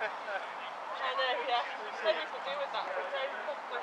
I know, yeah. Something to do with that. It's very complex.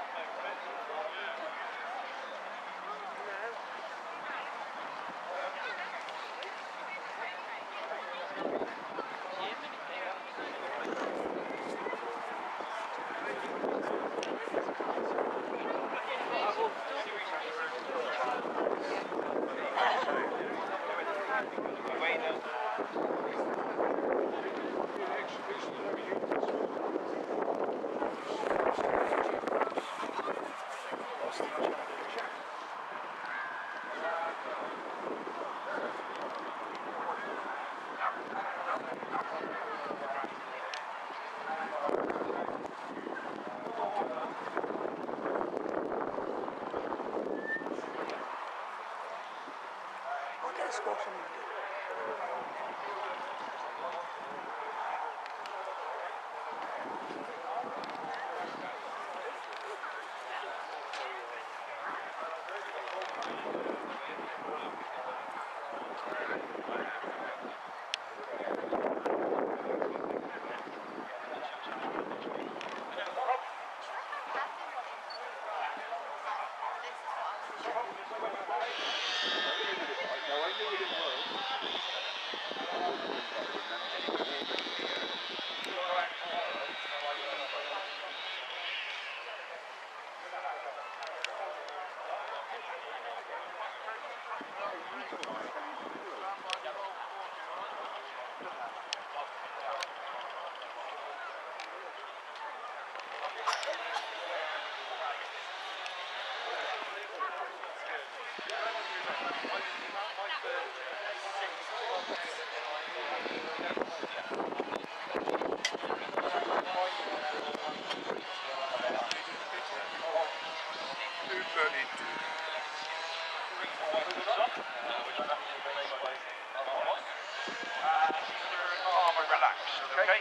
Okay?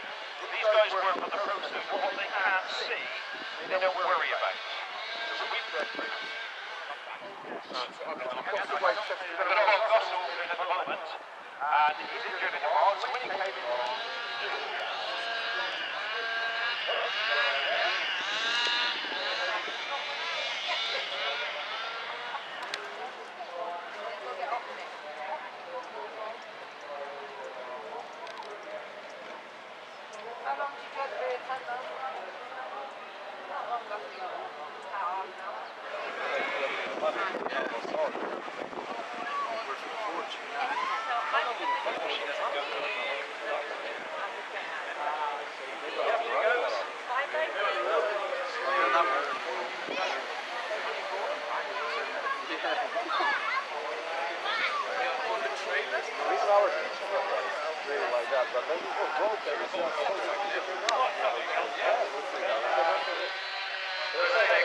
These guys work on the process, but what they can't see, they don't worry about. So we've got a lot of Gus over in at the moment, and he's injured in the wall, so when he came in, how long did you go to the attendant? Not long ago. How long now? Like that, but then you go broke everything.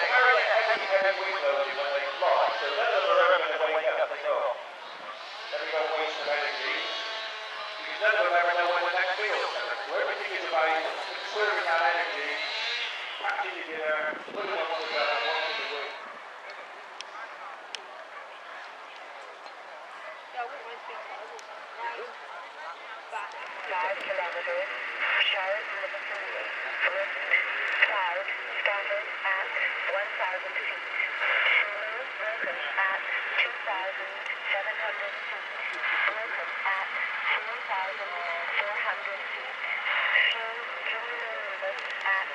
very heavy windows when they fly, so none of them are ever going to wake up and go, every one waste of energy, because none of them ever know when the next wheel's coming. So everything is about conserving that energy, packing together, putting it on the ground, and walking the room. Yeah, I wouldn't mind being right. Back. 5 kilometers, sharp wind, cloud started at 1,000 feet, smooth broken at 2,700 feet, broken at 4,400 feet, smooth cumulonimbus at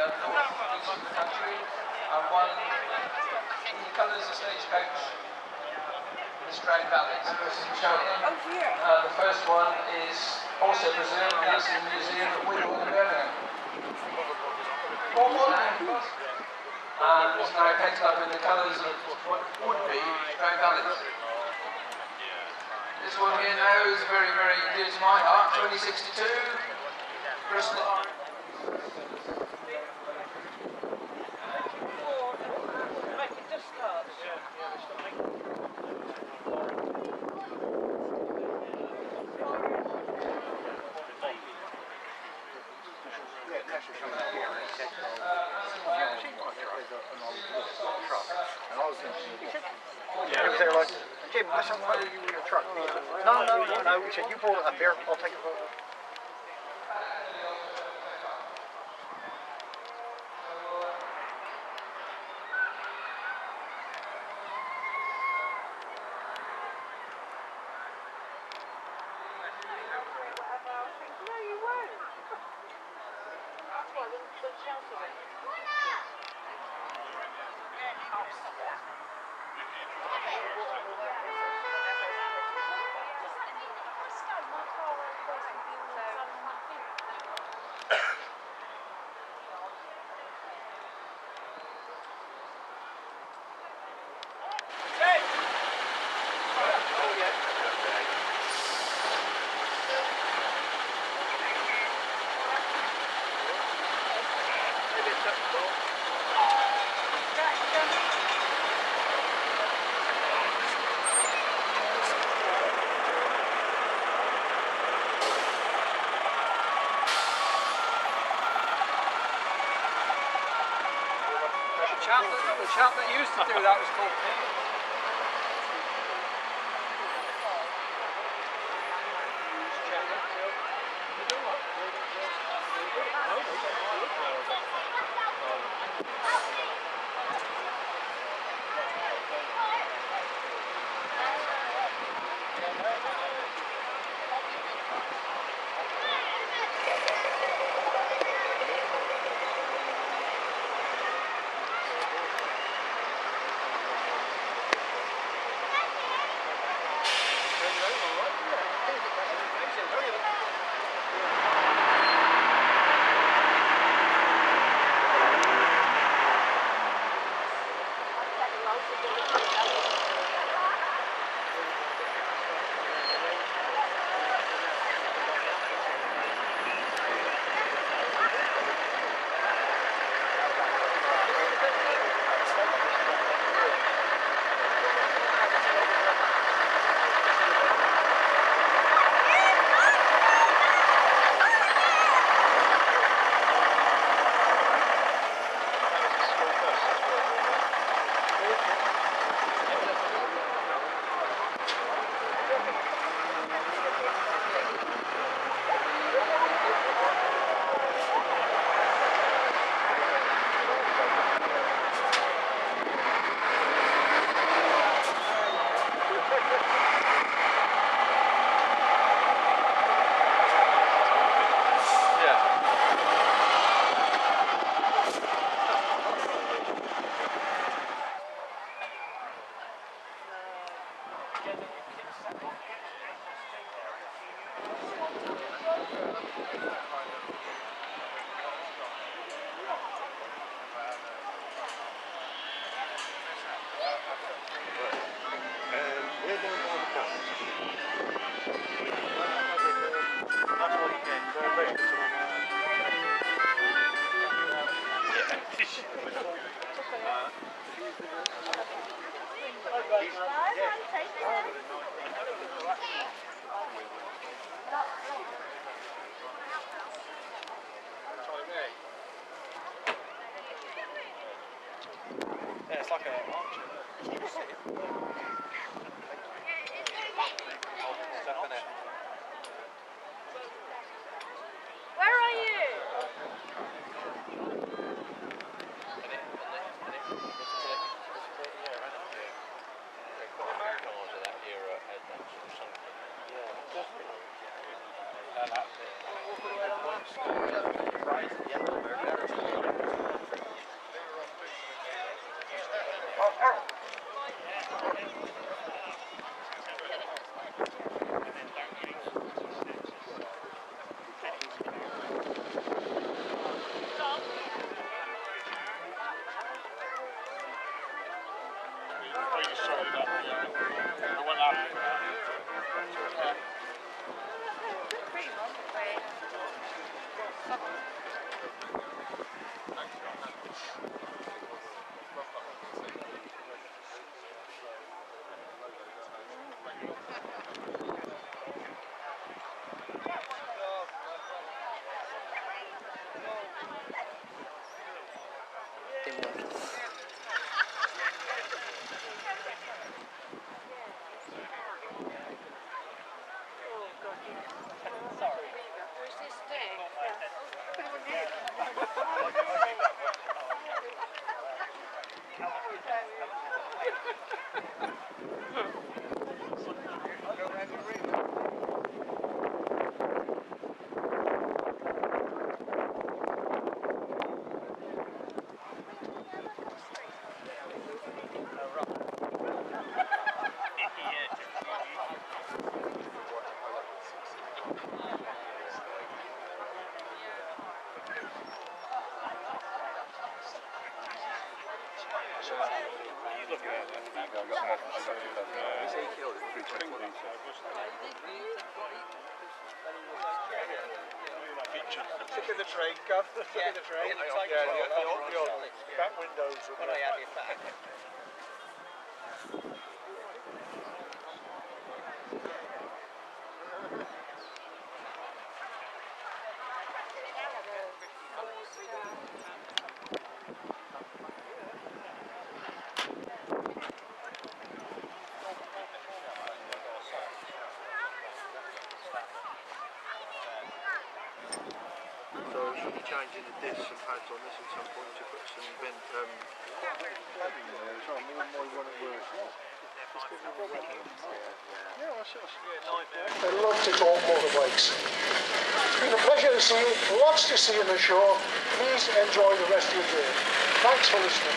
North of the country, and one in the colours of Stagecoach, the Strand Valleys. The first one is also preserved in the Museum of Whittle in Birmingham. And it's now painted up in the colours of what would be Strand Valleys. This one here now is very, very dear to my heart, 2062, Bristol. They were like, Jim, I said, why are you in your truck? No. He said, you brought it up here, I'll take a photo. The chap that used to do that was called Pete. Yeah, it's like a archer. Where are you? Look at the train, Gav. Look at the train. Yeah, the back windows. What I had it back. So should be changing the discs and pads on this at some point to put some vent cladding there as well. More and more you want it working. Yeah, that's it. I love to go on motorbikes. It's been a pleasure to see you. Lots to see on the show. Please enjoy the rest of the day. Thanks for listening.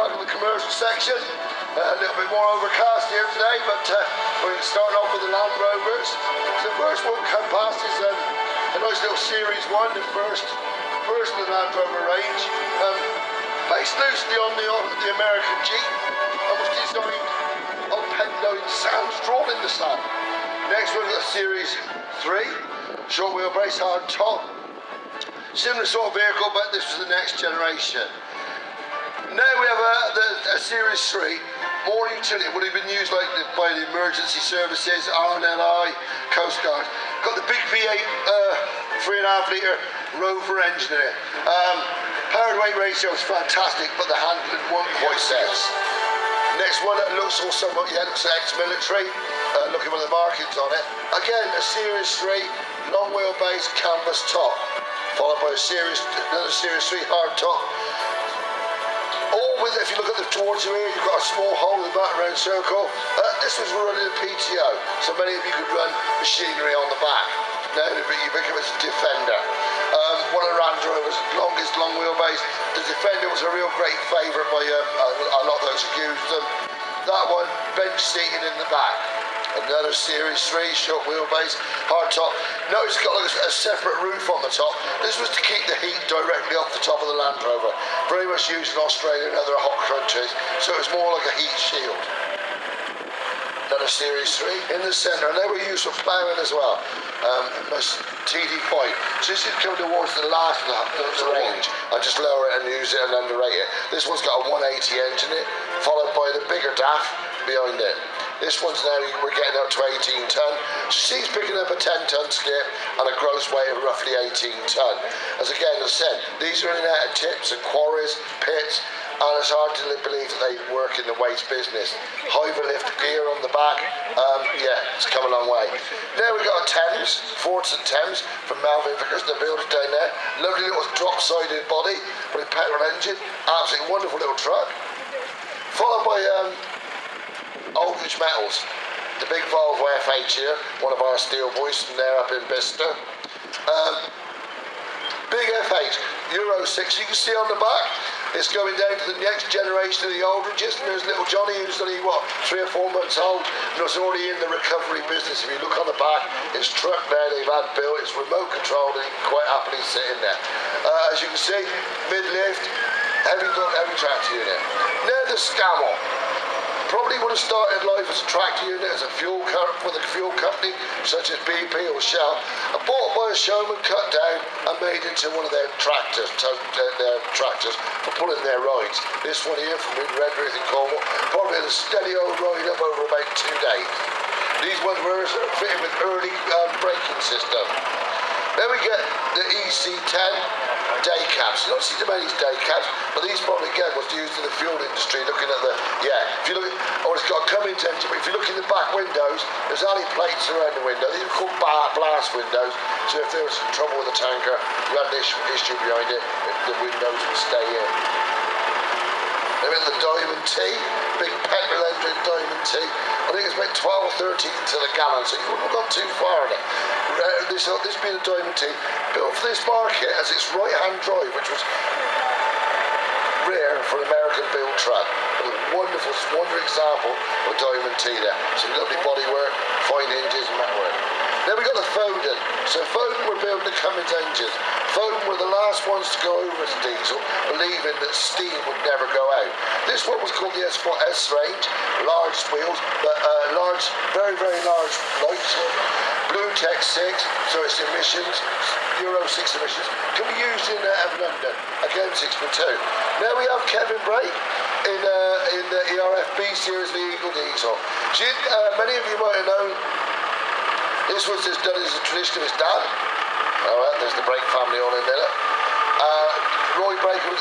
back in the commercial section. A little bit more overcast here today, but we're starting off with the Land Rovers. So the first one come past is a nice little Series 1, the first of the Land Rover range. Based loosely on the American Jeep, and was designed on pen-loading sands, drawn in the sand. Next one, we've got Series 3, short wheelbase, hard top. Similar sort of vehicle, but this was the next generation. Now we have a Series 3, more utility, would have been used like by the emergency services, RNLI, Coast Guard. Got the big V8 3.5 litre Rover engine in it. Power to weight ratio is fantastic, but the handling won't quite set. Next one that looks also, yeah, looks ex-military, looking at the markings on it. Again, a Series 3, long wheelbase, canvas top, followed by another Series 3 hard top. All with, if you look at the towards you here, you've got a small hole in the back round circle. This was running a PTO, so many of you could run machinery on the back. Now you think of it as a Defender. One of the Land Rover's longest long wheelbase. The Defender was a real great favourite by a lot of those who used them. That one, bench seating in the back. Another Series 3, short wheelbase, hard top. Notice it's got like a separate roof on the top. This was to keep the heat directly off the top of the Land Rover. Very much used in Australia and other hot countries, so it was more like a heat shield. Another Series 3 in the centre, and they were used for ploughing as well. Nice TD5. So this is coming towards the last of the range. I just lower it and use it and underrate it. This one's got a 180 engine in it, followed by the bigger DAF behind it. This one's now, we're getting up to 18 tonne. She's picking up a 10-tonne skip and a gross weight of roughly 18 tonne. As again, as I said, these are in and out of tips and quarries, pits, and it's hard to believe that they work in the waste business. Hyver lift gear on the back, yeah, it's come a long way. Now we've got a Thames, Fords and Thames from Melvin Vickers, the builder down there. Lovely little drop-sided body with a petrol engine, absolutely wonderful little truck. Followed by Aldridge Metals, the big Volvo FH here, one of our steel boys from there up in Bicester. Big FH, Euro 6, you can see on the back, it's going down to the next generation of the Aldridges, and there's little Johnny who's only, what, 3 or 4 months old, and it's already in the recovery business. If you look on the back, it's truck there they've had built, it's remote controlled, and you can quite happily sit in there. As you can see, mid-lift, heavy tractor unit. Now the Scamel. Probably would have started life as a tractor unit, as a fuel company, such as BP or Shell, and bought by a showman, cut down, and made into one of their tractors, for pulling their rides. This one here from Redruth in Cornwall, probably had a steady old ride up over about 2 days. These ones were fitted with early braking system. Then we get the EC10 day cabs. You don't see too many day cabs, but these probably again was used in the fuel industry. Looking at the, yeah, if you look at, or it's got a Cummins engine, but if you look in the back windows, there's only plates around the window. These are called blast windows, so if there was some trouble with the tanker, you had an issue behind it, the windows would stay in. Then we have the Diamond T, big petrol engine Diamond T. I think it's about 12 or 13 to the gallon, so you wouldn't have gone too far in it. This being a Diamond T, built for this market as its right-hand drive, which was rare for an American-built truck. But a wonderful example of a Diamond T there. Some lovely bodywork, fine hinges and metalwork. Then we got the Foden. So Foden were building the Cummins engines. Foden were the last ones to go over as diesel, believing that steam would never go out. This one was called the S range, large wheels, but large, very, very large lights. Blue Tech 6, so it's emissions, Euro 6 emissions, can be used in London, again 6.2. Now we have Kevin Brake in the ERFB series, the Eagle Diesel. Many of you might have known this was just done as a tradition of his dad. Alright, there's the Brake family all in there. Roy Brake, who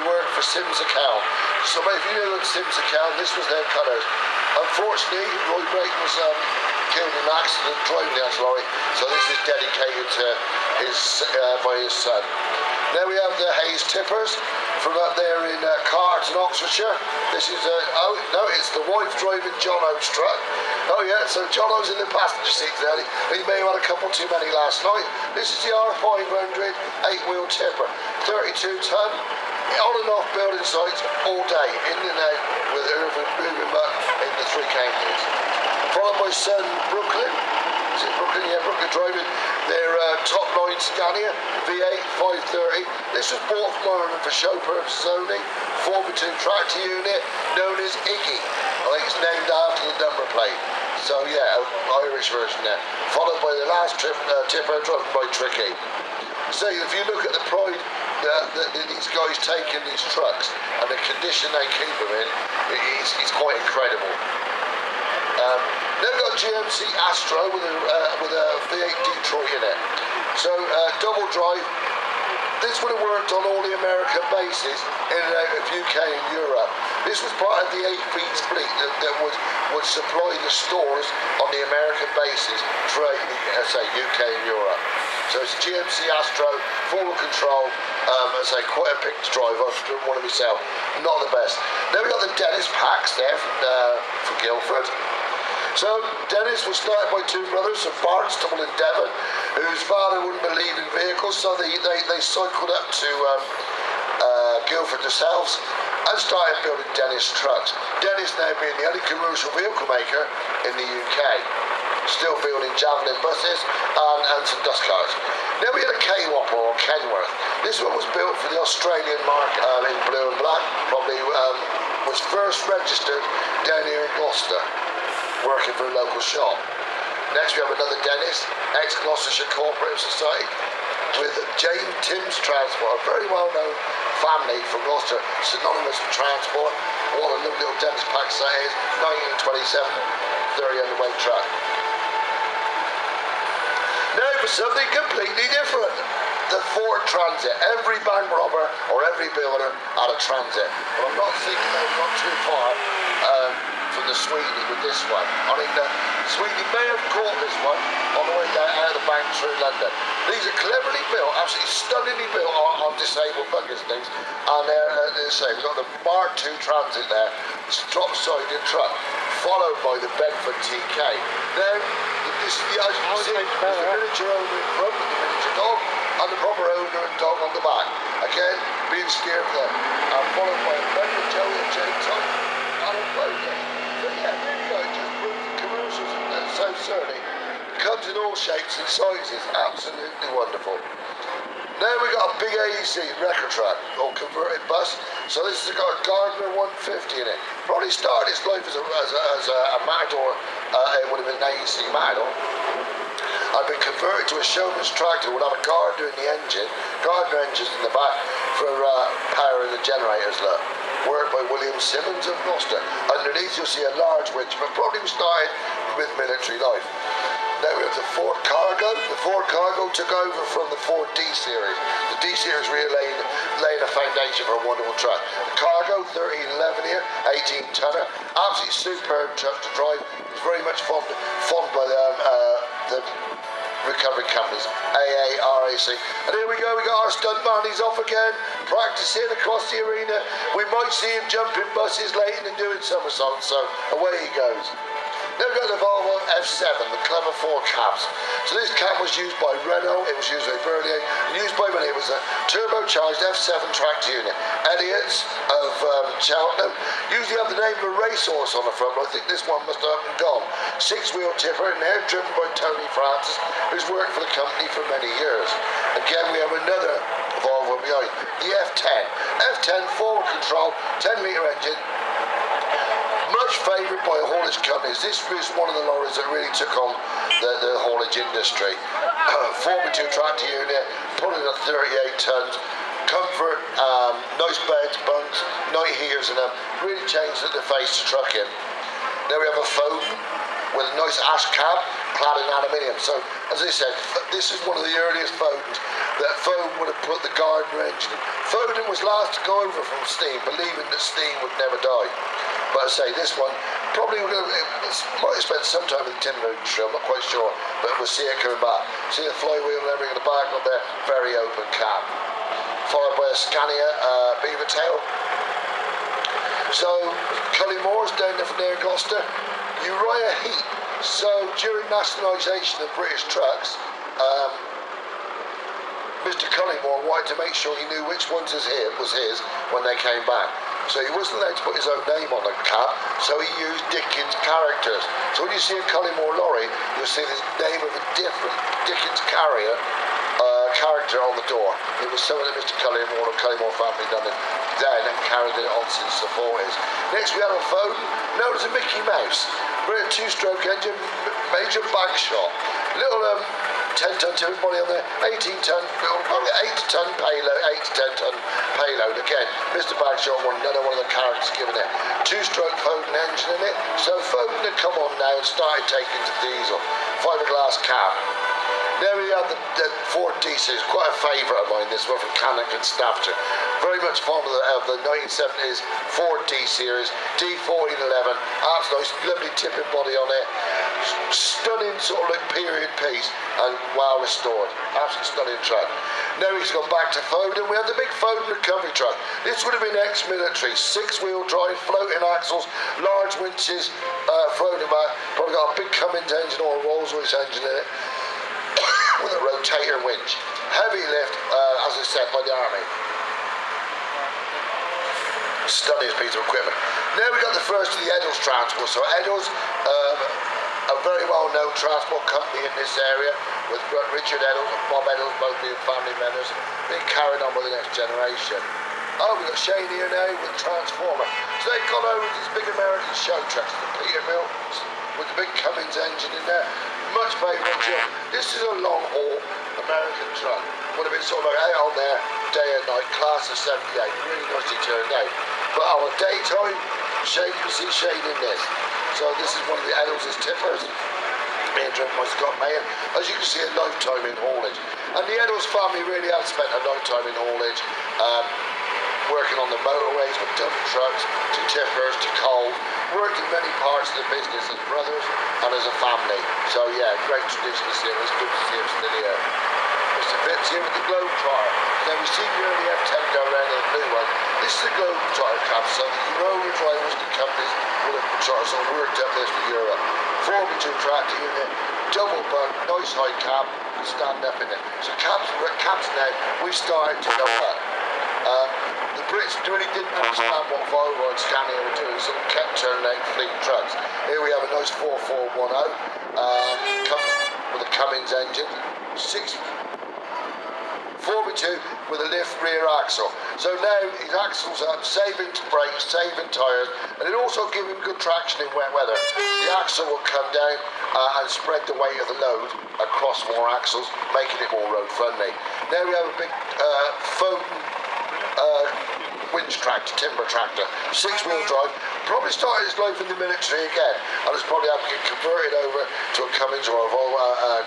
worked for Sims Account. So if you knew Sims Account, this was their cutters. Unfortunately, Roy Brake was killed in an accident driving the lorry, so this is dedicated to his by his son. Now we have the Hayes tippers from up there in Carton, Oxfordshire. This is, oh no, it's the wife driving Jono's truck. Oh yeah, so Jono's in the passenger seat there. He may have had a couple too many last night. This is the R500 8-wheel tipper, 32 ton, on and off building sites all day, in and out with urban moving muck in the 3 counties. Followed by son Brooklyn. Is it Brooklyn? Yeah, Brooklyn driving their top line Scania V8 530. This was bought from Ireland for show purposes only. 4x2 tractor unit known as Iggy. I think it's named after the number plate. So yeah, Irish version there. Followed by the last tipper driven by Tricky. So if you look at the pride that these guys take in these trucks and the condition they keep them in, it's quite incredible. They've got a GMC Astro with a V8 Detroit in it. So double drive. This would have worked on all the American bases in and out of UK and Europe. This was part of the 8-feet fleet that would supply the stores on the American bases throughout the UK and Europe. So it's a GMC Astro, forward control, quite a picked drive. I've driven one of myself, not the best. Then we got the Dennis packs there from Guildford. So Dennis was started by 2 brothers from Barnstable in Devon, whose father wouldn't believe in vehicles, so they cycled up to Guildford themselves and started building Dennis trucks. Dennis now being the only commercial vehicle maker in the UK, still building Javelin buses and some dust cars. Then we had a K-Whopper or Kenworth. This one was built for the Australian market in blue and black, probably was first registered down here in Gloucester, working for a local shop. Next we have another Dennis, ex-Gloucestershire Cooperative Society, with James Timms Transport, a very well-known family from Gloucester, synonymous with transport. What a lovely little Dennis pack that is, 1927, 30 underweight truck. Now for something completely different. The Ford Transit. Every bank robber or every builder had a Transit. But I'm not thinking they've gone too far from the Sweeney with this one. I think the Sweeney may have caught this one on the way down out of the bank through London. These are cleverly built, absolutely stunningly built on disabled buggers and things. And we've got the Mark II Transit there, drop-sided truck, followed by the Bedford TK. Now, this is the, as you can see, there's the miniature owner in front with the miniature dog, and the proper owner and dog on the back. Again, being steered there, and followed by a Bedford Joey and Jane Tom, and a Bogan. So yeah, there you go, just proves the commercials and so certainly comes in all shapes and sizes, absolutely wonderful. Now we got a big AEC record truck or converted bus. So this has got a Gardner 150 in it. Probably started its life as a Matador. It would have been an AEC Matador. I've been converted to a showman's tractor. Would have a Gardner in the engine, Gardner engines in the back for powering the generators. Look, worked by William Simmons of Gloucester. Underneath you'll see a large winch, but probably was started with military life. Now we have the Ford Cargo. The Ford Cargo took over from the Ford D Series. The D Series really laying a foundation for a wonderful truck. The Cargo 1311 here, 18 tonner, absolutely superb truck to drive. It's very much fond by the recovery companies, AA, RAC. And here we go, we got our stuntman, he's off again, practicing across the arena. We might see him jumping buses late and doing somersaults, so away he goes. Then we've got the Volvo F7, the Clever 4 cabs. So this cab was used by Renault, it was used by Berlier, used by many. It was a turbocharged F7 tractor unit. Elliott's of Cheltenham usually have the name of a racehorse on the front, but I think this one must have been gone. 6-wheel tipper in there, driven by Tony Francis, who's worked for the company for many years. Again, we have another Volvo behind, the F10. F10 forward control, 10-litre engine, much favoured by haulage companies. This was one of the lorries that really took on the haulage industry. 4x2 tractor unit, pulling at 38 tons, comfort, nice beds, bunks, night heaters in them, really changed the face to trucking. Then we have a foam with a nice ash cab clad in aluminium. So, as I said, this is one of the earliest foams that foam would have put the Gardner engine in. Foden was last to go over from steam, believing that steam would never die. But I say this one, probably might have spent some time in the timber industry, I'm not quite sure, but we'll see it coming back. See the flywheel and everything in the back up there, very open cab. followed by a Scania Beaver Tail. So Cullingmore's down there from there in Gloucester. Uriah Heap. So during nationalisation of British trucks, Mr. Cullingmore wanted to make sure he knew which ones was his when they came back. So he wasn't allowed to put his own name on the cap, so he used Dickens characters. So when you see a Cullingmore lorry, you'll see the name of a different Dickens character on the door. It was something that Mr. Cullingmore and the Cullingmore family done it then and carried it on since the 40s. Next we have a phone known as a Mickey Mouse. We're a 2-stroke engine, major bag shot. Little 10-ton tube body on there, 18-ton, 8-ton payload, 8 to 10-ton payload. Again, Mr. Bagshot won another one of the characters given it. 2-stroke Foden engine in it. So Foden had come on now and started taking to diesel. Fiberglass cab. There we have the Ford D-Series, quite a favourite of mine, this one from Cannock and Staffordshire. Very much fond of the 1970s Ford D-Series, D1411, absolutely lovely tipping body on it. Stunning sort of like period piece and well restored. Absolutely stunning truck. Now he's gone back to Foden. We have the big Foden recovery truck. This would have been ex-military, 6-wheel drive, floating axles, large winches, thrown in back. Probably got a big Cummins engine or a Rolls-Royce engine in it. With a rotator winch. Heavy lift, as I said, by the Army. Stunning piece of equipment. Now we got the first of the Eddles transport. So Eddles, a very well-known transport company in this area, with Richard Eddles and Bob Eddles both being family members, being carried on by the next generation. Oh, we've got Shane here now with Transformer. So they've gone over these big American show trucks, the Peterbilt, with the big Cummins engine in there. Much favourite job. This is a long haul American truck. Would have been sort of like out on there day and night, class of 78. Really nicely turned out. But on a daytime, Shane, you can see Shane in this. So this is one of the Eddles' tippers, being driven by Scott Mayer. As you can see, a lifetime in haulage. And the Eddles family really have spent a lifetime in haulage, working on the motorways with dump trucks, to tippers, to coal, worked in many parts of the business as brothers and as a family. So yeah, great tradition to see him. It's good to see him still here. Mr. Phipps here with the Globetrotter. Now we see the early F10 go around in the blue one. This is the Globetrotter cab, so the roller drivers and companies would have sort of worked up this for Europe. 4x2 tractor unit, double bunk, nice high cab, and stand up in it. So cabs now, we've started to know that. The Brits really didn't understand what Volvo and Scania were doing, so they kept turning out fleet trucks. Here we have a nice 4410 with a Cummins engine, 4x2 with a lift rear axle. So now his axle's up, saving brakes, saving tyres, and it also gives him good traction in wet weather. The axle will come down and spread the weight of the load across more axles, making it more road friendly. Now we have a big Foden winch tractor, timber tractor, 6-wheel drive. Probably started his life in the military again, and has probably had to get converted over to a Cummins or a Volvo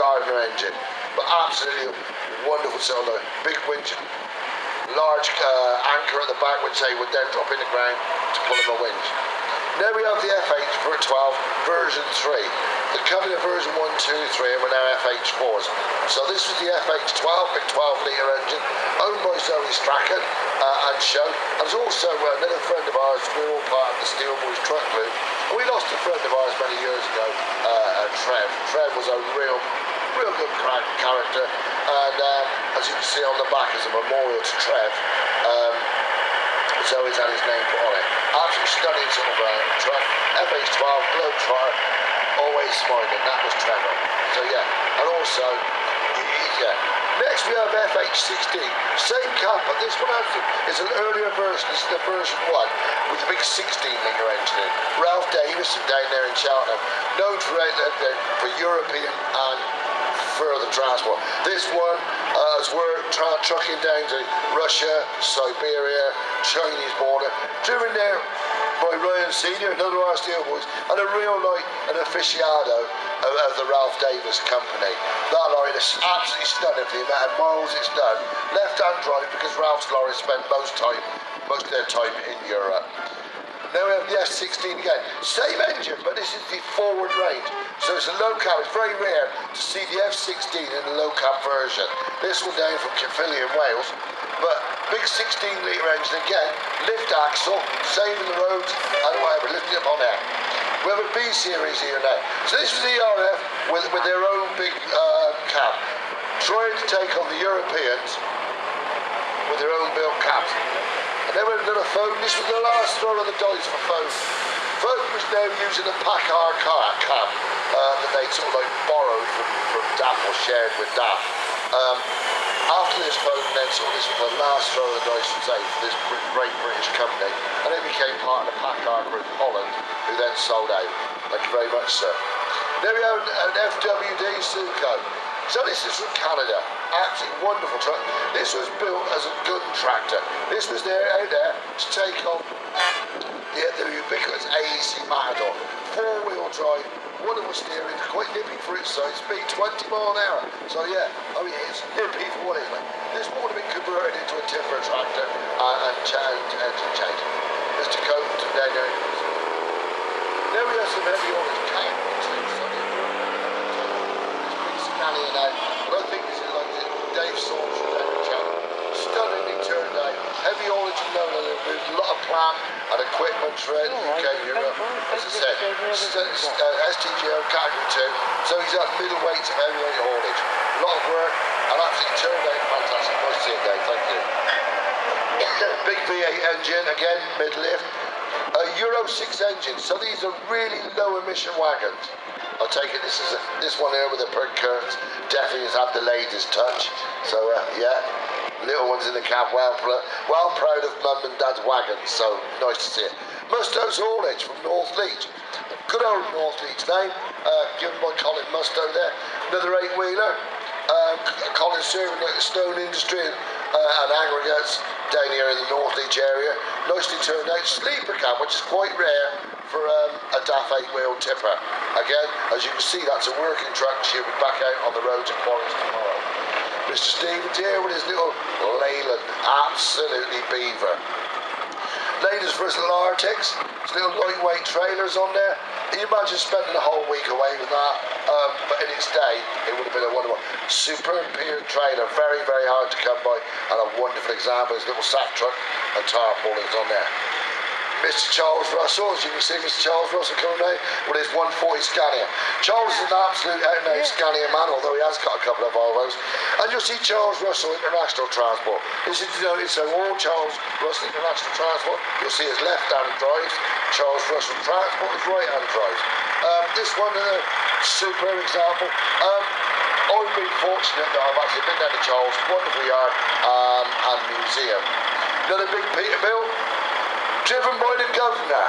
Gardner engine. But absolutely wonderful cylinder, big winch, large anchor at the back, which they would then drop in the ground to pull him a winch. Now we have the FH12 version 3. The Cummins version 1, 2, 3, and we're now FH4s. So this was the FH12, big 12-litre engine, owned by Zoe Strachan and Show. And there's also another friend of ours, we're all part of the Steel Boys Truck Group. And we lost a friend of ours many years ago, Trev. Trev was a real good character, and as you can see on the back as a memorial to Trev, Zoe's had his name put on it. Absolutely stunning sort of truck. FH12, Globetrotter, always smiling. That was Trevor. So yeah, and also, yeah. Next we have FH16, same cab, but this one is an earlier version. This is the version 1 with a big 16-litre engine in. Ralph Davison down there in Cheltenham, known for European and further transport. This one has worked trucking down to Russia, Siberia, Chinese border, driven there by Ryan Senior, another of our Steel Boys, and a real an aficionado of the Ralph Davis company. That lorry is absolutely stunning for the amount of miles it's done. Left-hand drive because Ralph's lorry spent most of their time in Europe. Now we have the S16 again, same engine, but this is the forward range. So it's a low cab. It's very rare to see the F16 in a low cab version. This one down from Caerphilly in Wales, Big 16-litre engine again, lift axle, saving the roads and whatever, lifting up on air. We have a B series here now. So this was the ERF with their own big cab, trying to take on the Europeans with their own built cabs. And then we had another Folk. This was the last throw of the dice for Folk. Folk was now using a Packard cab that they sort of like borrowed from DAF or shared with DAF. After this Folk, then sort of this was the last throw of the dice for this great British company, and it became part of the Packard group in Holland, who then sold out. Thank you very much, sir. There we have an FWD Suco. So this is from Canada. Absolutely wonderful truck. This was built as a gun tractor. This was out there to take on the ubiquitous AEC Matador. 4-wheel drive, wonderful steering, quite nippy for its size, speed 20 mile an hour. So yeah, I mean it's nippy for what it is. Like. This would have been converted into a timber tractor and engine change. Mr. Copeland and Daniel. There we have some heavy haulage cane. Now, but I think this is like Dave Saunders from David Channel. Stunningly turned out. Heavy haulage and load, with a lot of plant and equipment throughout the UK and Europe. As I said, STGO category 2. So he's at middleweights of heavyweight haulage. A lot of work and absolutely turned out fantastic. Nice to see it, Dave. Thank you. Big V8 engine again, mid lift. Euro 6 engine. So these are really low emission wagons. I take it this one here with the prick curtains definitely has had the ladies' touch. So yeah, little ones in the cab, well proud of mum and dad's wagons. So nice to see it. Musto's haulage from North Leach. Good old North Leach name, given by Colin Musto there. Another 8-wheeler. Colin serving at the stone industry and aggregates down here in the North Leach area. Nicely turned out sleeper cab, which is quite rare for a DAF 8-wheel tipper. Again, as you can see, that's a working truck. She'll be back out on the roads and quarries tomorrow. Mr. Stevens here with his little Leyland, absolutely beaver. Ladies versatile Arctics, little lightweight trailers on there. Can you imagine spending a whole week away with that? But in its day, it would have been a wonderful, superb pier trailer, very, very hard to come by, and a wonderful example is little sack truck and tarpaulins on there. Mr. Charles Russell, as you can see, Mr. Charles Russell coming out with his 140 Scania. Charles is an absolute out-and-out Scania man, although he has got a couple of Volvos. And you'll see Charles Russell International Transport. This is, you know, it's all Charles Russell International Transport. You'll see his left-hand drives. Charles Russell Transport is right-hand drives. This one, a superb example. I've been fortunate that I've actually been down to Charles, wonderful yard and museum. Another big Peterbilt. Driven by the governor.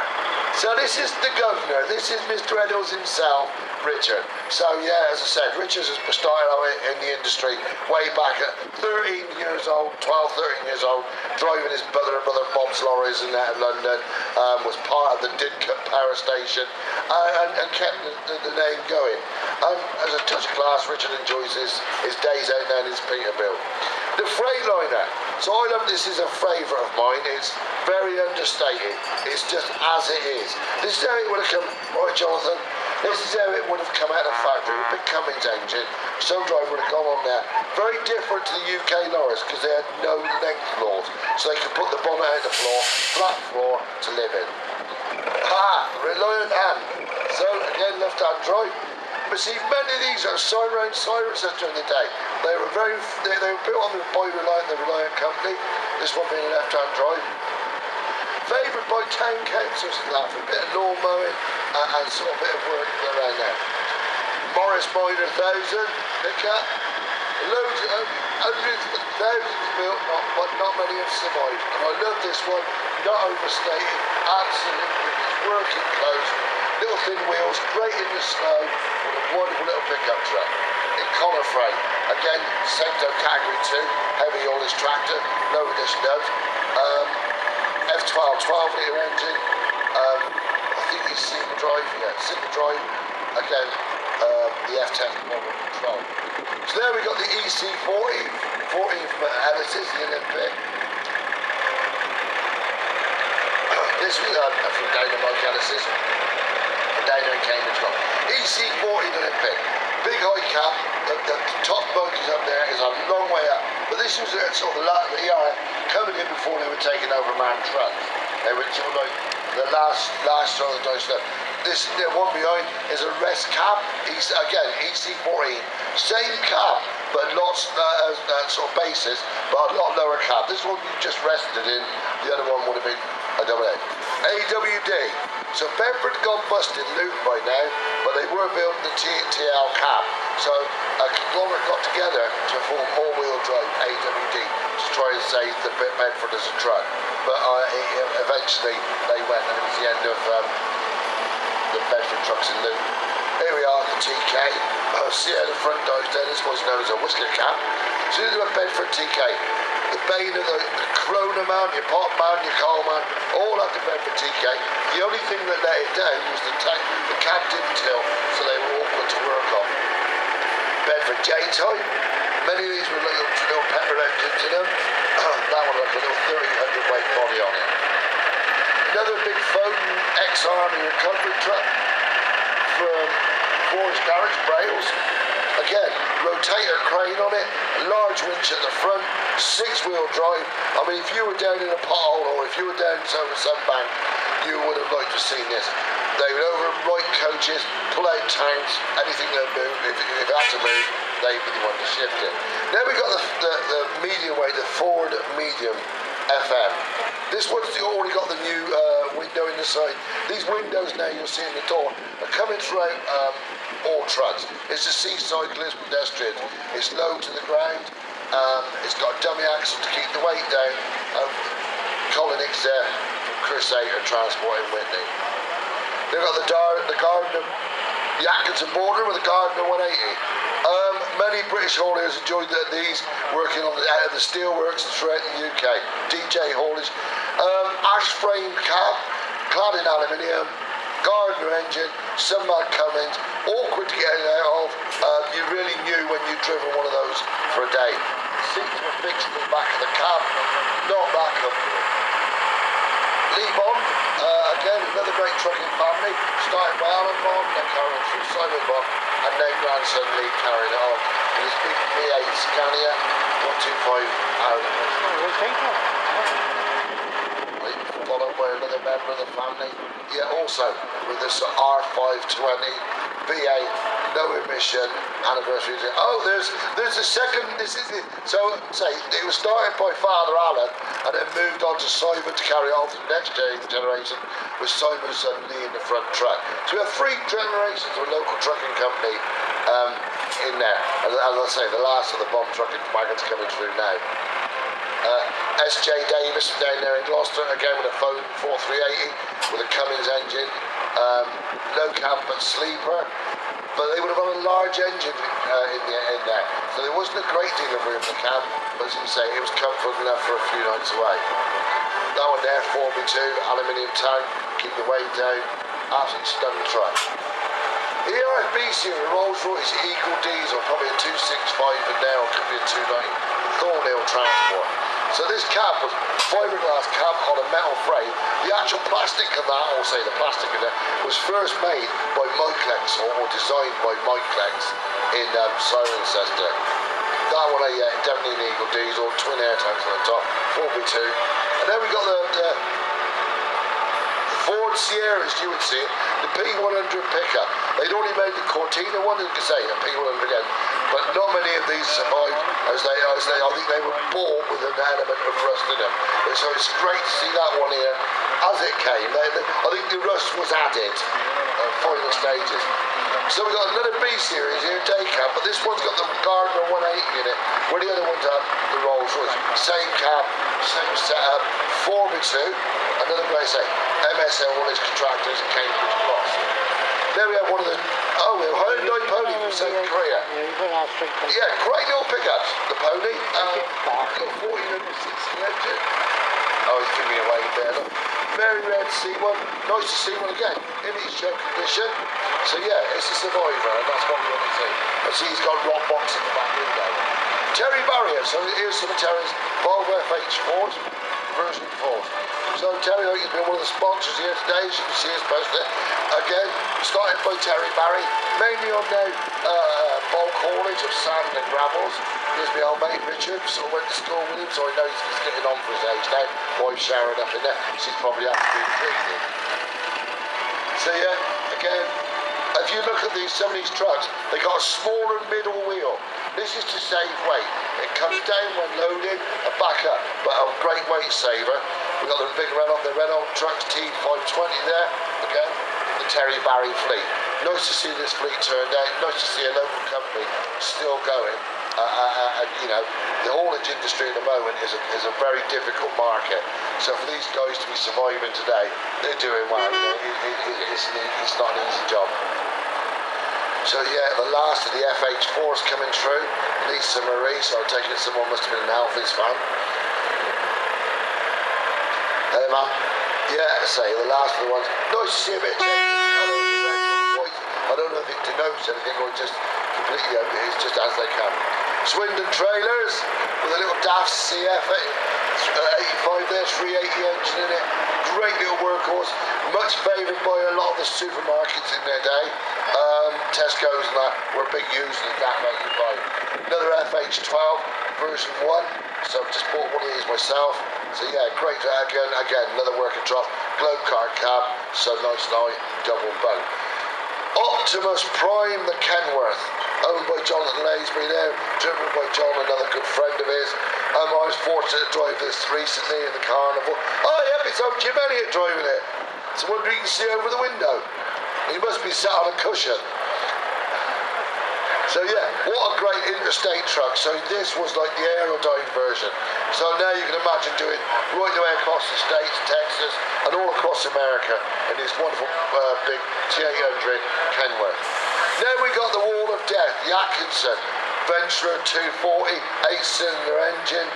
So this is the governor. This is Mr. Eddles himself, Richard. So yeah, as I said, Richard has started out in the industry way back at 13 years old, 12, 13 years old, driving his brother Bob's lorries in London, was part of the Didcot power station, and kept the name going. As a touch of class, Richard enjoys his days out there in his Peterbilt. The Freightliner. So I love this, is a favourite of mine. It's very understated. It's just as it is. This is how it would have come, right, Jonathan? This is how it would have come out of the factory. A big Cummins engine. Some driver would have gone on there. Very different to the UK lorries because they had no length floors. So they could put the bonnet out the floor, flat floor to live in. Reliant hand. So again, left-hand drive. But see, many of these are silencers during the day. They were built on by the Reliant company. This one being a left-hand drive. Favoured by town councils and that for a bit of lawn mowing and sort of bit of work around there. Morris Minor 1000 pickup. Loads of hundreds of thousands built, but not many have survived. And I love this one, not overstated, absolutely, it's working close. Little thin wheels, great in the snow, with a wonderful little pickup truck. In collar frame, again, Sector Category 2, heavy haulage tractor, no addition dubs. F12, 12-litre engine. I think he's single drive, single drive. Again, the F10 model control. So there we got the EC40, 14 from Ellis's, the Olympic. This was from Dynamite Ellis's. Dana and Cambridge got EC40 Olympic. Big high cap, the top bunkies up there is a long way up. But this was sort of the ERA coming in before they were taking over manned trucks. They were sort of like the last sort of those stuff. This the one behind is a rest cab. Again EC14, same cab, but lots sort of bases, but a lot lower cab. This one you just rested in. The other one would have been a double A. AWD. So Bedford got busted Luton by now, but they were building the TL cab. So a conglomerate got together to form all-wheel drive AWD to try and save the Bedford as a truck. But eventually they went, and it was the end of the Bedford trucks in Luton. Here we are, the TK. See how the front dives down. This one's known as a whisker cap. So you do a Bedford TK. The Bane of the Corona man, your Pot man, your Coal man, all had the Bedford TK. The only thing that let it down was the cab didn't tilt, so they were awkward to work on. Bedford J-type. Many of these were little pepper engines in them. That one had like a little 30 weight body on it. Another big Foden ex-army recovery truck from Forge Garage, Brails. Again, rotator crane on it, large winch at the front, 6-wheel drive. I mean, if you were down in a pothole or if you were down over some bank, you would have liked to have seen this. They would overwrite coaches, pull out tanks, anything that moved. If it had to move, they'd be the one to shift it. Then we got the medium weight, the Ford Medium FM. This one's already got the new window in the side. These windows now you'll see in the door are coming throughout all trucks. It's to see cyclists, pedestrians. It's low to the ground. It's got a dummy axle to keep the weight down. Colin Hicks there from Crusader Transport in Whitney. They've got the Gardner, the Atkinson border with the Gardner 180. Many British hauliers enjoyed these working on the steelworks throughout the UK. DJ haulage. Ash frame cab, clad in aluminium, Gardner engine, Sunmag Cummins, awkward to get out of. You really knew when you'd driven one of those for a day. Seats were fixed to the back of the cab, not that comfortable. Lee Bond, again another great trucking family, started by Alan Bond, then carrying through Simon Bond, and then grandson Lee carrying it on. And his big V8 Scania 125 out. Followed by another member of the family. Yeah, also with this R520 V8, no emission, anniversary. Oh, there's a second. This is it. So say it was started by Father Alan, and then moved on to Simon to carry on to the next generation, with Simon's son Lee in the front truck. So we have 3 generations of a local trucking company in there. And as I say, the last of the bomb trucking wagons coming through now. SJ Davis down there in Gloucester, again with a Foden 4380 with a Cummins engine, low cab but sleeper, but they would have had a large engine in there, so there wasn't a great deal of room in the cab, but as you say, it was comfortable enough for a few nights away. That one there, 4x2, aluminium tank, keep the weight down, absolutely stunning truck. The ERFB series Rolls Royce Eagle Diesel, probably a 265 and now it could be a 290, Thornhill Transport. So this cab was fiberglass cab on a metal frame. The actual plastic of that, or say the plastic of it, was first made by Michaelex, or designed by Michaelex in Cirencester. That one, definitely an Eagle Diesel, twin air tanks on the top, 4x2. And then we got the Ford Sierras, you would see it, the P100 pickup. They'd only made the Cortina one, you could say, a P100 again, but not many of these survived, as I think they were bought with an element of rust in them. So it's great to see that one here as it came. I think the rust was added at final stages. So we've got another B series here, day cab, but this one's got the Gardner 180 in it, where the other ones have the Rolls Royce. Same cab, same setup, 4x2, another place say, MSL Willis Contractors in Cambridge Cross. There we have one of the, we have Hyundai Pony from South Korea. Yeah, great little pickups, the Pony. Got 1460 engine. Oh, he's giving me away there, look. Very red C1, nice to see one again, in its show condition. So yeah, it's a survivor, and that's what we want to see. I see he's got a rock box in the back window. Terry Barrier, so here's some of Terry's Volvo FH4s, version 4s. So Terry has been one of the sponsors here today, as you can see his poster. Again, started by Terry Barry, mainly on now bulk haulage of sand and gravels. Here's my old mate Richard, sort of went to school with him, so I know he's getting on for his age now. Wife showered up in there, she's probably had to be cleaning. So yeah, again, if you look at some of these trucks, they got a smaller middle wheel. This is to save weight. It comes down when loaded and back up, but a great weight saver. We've got the big Renault trucks T520 there, again, the Terry Barry fleet. Nice to see this fleet turned out, nice to see a local company still going. You know, the haulage industry at the moment is a very difficult market. So for these guys to be surviving today, they're doing well. It's not an easy job. So yeah, the last of the FH4s coming through. Lisa Marie, so I take it someone must have been an Alphys fan. Hey man. Yeah, say the last of the ones. Nice to see a bit of change in colour. I don't know if it denotes anything or just completely, it's just as they come. Swindon trailers with a little DAF CF 85 there, 380 engine in it. Great little workhorse, much favoured by a lot of the supermarkets in their day. Tesco's and that were big users of DAF 85. Another FH12 version 1, so I've just bought one of these myself. So yeah, great, again another working truck, globe car cab, so nice night, double boat. Optimus Prime, the Kenworth, owned by Jonathan Laisbury there, driven by John, another good friend of his. I was fortunate to drive this recently in the carnival. Oh yep, it's old Jim Elliott driving it. It's a wonder you can see over the window. He must be sat on a cushion. So yeah, what a great interstate truck. So this was like the Aerodyne version. So now you can imagine doing right the way across the States, Texas, and all across America in this wonderful big T800 Kenworth. Now we got the Wall of Death, the Atkinson Venturer 240, 8-cylinder engine.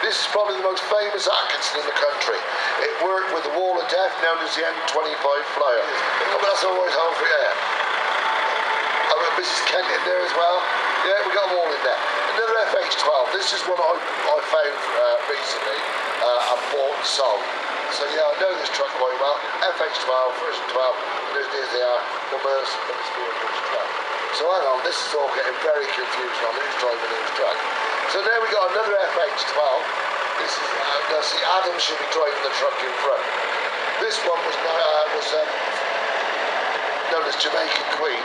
This is probably the most famous Atkinson in the country. It worked with the Wall of Death, known as the M25 Flyer. But that's always over here. Mrs. Kent in there as well. Yeah, we got them all in there. Another FH12. This is one I found recently and bought and sold. So yeah, I know this truck quite well. FH12, version 12. There's they are. Numbers. Let me see which truck. So hang on, this is all getting very confusing on who's driving whose truck. So there we got another FH12. This is now see, Adam should be driving the truck in front. This one was known as Jamaican Queen.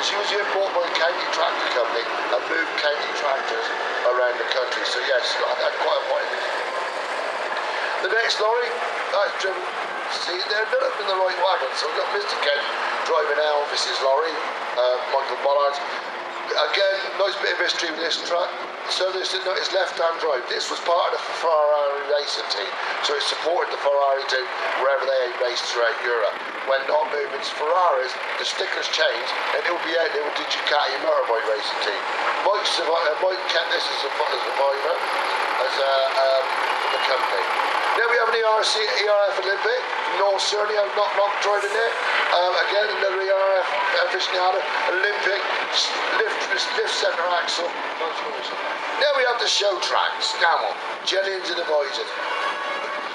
She was bought by the County Tractor Company and moved county tractors around the country. So yes, had quite a point. The next lorry, that's driven, see, they're not up in the right wagon. So we've got Mr. Kent driving Elvis's lorry, Michael Bollard's. Again, nice bit of history with this truck. So this is left-hand drive. This was part of the Ferrari racing team. So it supported the Ferrari team wherever they raced throughout Europe. When not moving to Ferraris, the stickers changed and it would be out there with the Ducati motorbike racing team. Mike kept this as a survivor for the company. Then we have an ERF Olympic from North Surrey, not driving there. Again, another ERF aficionado, Olympic, lift centre axle. Now we have the show track, Scammell, Jennings and Advisors.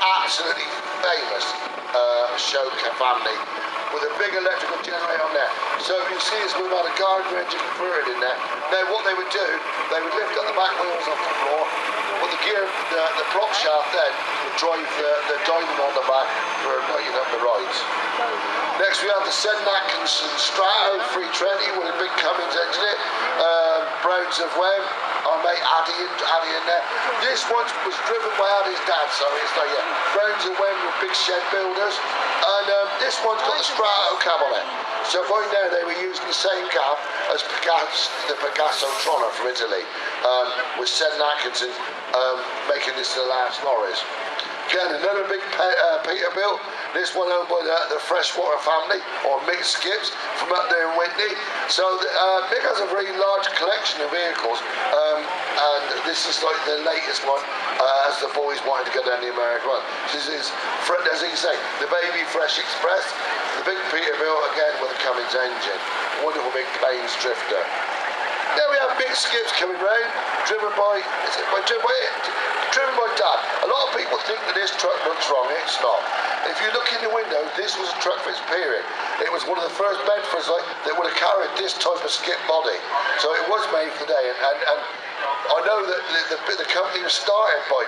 Absolutely famous show family with a big electrical generator on there. So you see this, we've had a Gardner engine converted in there. Now what they would do, they would lift up the back wheels off the floor, but the gear, the prop shaft then would drive the dynamo on the back for lighting up the rides. Next we have the Sen Atkinson Strato 320 with a big Cummins engine in it. Browns of Wem, our mate Addy in there. This one was driven by Addy's dad, so it's like, yeah, Browns of Wem were big shed builders. And this one's got the Strato cab on it. So right now they were using the same cab as the Pegaso Troller from Italy, with Sen Atkinson making this the last lorries. Again, another big Peterbilt. This one owned by the Freshwater family, or Mick Skips, from up there in Whitney. So Mick has a very large collection of vehicles, and this is like the latest one, as the boys wanted to go down the American one. This is, as you say, the Baby Fresh Express, the big Peterbilt, again with a Cummins engine. Wonderful big Plains drifter. Now we have Mick Skips coming round, driven by Dad. A lot of people think that this truck looks wrong, it's not. If you look in the window, this was a truck for its period. It was one of the first Bedfords that would have carried this type of skip body. So it was made for today, and I know that the company was started by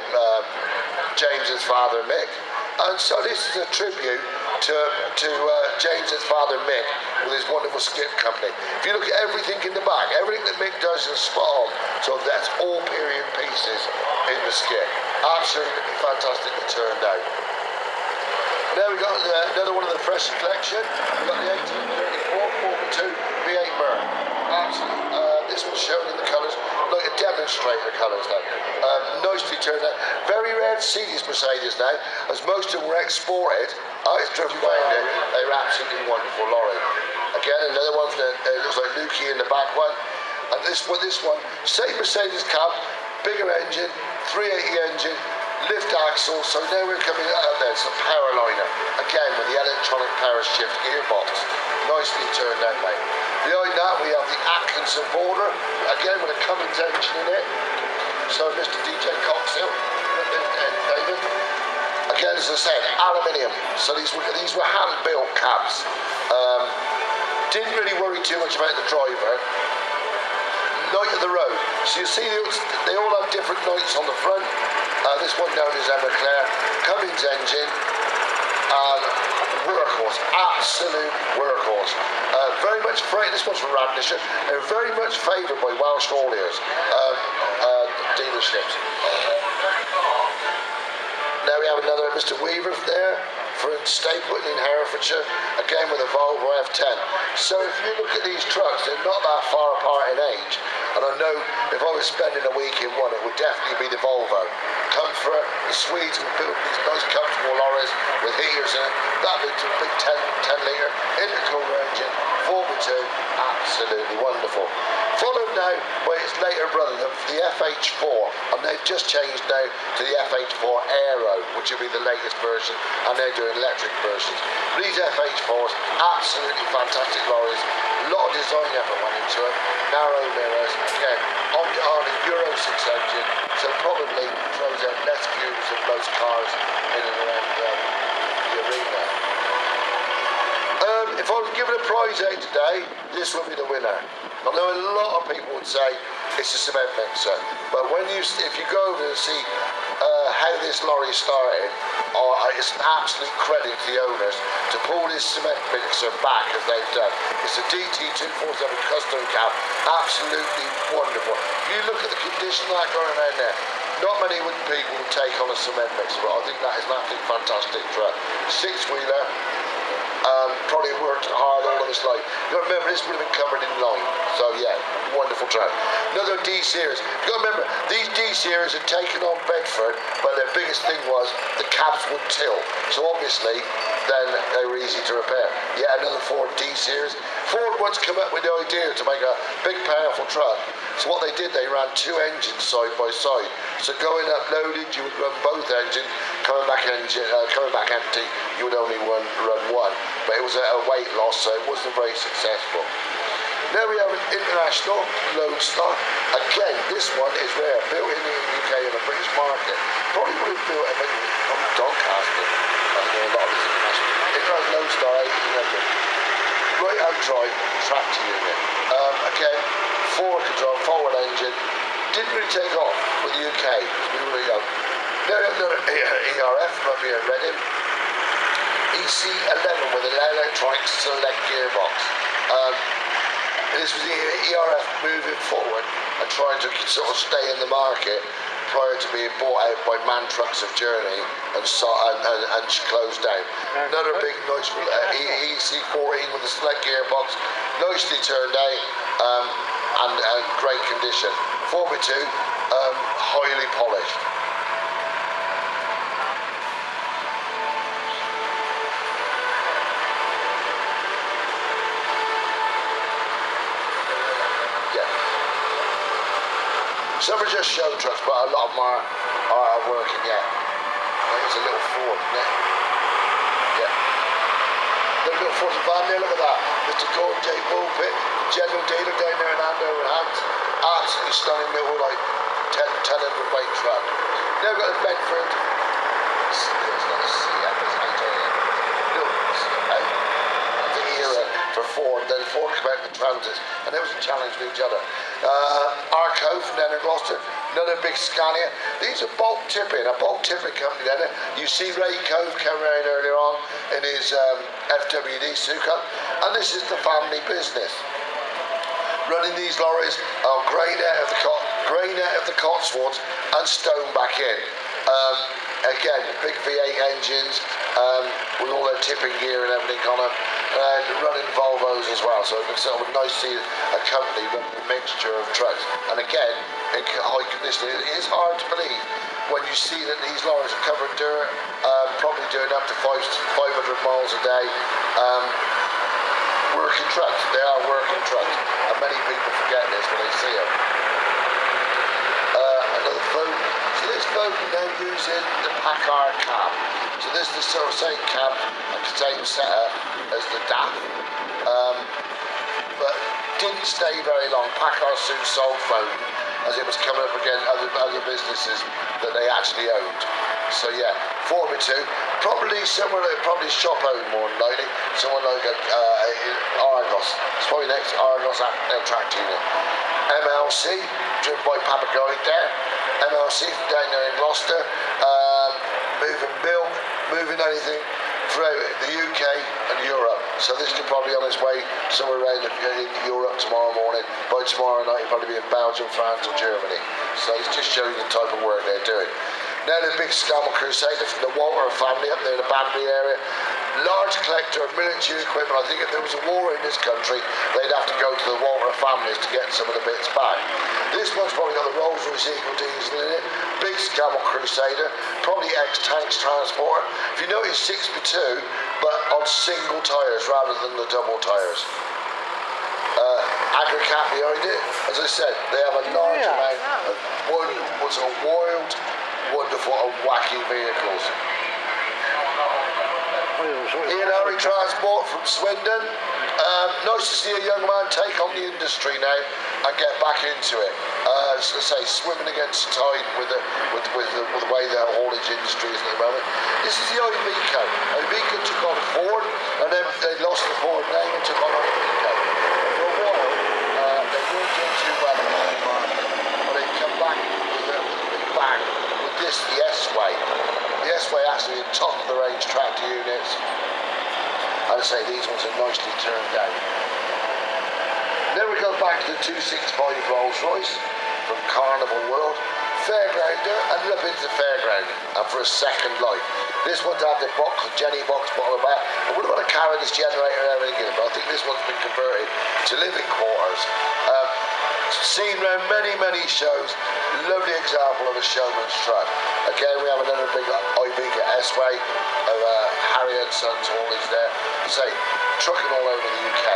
James's father Mick, and so this is a tribute to James's father Mick with his wonderful skip company. If you look at everything in the back, everything that Mick does is spot on. So that's all period pieces in the skip. Absolutely fantastically turned out. Now we've got another one of the fresh collection. We've got the 1834 42 V8 MER. Absolutely. This one's shown in the colours, like a demonstrator colours now. Nicely turned out. Very rare to see these Mercedes now, as most of them were exported. It's driven by India. They're absolutely wonderful lorry. Again, another one that looks like Nuki in the back one. And this one, same Mercedes cab, bigger engine, 380 engine, lift axle, so now we're coming out there, it's a power liner. Again, with the electronic power shift gearbox. Nicely turned out, mate. Behind that, we have the Atkinson border, again with a Cummins engine in it. So Mr. DJ Coxhill, David. Again, as I said, aluminium. So these were hand-built cabs. Didn't really worry too much about the driver. Night of the road. So you see they all have different nights on the front. This one known as Everclear, Cummins engine, workhorse, absolute workhorse. Very much this one's from Radnishire. They're very much favoured by Welsh hauliers, dealerships. Now we have another Mr. Weaver there for Stapleton in Herefordshire, again with a Volvo F10. So if you look at these trucks, they're not that far apart in age. And I know if I was spending a week in one, it would definitely be the Volvo. Comfort, the Swedes would build these nice comfortable lorries with heaters in it. That big 10 litre intercooler engine, 4x2, absolutely wonderful. Followed now by its later brother, the FH4, and they've just changed now to the FH4 Aero, which will be the latest version, and they're doing electric versions. But these FH4s, absolutely fantastic lorries, a lot of design effort went into them, narrow mirrors, again, on a Euro 6 engine, so probably throws out less fumes than most cars in and around the arena. If I was given a prize out today, this would be the winner. I know a lot of people would say it's a cement mixer, but if you go over and see how this lorry started, it's an absolute credit to the owners to pull this cement mixer back as they've done. It's a DT247 custom cab, absolutely wonderful. If you look at the condition of that going around there, not many people would take on a cement mixer, but I think that is an absolutely fantastic truck. 6-wheeler. Probably worked hard all of his life. You got to remember, this would have been covered in lime. So yeah, wonderful truck. Another D-Series. You got to remember, these D-Series had taken on Bedford, but their biggest thing was the cabs would tilt. So obviously, then they were easy to repair. Yeah, another Ford D-Series. Ford once come up with the idea to make a big, powerful truck. So what they did, they ran 2 engines side by side. So going up loaded, you would run both engines. Coming back empty, you would only run one. But it was a weight loss, so it wasn't very successful. Now we have an international Lodestar. Again, this one is rare, built in the UK in the British market. Probably would have built it from Doncaster. I know a lot of this international Lodestar 1800. Right hand drive, tractor unit. Again, forward control, forward engine. Didn't really take off with the UK. We were really young. Now another ERF, might be a Reading. EC11 with an electronic select gearbox. This was the ERF moving forward and trying to sort of stay in the market prior to being bought out by Man Trucks of Journey and closed down. Another big nice EC14 with a select gearbox, nicely turned out and great condition. 4x2, highly polished. Some are just show trucks, but a lot of them are working yet. It's a little Ford, isn't it? Yeah. Little Ford van there, look at that. Mr. Gordon J. Bullpit, general dealer down there in Andover and Hans. Absolutely stunning little, like, 10 weight truck. Now we've got a Bedford. It's not a CF, it's 8 transits, and they was a challenge to each other. Arco from down in Gloucester, another big Scania. These are bulk tipping, a bulk tipping company down there. You see Ray Cove come around earlier on in his FWD Suco, and this is the family business. Running these lorries are grain out of the Cotswolds and stone back in. Again, big V8 engines with all their tipping gear and everything on them, and running Volvos as well. So it's sort of nice to see a company running a mixture of trucks. And again, in high condition, it is hard to believe when you see that these lorries are covered dirt, probably doing up to 500 miles a day. Working trucks, they are working trucks, and many people forget this when they see them. Another boat. So this boat now using the Packard cab. So this is the sort of same cab and same setup as the DAF, but didn't stay very long. Packard soon sold Foden as it was coming up against other businesses that they actually owned. So yeah, 4x2, probably someone that probably shop owned more than likely. Someone like Argos. It's probably next to Argos track unit. MLC, driven by Papagonic there. MLC down there in Gloucester, moving milk, moving anything throughout the UK and Europe. So this could probably on its way somewhere around in Europe tomorrow morning. By tomorrow night it'll probably be in Belgium, France or Germany. So it's just showing you the type of work they're doing. Now the big Scammell Crusader from the Walter family up there in the Banbury area. Large collector of military equipment. I think if there was a war in this country, they'd have to go to the Walter families to get some of the bits back. This one's probably got the Rolls-Royce Eagle diesel in it. Big Scammell Crusader, probably ex-tanks transporter. If you notice 6x2, but on single tyres rather than the double tyres. Agricat behind it. As I said, they have a large amount of wild, wonderful and wacky vehicles. Ian Harry Transport from Swindon. Nice to see a young man take on the industry now and get back into it. As I say, swimming against the tide with the way the haulage industry is at the moment. This is the Iveco. Iveco took on Ford, and then they lost the Ford name and took on Iveco. For a while, they weren't doing too well in the market, but they've come back with a big bang with this, the S-Way. The S-Way actually in top of the range tractor units. I'd say these ones are nicely turned out. Then we go back to the 265 Rolls Royce from Carnival World. Fairgrounder, and up into the fairground, and for a second life. This one's had the box, Jenny box bottle back. I wouldn't want to carry this generator and everything in it, but I think this one's been converted to living quarters. Seen around many shows. Lovely example of a showman's truck. Again, we have another big Iveco S-Way of Harry and Sons haulage there. Say, trucking all over the UK.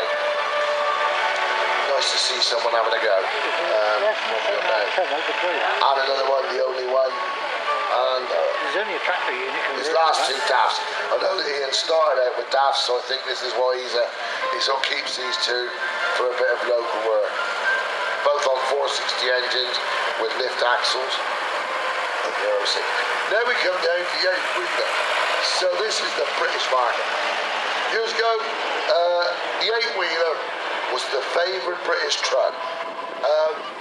Nice to see someone having a go. And another one, the only one. And there's only a tractor unit. his last two DAFs. I know that Ian started out with DAFs, so I think this is why he sort of keeps these two for a bit of local work. Both on 460 engines with lift axles. Now we come down to the 8-wheeler. So this is the British market. Years ago, the 8-wheeler was the favoured British truck.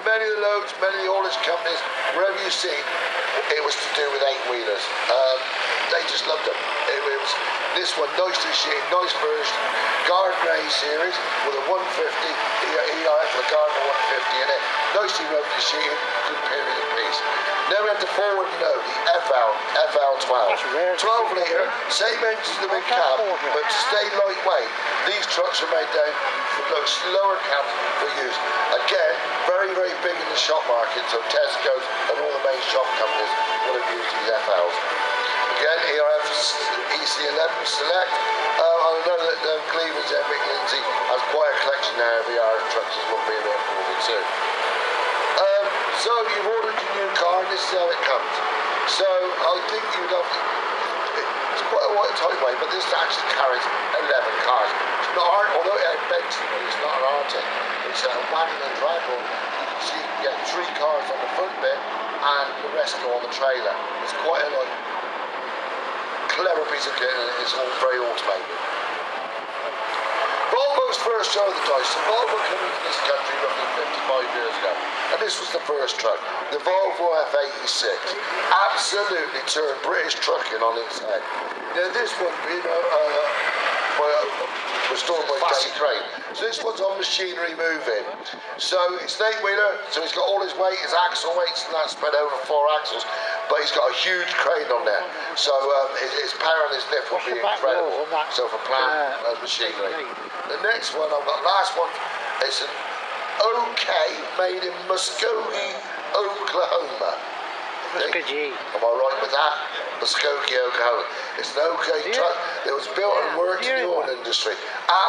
Many of the loads, many of the haulage companies, wherever you see, it was to do with 8-wheelers. They just loved them. It was this one, nicely shaped, nice version, Guard Grey series with a 150 ERF, the Gardner 150 in it. Nicely rubbed and sheeted, good period piece. Now we have the forward note, the FL12. 12 litre, same engine as the big cab, but to stay lightweight, these trucks are made down for those lower cabs for use. Again, very big in the shop market, so Tesco's and all the main shop companies would have used these FLs. Again, ERF EC11 Select. I know that Cleveland's Mick Lindsay has quite a collection now of ERF trucks as well, being there for me too. So you've ordered your new car and this is how it comes. So I think you'd have to, it's quite a wide tight way, but this actually carries 11 cars. It's not hard, although it had Benson, it's not an Arctic. It's a wagon and drag roll. So you can get 3 cars on the front bit and the rest go on the trailer. It's quite a clever piece of kit and it's all very automated. Volvo's first roll of the dice, the Volvo came into this country roughly 55 years ago, and this was the first truck, the Volvo F86. Absolutely turned British trucking on its head. Now this one, restored by Dave Crane. So this one's on machinery moving. So it's an 8-wheeler, so he's got all his weight, his axle weights and that spread over 4 axles, but he's got a huge crane on there. So his power and his lift will be incredible. So for plant and machinery. The next one I've got, last one, it's an OK made in Muskogee, Oklahoma. Muskogee. Am I right with that? Muskogee, Oklahoma. It's an OK truck that was built and worked in the oil industry.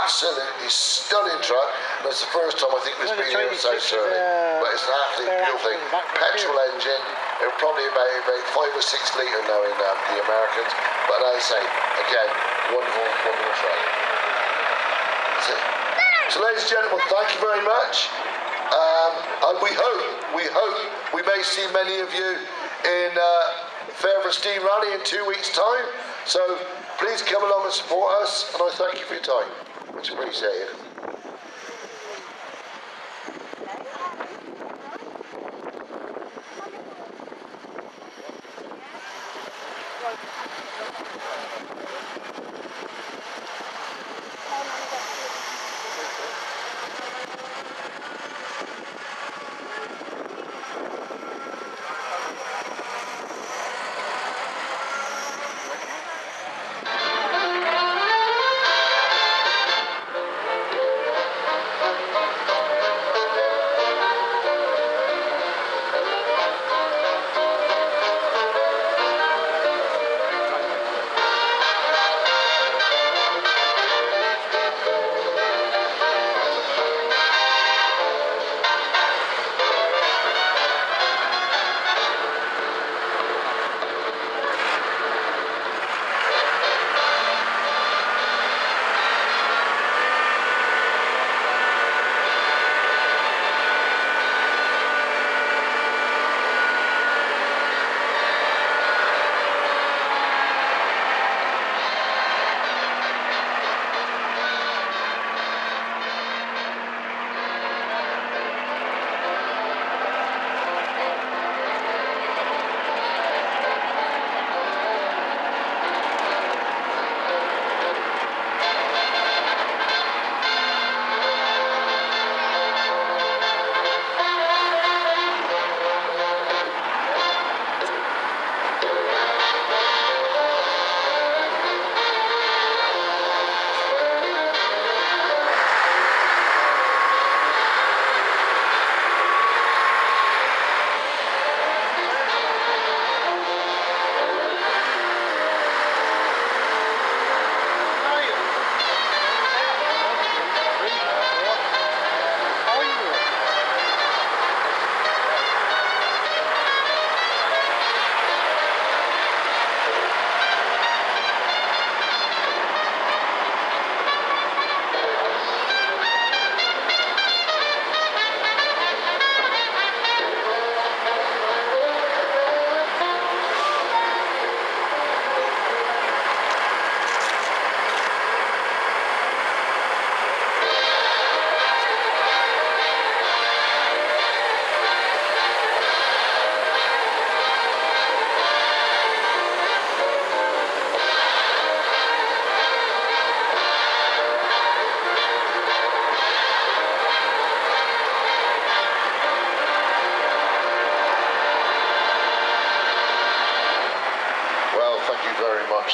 Absolutely stunning truck. And it's the first time I think it's been here in South Surrey. But it's an absolutely beautiful thing. Petrol engine. It'll probably about 5 or 6 litre now in the Americans. But as I say, again, wonderful, wonderful truck. That's it. So ladies and gentlemen, thank you very much. And we hope we may see many of you in Fairford Steam Rally in 2 weeks' time. So please come along and support us, and I thank you for your time. Much appreciated.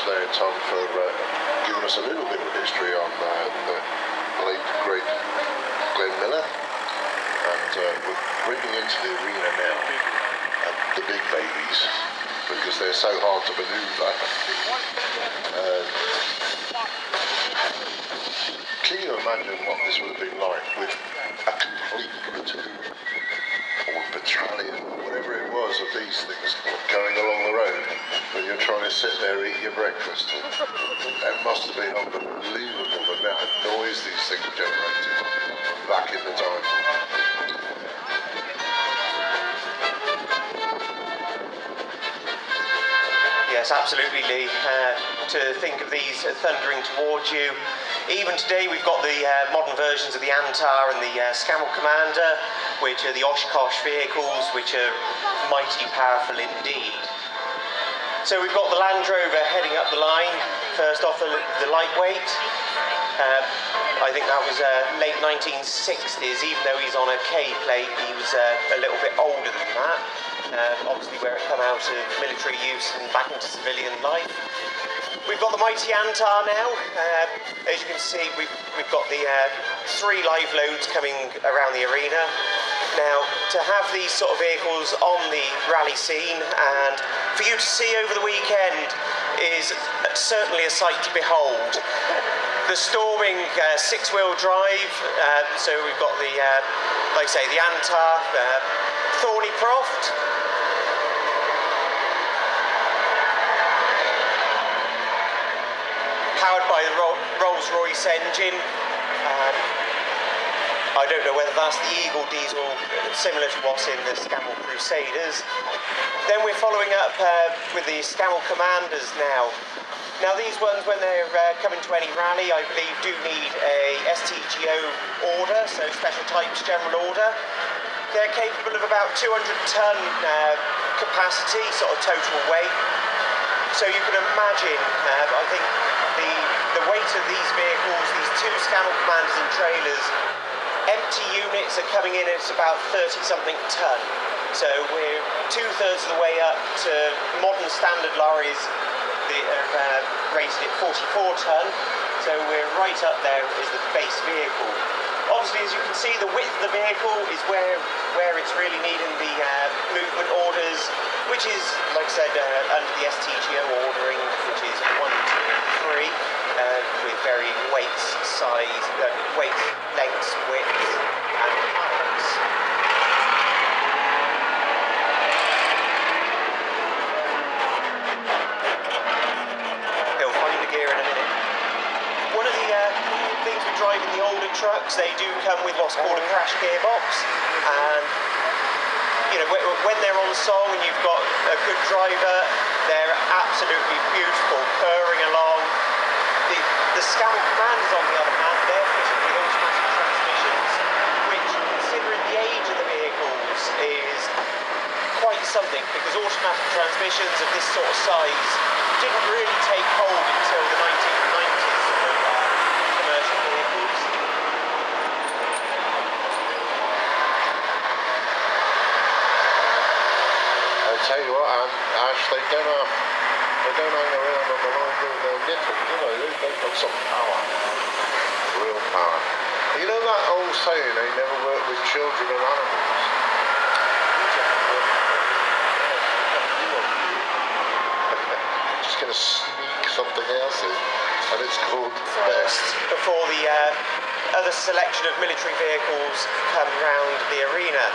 there, Tom, for giving us a little bit of history on the late, great Glenn Miller. And we're bringing into the arena now the big babies, because they're so hard to manoeuvre. Can you imagine what this would have been like with a complete platoon or battalion, whatever it was, of these things going along the road when you're trying to sit there eat your breakfast? That must have been unbelievable, the amount of noise these things generated back in the time. Yeah, Yes, absolutely, Lee. To think of these thundering towards you. Even today we've got the modern versions of the Antar and the Scammell Commander, which are the Oshkosh vehicles, which are mighty powerful indeed. So we've got the Land Rover heading up the line. First off, the lightweight. I think that was late 1960s. Even though he's on a K plate, he was a little bit older than that. Obviously where it come out of military use and back into civilian life. We've got the mighty Antar now. As you can see, we've got the 3 live loads coming around the arena. Now, to have these sort of vehicles on the rally scene and for you to see over the weekend is certainly a sight to behold. The storming 6-wheel drive, so we've got the, like I say, the Antar, Thornycroft. Powered by the Rolls-Royce engine. I don't know whether that's the Eagle diesel, similar to what's in the Scammell Crusaders. Then we're following up with the Scammell Commanders now. Now these ones, when they're coming to any rally, I believe do need a STGO order, so Special Types General Order. They're capable of about 200-ton capacity, sort of total weight. So you can imagine, I think, the weight of these vehicles, these 2 Scammell Commanders and trailers, empty units are coming in at about 30-something ton. So we're 2/3 of the way up to modern standard lorries that are rated at 44 ton. So we're right up there as the base vehicle. Obviously, as you can see, the width of the vehicle is where it's really needing the movement orders, which is, like I said, under the STGO ordering, which is 1, 2, 3, with varying weights, size, weights, lengths, widths, and heights. He'll find the gear in a minute. One of the things with driving the older trucks, they do come with what's called a crash gearbox, and you know, when they're on song and you've got a good driver, they're absolutely beautiful, purring along. The Scammell Commanders, on the other hand, they're fitted with automatic transmissions, which, considering the age of the vehicles, is quite something, because automatic transmissions of this sort of size didn't really take hold until the 1990s for commercial vehicles. I tell you what, Ash, they don't hang around on the line doing their knitting, you know, they've got some power, real power. You know that old saying, they never work with children and animals? Just going to sneak something else in, and it's called best. Before the other selection of military vehicles come round the arena.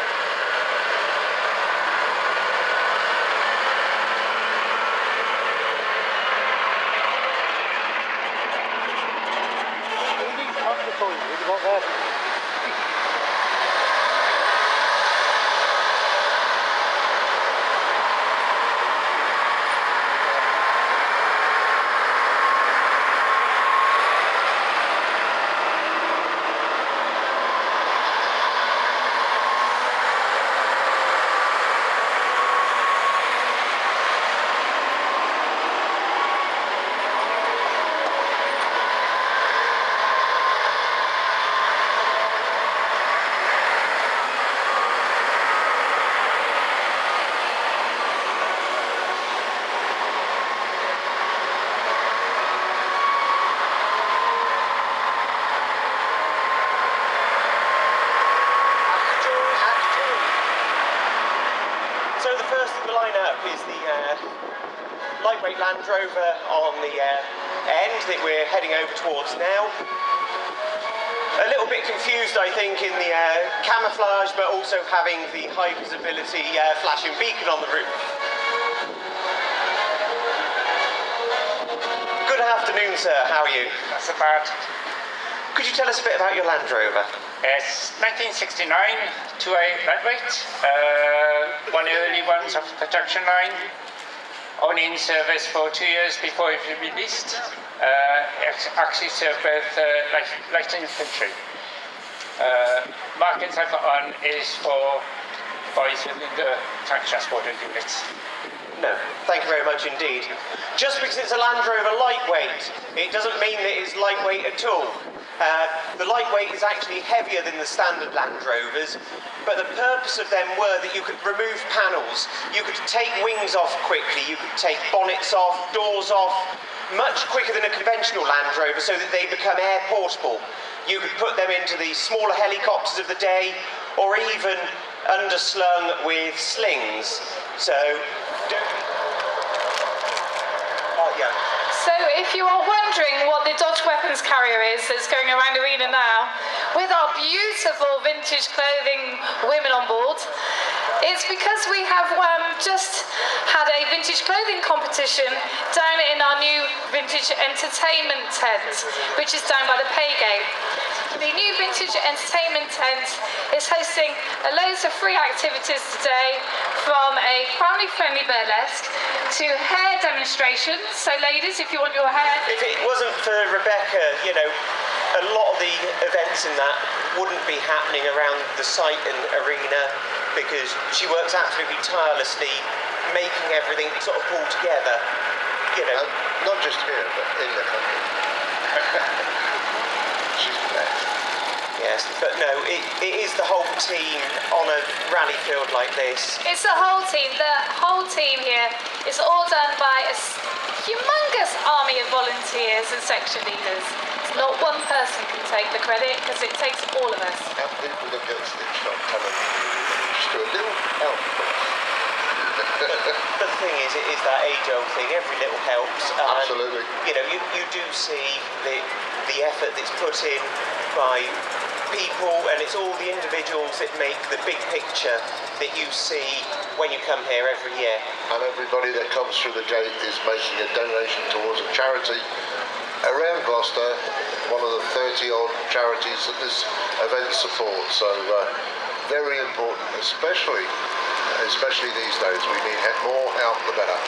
Is the lightweight Land Rover on the end that we're heading over towards now. A little bit confused, I think, in the camouflage, but also having the high visibility flashing beacon on the roof. Good afternoon, sir. How are you? That's about. Could you tell us a bit about your Land Rover? It's 1969, 2A lightweight, one of the early ones off the production line. only in service for 2 years before it was released. It actually served both light infantry. Markings I've got on is for boys within the tank transporter units. No, thank you very much indeed. Just because it's a Land Rover lightweight, it doesn't mean that it's lightweight at all. The lightweight is actually heavier than the standard Land Rovers, but the purpose of them were that you could remove panels, you could take wings off quickly, you could take bonnets off, doors off, much quicker than a conventional Land Rover so that they become air portable. You could put them into the smaller helicopters of the day, or even underslung with slings. So, So if you are wondering what the Dodge weapons carrier is that's going around the arena now, with our beautiful vintage clothing women on board, it's because we have just had a vintage clothing competition down in our new vintage entertainment tent, which is down by the pay gate. The new vintage entertainment tent is hosting loads of free activities today, from a family-friendly burlesque to hair demonstrations. So ladies, if you want your hair... If it wasn't for Rebecca, you know, a lot of the events in that wouldn't be happening around the site and arena, because she works absolutely tirelessly making everything sort of pull together, you know. Not just here, but in the country. She's the best. Yes, but no, it is the whole team on a rally field like this. It's the whole team. The whole team here is all done by a humongous army of volunteers and section leaders. Not one person can take the credit, because it takes all of us. And people that get stitched up coming just do a little help. But the thing is, it is that age-old thing. Every little helps. Absolutely. You know, you do see the effort that's put in by people, and it's all the individuals that make the big picture that you see when you come here every year. And everybody that comes through the gate is making a donation towards a charity around Gloucester, one of the 30-odd charities that this event supports. So very important, especially these days. We need more help, the better.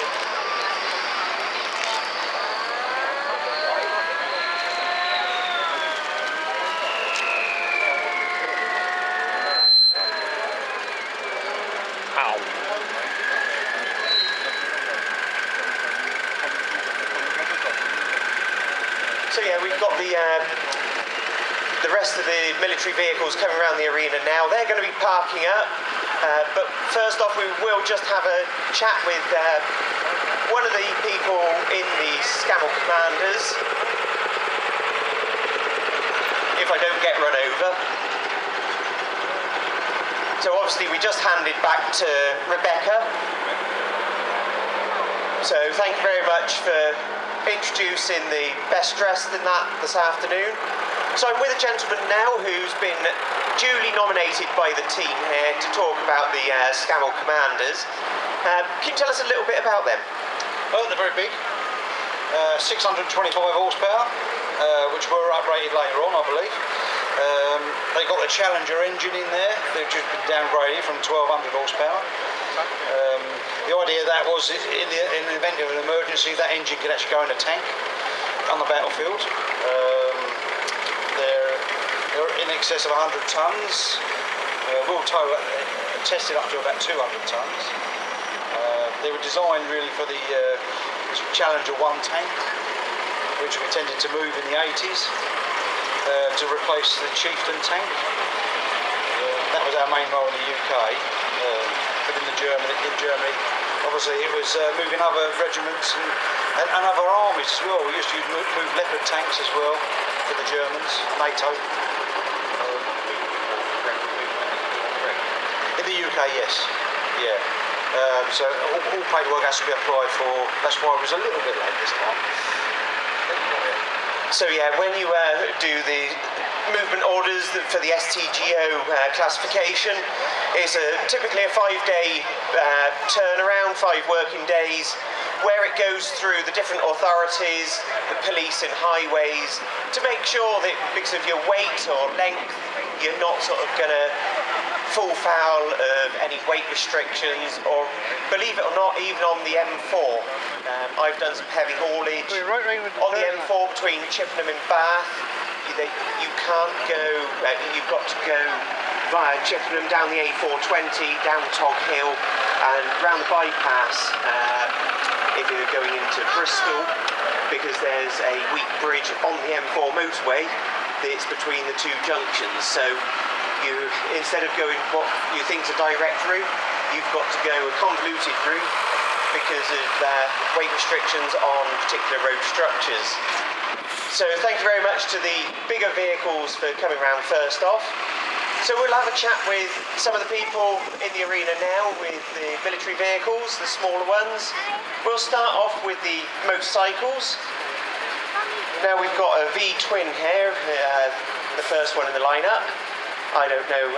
So yeah, we've got the rest of the military vehicles coming around the arena now. They're going to be parking up, but first off we will just have a chat with one of the people in the Scammell Commanders, if I don't get run over. So obviously we just handed back to Rebecca. So thank you very much for introducing the best dressed in that this afternoon. So I'm with a gentleman now who's been duly nominated by the team here to talk about the Scammell Commanders. Can you tell us a little bit about them? Well, they're very big. 625 horsepower, which were uprated later on, I believe. They got the Challenger engine in there. They've just been downgraded from 1200 horsepower. The idea of that was, in the event of an emergency, that engine could actually go in a tank on the battlefield. They're in excess of 100 tonnes. Will tow tested up to about 200 tonnes. They were designed really for the Challenger 1 tank, which we tended to move in the 80s to replace the Chieftain tank. That was our main role in the UK. But in Germany, obviously it was moving other regiments and other armies as well. We used to move Leopard tanks as well for the Germans, NATO. In the UK, yes, yeah. So all paperwork has to be applied for. That's why I was a little bit late this time. So yeah, when you do the movement orders for the STGO classification, it's typically a 5-day turnaround, 5 working days. where it goes through the different authorities, the police and highways, to make sure that because of your weight or length, you're not sort of going to fall foul of any weight restrictions, or believe it or not, even on the M4. I've done some heavy haulage on the M4 between Chippenham and Bath. You can't go, you've got to go via Chippenham down the A420, down Tog Hill and round the bypass if you're going into Bristol, because there's a weak bridge on the M4 motorway that's between the two junctions. So you, instead of going what you think is a direct route, you've got to go a convoluted route because of weight restrictions on particular road structures. So thank you very much to the bigger vehicles for coming around first off. So we'll have a chat with some of the people in the arena now with the military vehicles, the smaller ones. We'll start off with the motorcycles. Now we've got a V-twin here, the first one in the lineup. I don't know,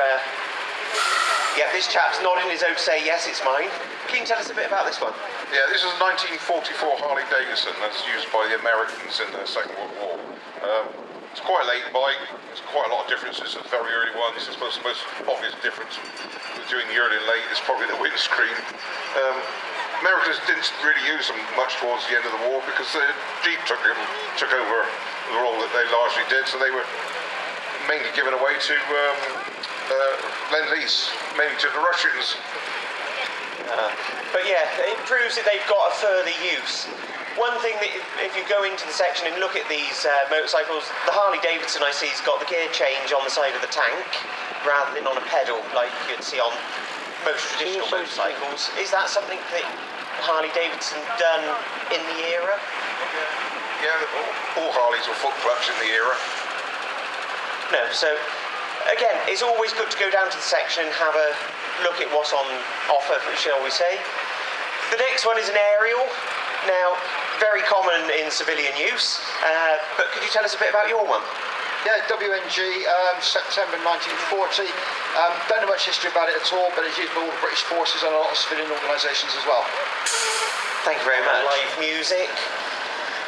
yeah, this chap's nodding his own to say yes, it's mine. Can you tell us a bit about this one? Yeah, this is a 1944 Harley Davidson that's used by the Americans in the Second World War. It's quite a late bike, there's quite a lot of differences to the very early ones. I suppose the most obvious difference between the early and late is probably the windscreen. Americans didn't really use them much towards the end of the war because the Jeep took over the role that they largely did, so they were mainly given away to Lend-Lease, mainly to the Russians. But yeah, it proves that they've got a further use. One thing that if you go into the section and look at these motorcycles, the Harley Davidson I see has got the gear change on the side of the tank rather than on a pedal like you'd see on most traditional motorcycles. Is that something that Harley Davidson done in the era? Yeah, all Harleys were foot clutch in the era. No, so again, it's always good to go down to the section and have a look at what's on offer, shall we say. The next one is an aerial. Now, very common in civilian use, but could you tell us a bit about your one? Yeah, WNG, September 1940. Don't know much history about it at all, but it's used by all the British forces and a lot of civilian organisations as well. Thank you very much. Live music.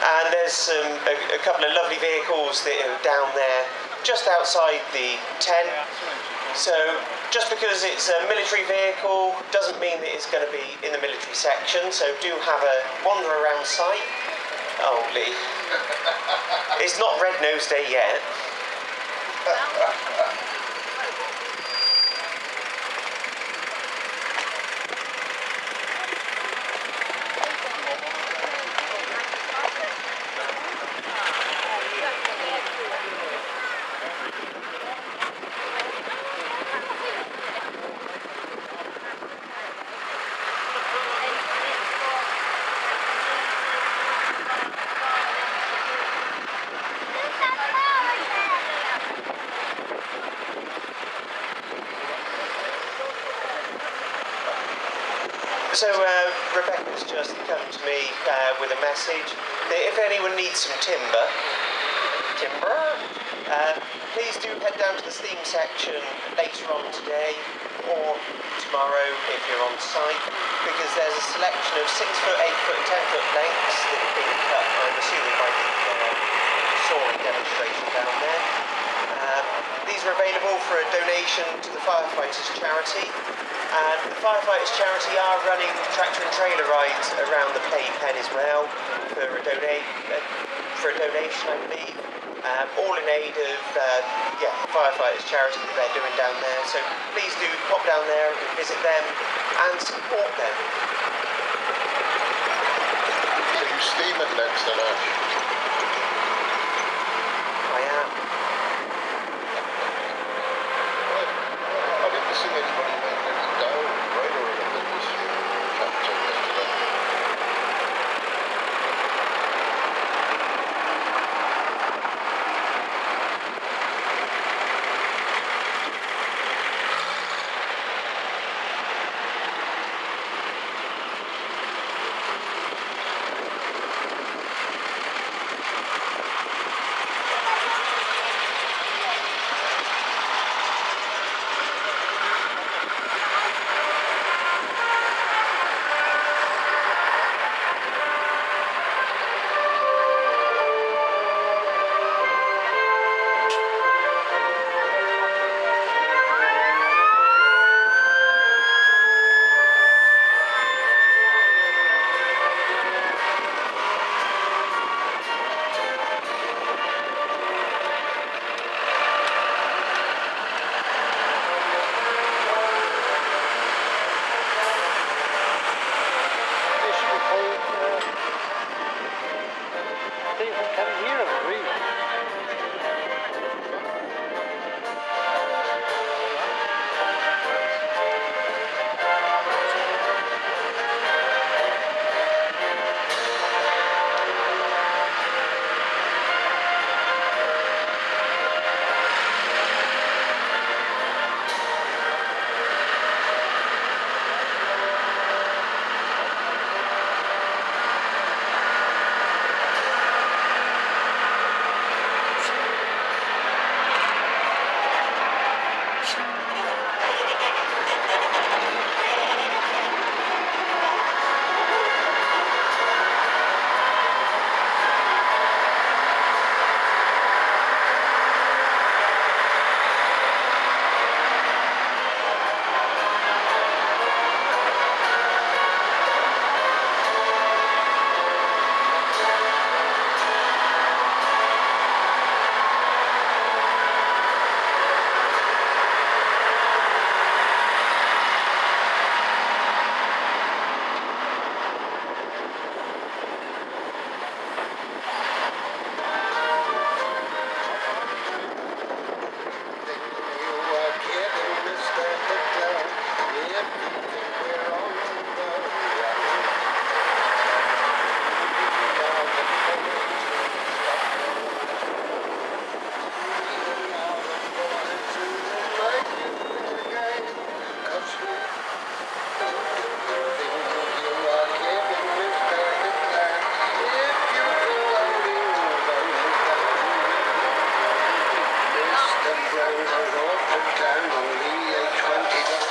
And there's a couple of lovely vehicles that are down there just outside the tent. So just because it's a military vehicle doesn't mean that it's going to be in the military section, so do have a wander around site. Oh, Lee. It's not Red Nose Day yet. So Rebecca's just come to me with a message that if anyone needs some timber, please do head down to the steam section later on today or tomorrow if you're on site, because there's a selection of 6 foot, 8 foot and 10 foot lengths that have been cut, I'm assuming by the sawing demonstration down there. These are available for a donation to the Firefighters Charity. And the Firefighters Charity are running tractor and trailer rides around the playpen as well for a donation, I believe. All in aid of the Firefighters Charity that they're doing down there. So please do pop down there and visit them and support them. So you steaming next then, Ash? I am. I didn't see anybody make any dough or bread or anything this chapter yesterday.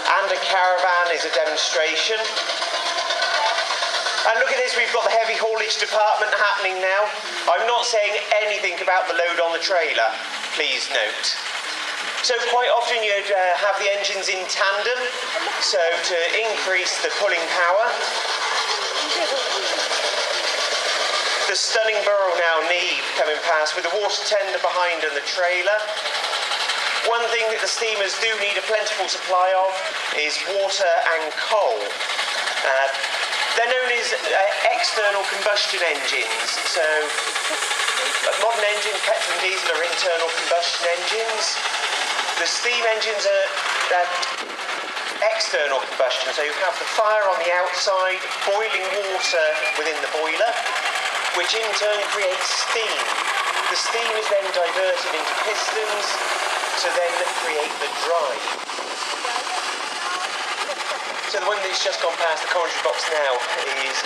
And a caravan is a demonstration. And look at this, we've got the heavy haulage department happening now. I'm not saying anything about the load on the trailer, please note. So quite often you'd have the engines in tandem, so to increase the pulling power. The stunning burrow now, Neve, coming past with the water tender behind and the trailer. One thing that the steamers do need a plentiful supply of is water and coal. They're known as external combustion engines. So modern engines, petrol and diesel, are internal combustion engines. The steam engines are external combustion. So you have the fire on the outside, boiling water within the boiler, which in turn creates steam. The steam is then diverted into pistons to then create the drive. So the one that's just gone past the commentary box now is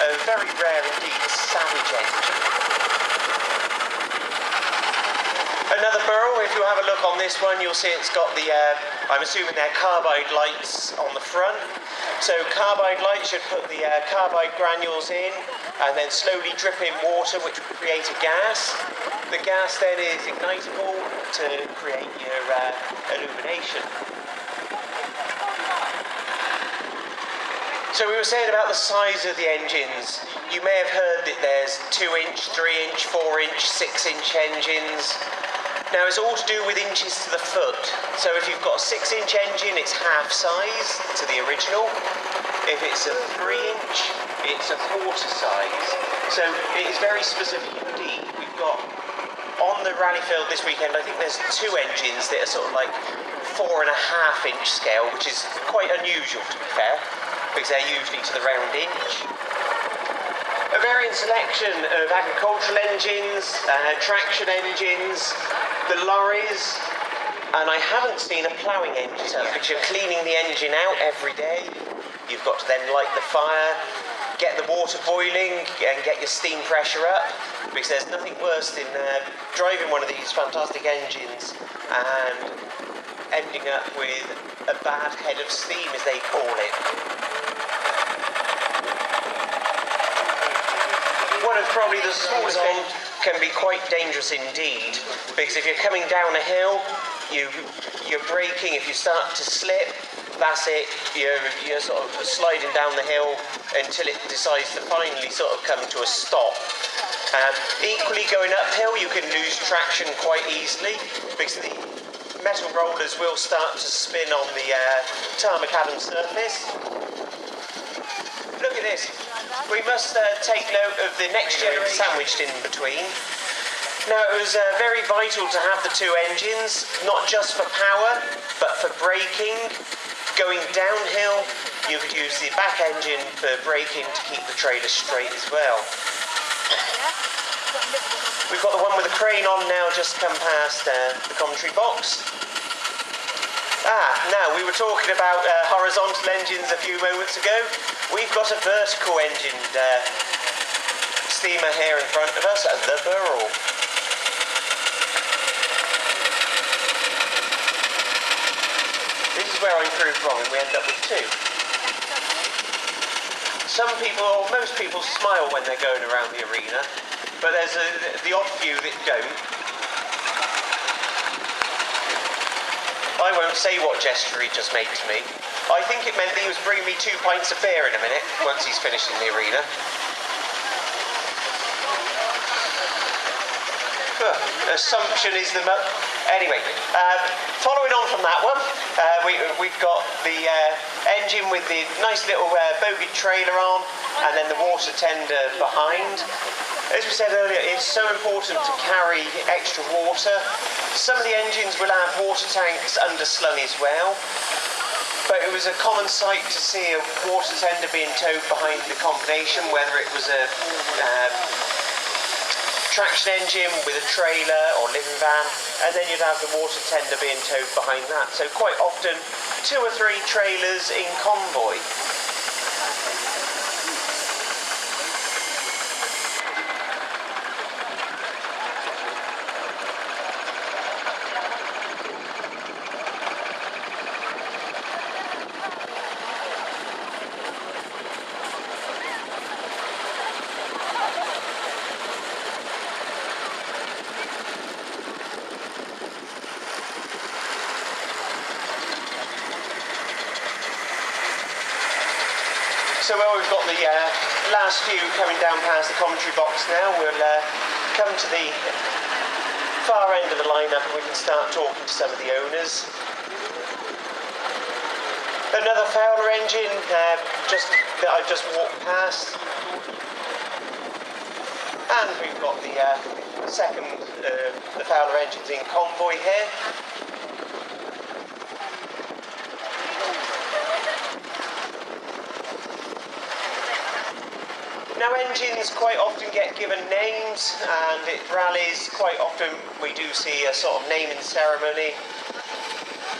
a very rare indeed Savage engine. Another burrow, if you have a look on this one, you'll see it's got the, I'm assuming they're carbide lights on the front. So carbide lights should put the carbide granules in and then slowly drip in water, which will create a gas. The gas then is ignitable to create your illumination. So we were saying about the size of the engines. You may have heard that there's 2-inch, 3-inch, 4-inch, 6-inch engines. Now it's all to do with inches to the foot. So if you've got a 6-inch engine, it's half size to the original. If it's a 3-inch, it's a quarter size. So it is very specific indeed. We've got on the rally field this weekend, I think there's 2 engines that are sort of like 4.5-inch scale, which is quite unusual to be fair, because they're usually to the round inch. A varying selection of agricultural engines, traction engines, the lorries, and I haven't seen a ploughing engine, because you're cleaning the engine out every day. You've got to then light the fire, get the water boiling and get your steam pressure up, because there's nothing worse than driving one of these fantastic engines and ending up with a bad head of steam, as they call it. One of probably the smallest engines can be quite dangerous indeed, because if you're coming down a hill, you're braking. If you start to slip, that's it, you're sort of sliding down the hill until it decides to finally sort of come to a stop. Equally, going uphill, you can lose traction quite easily, because the metal rollers will start to spin on the tarmac-adam surface. Look at this. We must take note of the next gen sandwiched in between. Now, it was very vital to have the 2 engines, not just for power, but for braking. Going downhill, you could use the back engine for braking to keep the trailer straight as well. We've got the one with the crane on now, just come past the commentary box. Now, we were talking about horizontal engines a few moments ago. We've got a vertical engined steamer here in front of us, the Burrell. This is where I improved wrong and we end up with 2. Some people, or most people, smile when they're going around the arena, but there's the odd few that don't. I won't say what gesture he just made to me. I think it meant that he was bringing me 2 pints of beer in a minute, once he's finished in the arena. Assumption is the... Anyway, following on from that one, we've got the engine with the nice little bogied trailer on, and then the water tender behind. As we said earlier, it's so important to carry extra water. Some of the engines will have water tanks underslung as well, but it was a common sight to see a water tender being towed behind the combination, whether it was a traction engine with a trailer or living van, and then you'd have the water tender being towed behind that. So quite often 2 or 3 trailers in convoy. So where we've got the last few coming down past the commentary box now, we'll come to the far end of the lineup and we can start talking to some of the owners. Another Fowler engine that I've just walked past. And we've got the second, the Fowler engines in convoy here. Now engines quite often get given names, and at rallies quite often we do see a sort of naming ceremony.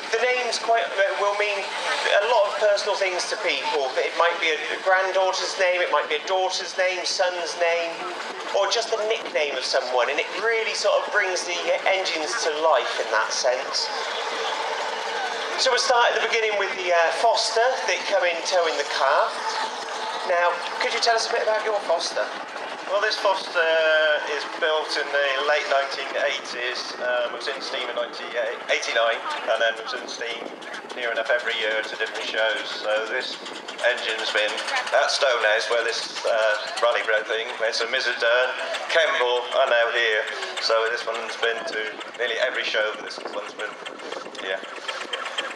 The names will mean a lot of personal things to people. It might be a granddaughter's name, it might be a daughter's name, son's name, or just a nickname of someone, and it really sort of brings the engines to life in that sense. So we'll start at the beginning with the Foster that come in towing the car. Now, could you tell us a bit about your Foster? Well, this Foster is built in the late 1980s. It was in steam in 1989, and then it was in steam near enough every year to different shows. So this engine's been at Stonehouse, where this rally road thing, where so Mizardern, Kemble are now here. So this one's been to nearly every show that this one's been here.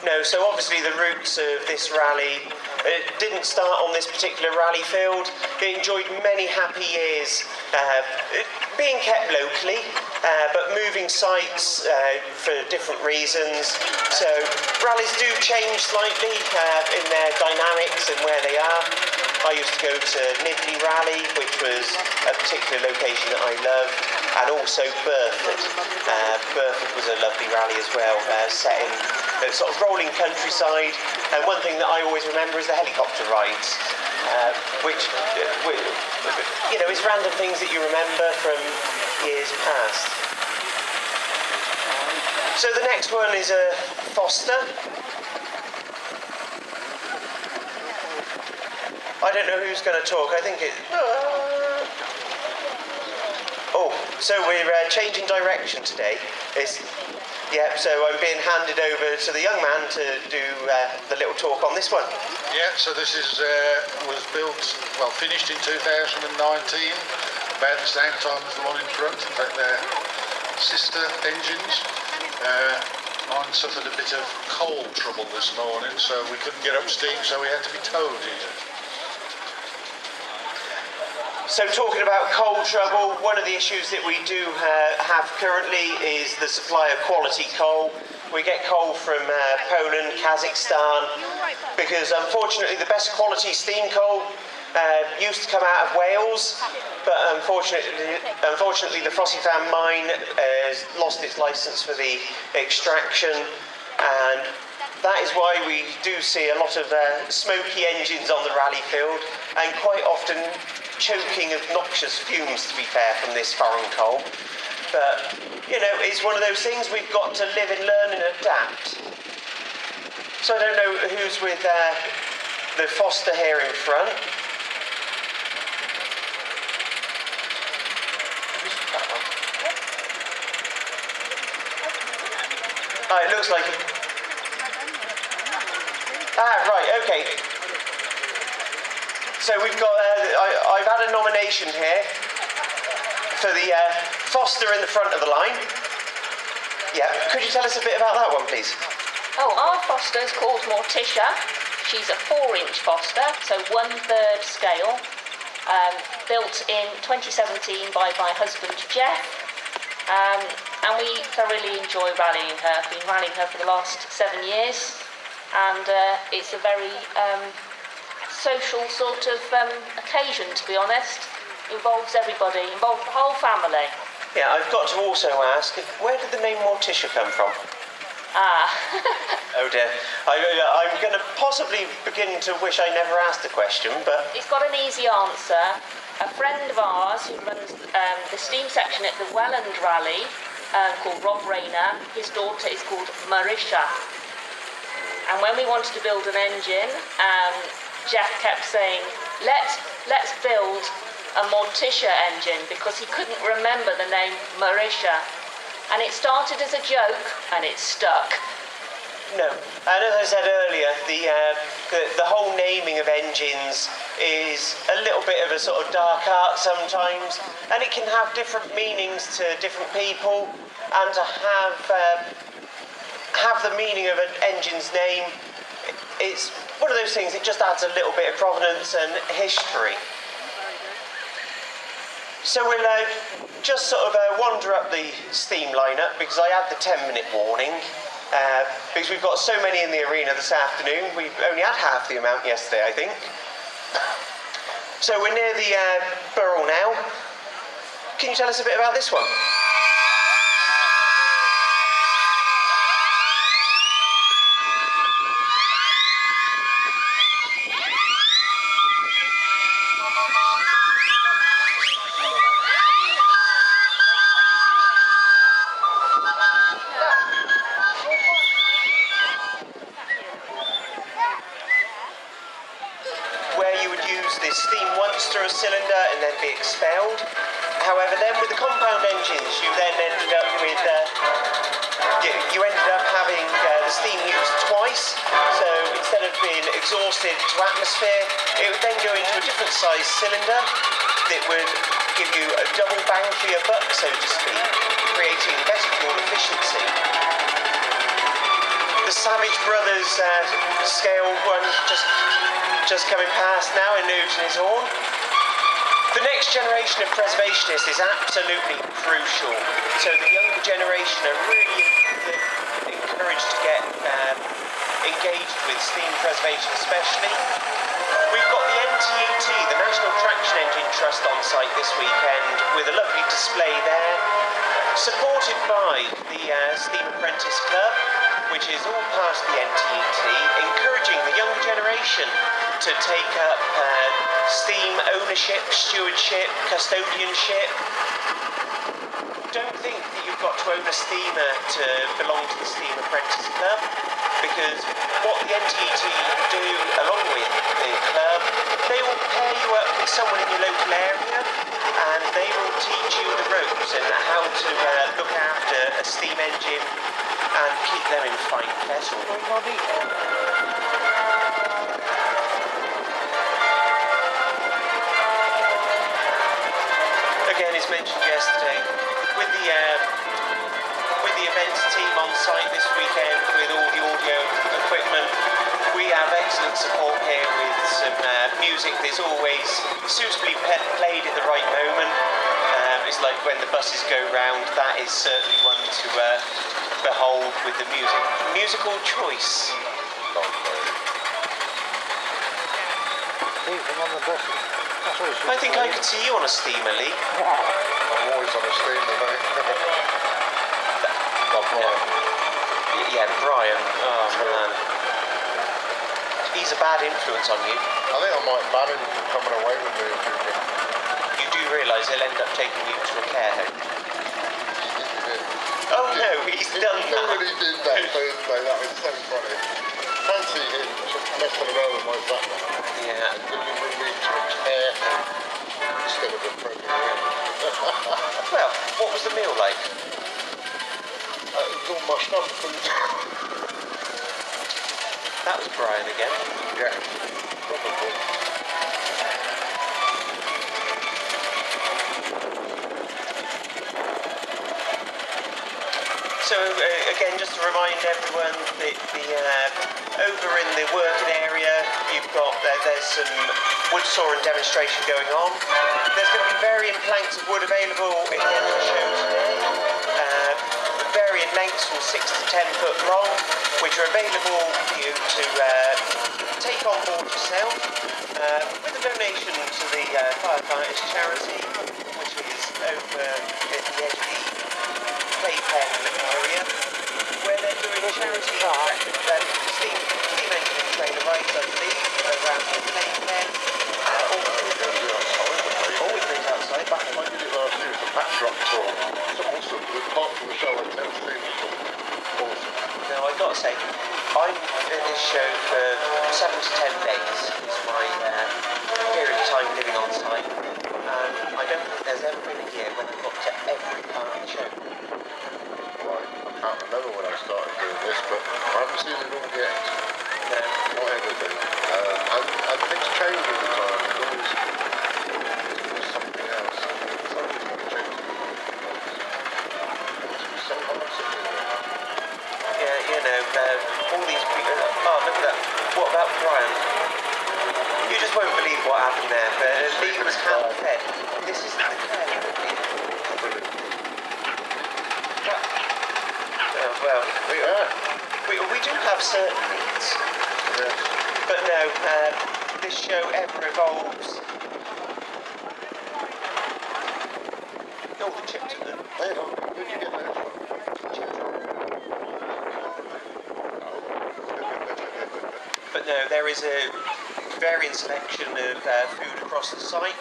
No, so obviously the roots of this rally didn't start on this particular rally field. It enjoyed many happy years being kept locally, but moving sites for different reasons. So rallies do change slightly in their dynamics and where they are. I used to go to Nidley Rally, which was a particular location that I loved, and also Burford. Burford was a lovely rally as well, set in the sort of rolling countryside, and one thing that I always remember is the helicopter rides, which you know, is random things that you remember from years past. So the next one is a Foster. I don't know who's going to talk. I think it. Oh, so we're changing direction today. Yeah, so I'm being handed over to the young man to do the little talk on this one. Yeah, so this is was built, well, finished in 2019, about the same time as the one in front. In fact, they're sister engines. Mine suffered a bit of coal trouble this morning, so we couldn't get up steam, so we had to be towed here. So talking about coal trouble, one of the issues that we do have currently is the supply of quality coal. We get coal from Poland, Kazakhstan, because unfortunately the best quality steam coal used to come out of Wales, but unfortunately the Fossifan mine has lost its licence for the extraction, and that is why we do see a lot of smoky engines on the rally field, and quite often choking obnoxious fumes, to be fair, from this foreign coal. But, you know, it's one of those things we've got to live and learn and adapt. So I don't know who's with the Foster here in front. Oh, it looks like... right, okay. So we've got, I've had a nomination here for the Foster in the front of the line. Yeah, could you tell us a bit about that one, please? Oh, our Foster is called Morticia. She's a 4-inch Foster, so 1/3 scale, built in 2017 by my husband Jeff, and we thoroughly enjoy rallying her. I've been rallying her for the last 7 years, and it's a very social sort of occasion, to be honest. Involves everybody, involves the whole family. Yeah, I've got to also ask, where did the name Morticia come from? Oh dear. I'm going to possibly begin to wish I never asked the question, but... It's got an easy answer. A friend of ours who runs the steam section at the Welland Rally, called Rob Rayner, his daughter is called Marisha. And when we wanted to build an engine, Jeff kept saying, let's build a Morticia engine, because he couldn't remember the name Marisha. And it started as a joke, and it stuck. No, and as I said earlier, the whole naming of engines is a little bit of a sort of dark art sometimes, and it can have different meanings to different people, and to have the meaning of an engine's name, it's one of those things, it just adds a little bit of provenance and history. So we'll just sort of wander up the steam lineup, because I had the 10-minute warning. Because we've got so many in the arena this afternoon. We've only had half the amount yesterday, I think. So we're near the Burrell now. Can you tell us a bit about this one? Through a cylinder and then be expelled. However, then with the compound engines, you then ended up with you ended up having the steam used twice. So instead of being exhausted to atmosphere, it would then go into a different size cylinder that would give you a double bang for your buck, so to speak, creating better fuel efficiency. The Savage Brothers scale one just coming past now and hooting his horn. The next generation of preservationists is absolutely crucial. So the younger generation are really encouraged to get engaged with steam preservation especially. We've got the NTET, the National Traction Engine Trust, on site this weekend with a lovely display there, supported by the Steam Apprentice Club, which is all part of the NTET, encouraging the younger generation to take up steam ownership, stewardship, custodianship. Don't think that you've got to own a steamer to belong to the Steam Apprentice Club, because what the NTET do along with the club, they will pair you up with someone in your local area, and they will teach you the ropes and how to look after a steam engine and keep them in fine fettle. Again, as mentioned yesterday, with the events team on site this weekend with all the audio equipment, we have excellent support here with some music that's always suitably played at the right moment. It's like when the buses go round, that is certainly one to behold with the musical choice. I think I could see you on a steamer, Lee. I'm always on a steamer, mate. Not Brian. Yeah, Brian. Oh, man. He's a bad influence on you. I think I might ban him from coming away with me. You do realise he'll end up taking you to a care home? Oh no, he's done that. He already did that Thursday, that was so funny. Fancy him messing around with my back now. Yeah. Delivering me to a care home instead of a premier inn. Well, what was the meal like? It was all mushed up. That was Brian again. Yeah, probably. So again, just to remind everyone that over in the working area, you've got there's some wood sawing demonstration going on. There's going to be varying planks of wood available at the end of the show today. Varying lengths from 6 to 10 foot long, which are available for you to take on board yourself with a donation to the Firefighters charity, which is over at the edge of the playpen area, where they're doing charity steam engine and trailer rides, I believe, around the playpen. Always brings outside. Back when I did it last year, it's a backdrop tour. It's awesome. Apart from the show, I've never seen it before. Awesome. Now, I've got to say, I'm in this show for 7 to 10 days. It's my period of time living on site. I don't think there's ever been a year when I've got to every part of the show. Right, I can't remember remember when I started doing this, but I haven't seen it all yet. No. Not everything. And things change all the time. There's always something else. Something's going to change. It's so hard to do. Yeah, you know, all these people. Oh, look at that. What about Brian? You just won't believe what happened there, but Lee was hand-fed. This is the well, we do have certain needs, but no, this show ever evolves. Oh, the chips are good. Where'd you get those from? But no, there is a varying selection of food across the site.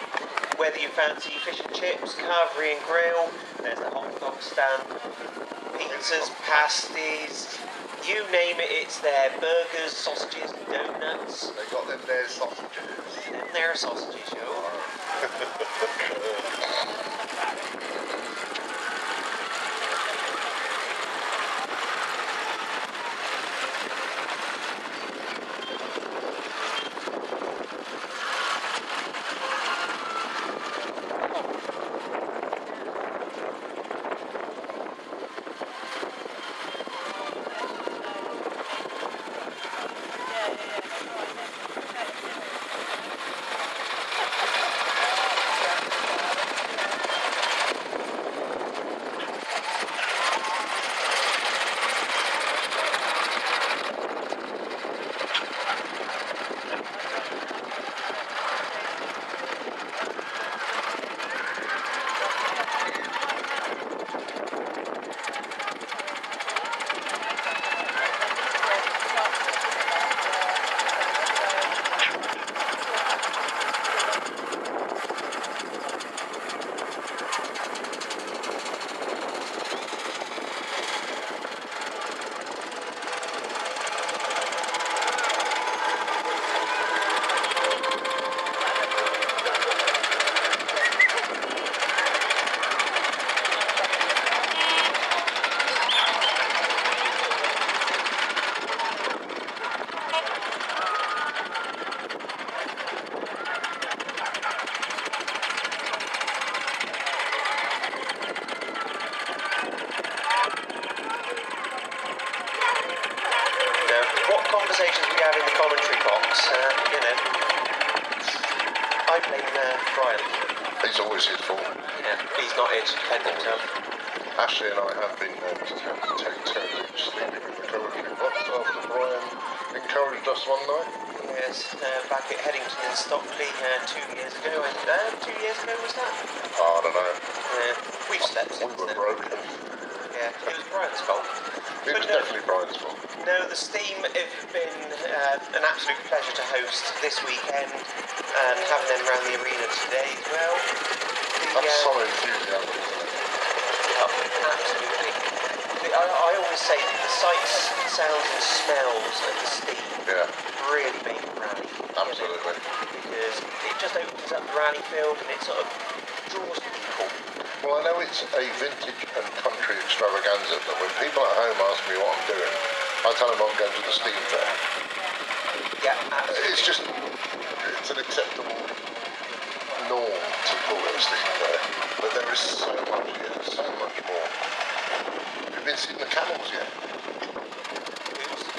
Whether you fancy fish and chips, carvery and grill, there's the hot dog stand, pizzas, pasties, you name it, it's there. Burgers, sausages, donuts. They got them there sausages. Them there sausages, yo. Conversations we have in the commentary box, you know, I blame Brian. It's always his fault. Yeah, he's not here to defend himself. Ashley and I have been known to take turns each sleeping in the commentary box after Brian encouraged us one night. Yes, back at Headington in Stockley 2 years ago. 2 years ago was that? Oh, I don't know. Yeah, we've slept since We were then. broken. Yeah, it was Brian's fault. It was definitely Brian's fault. No, the Steam have been an absolute pleasure to host this weekend and having them around the arena today as well. That's some enthusiasm, isn't it? Absolutely. I always say that the sights, sounds and smells of the Steam really make it rally. Absolutely. Because it just opens up the rally field and it sort of draws people. Well, I know it's a vintage and country extravaganza, but when people at home ask me what I'm doing, I tell them I'm going to the Steam Fair. Yeah, absolutely. It's just, it's an acceptable norm to call it a Steam Fair, but there is so much here, so much more. Have you been seeing the camels yet?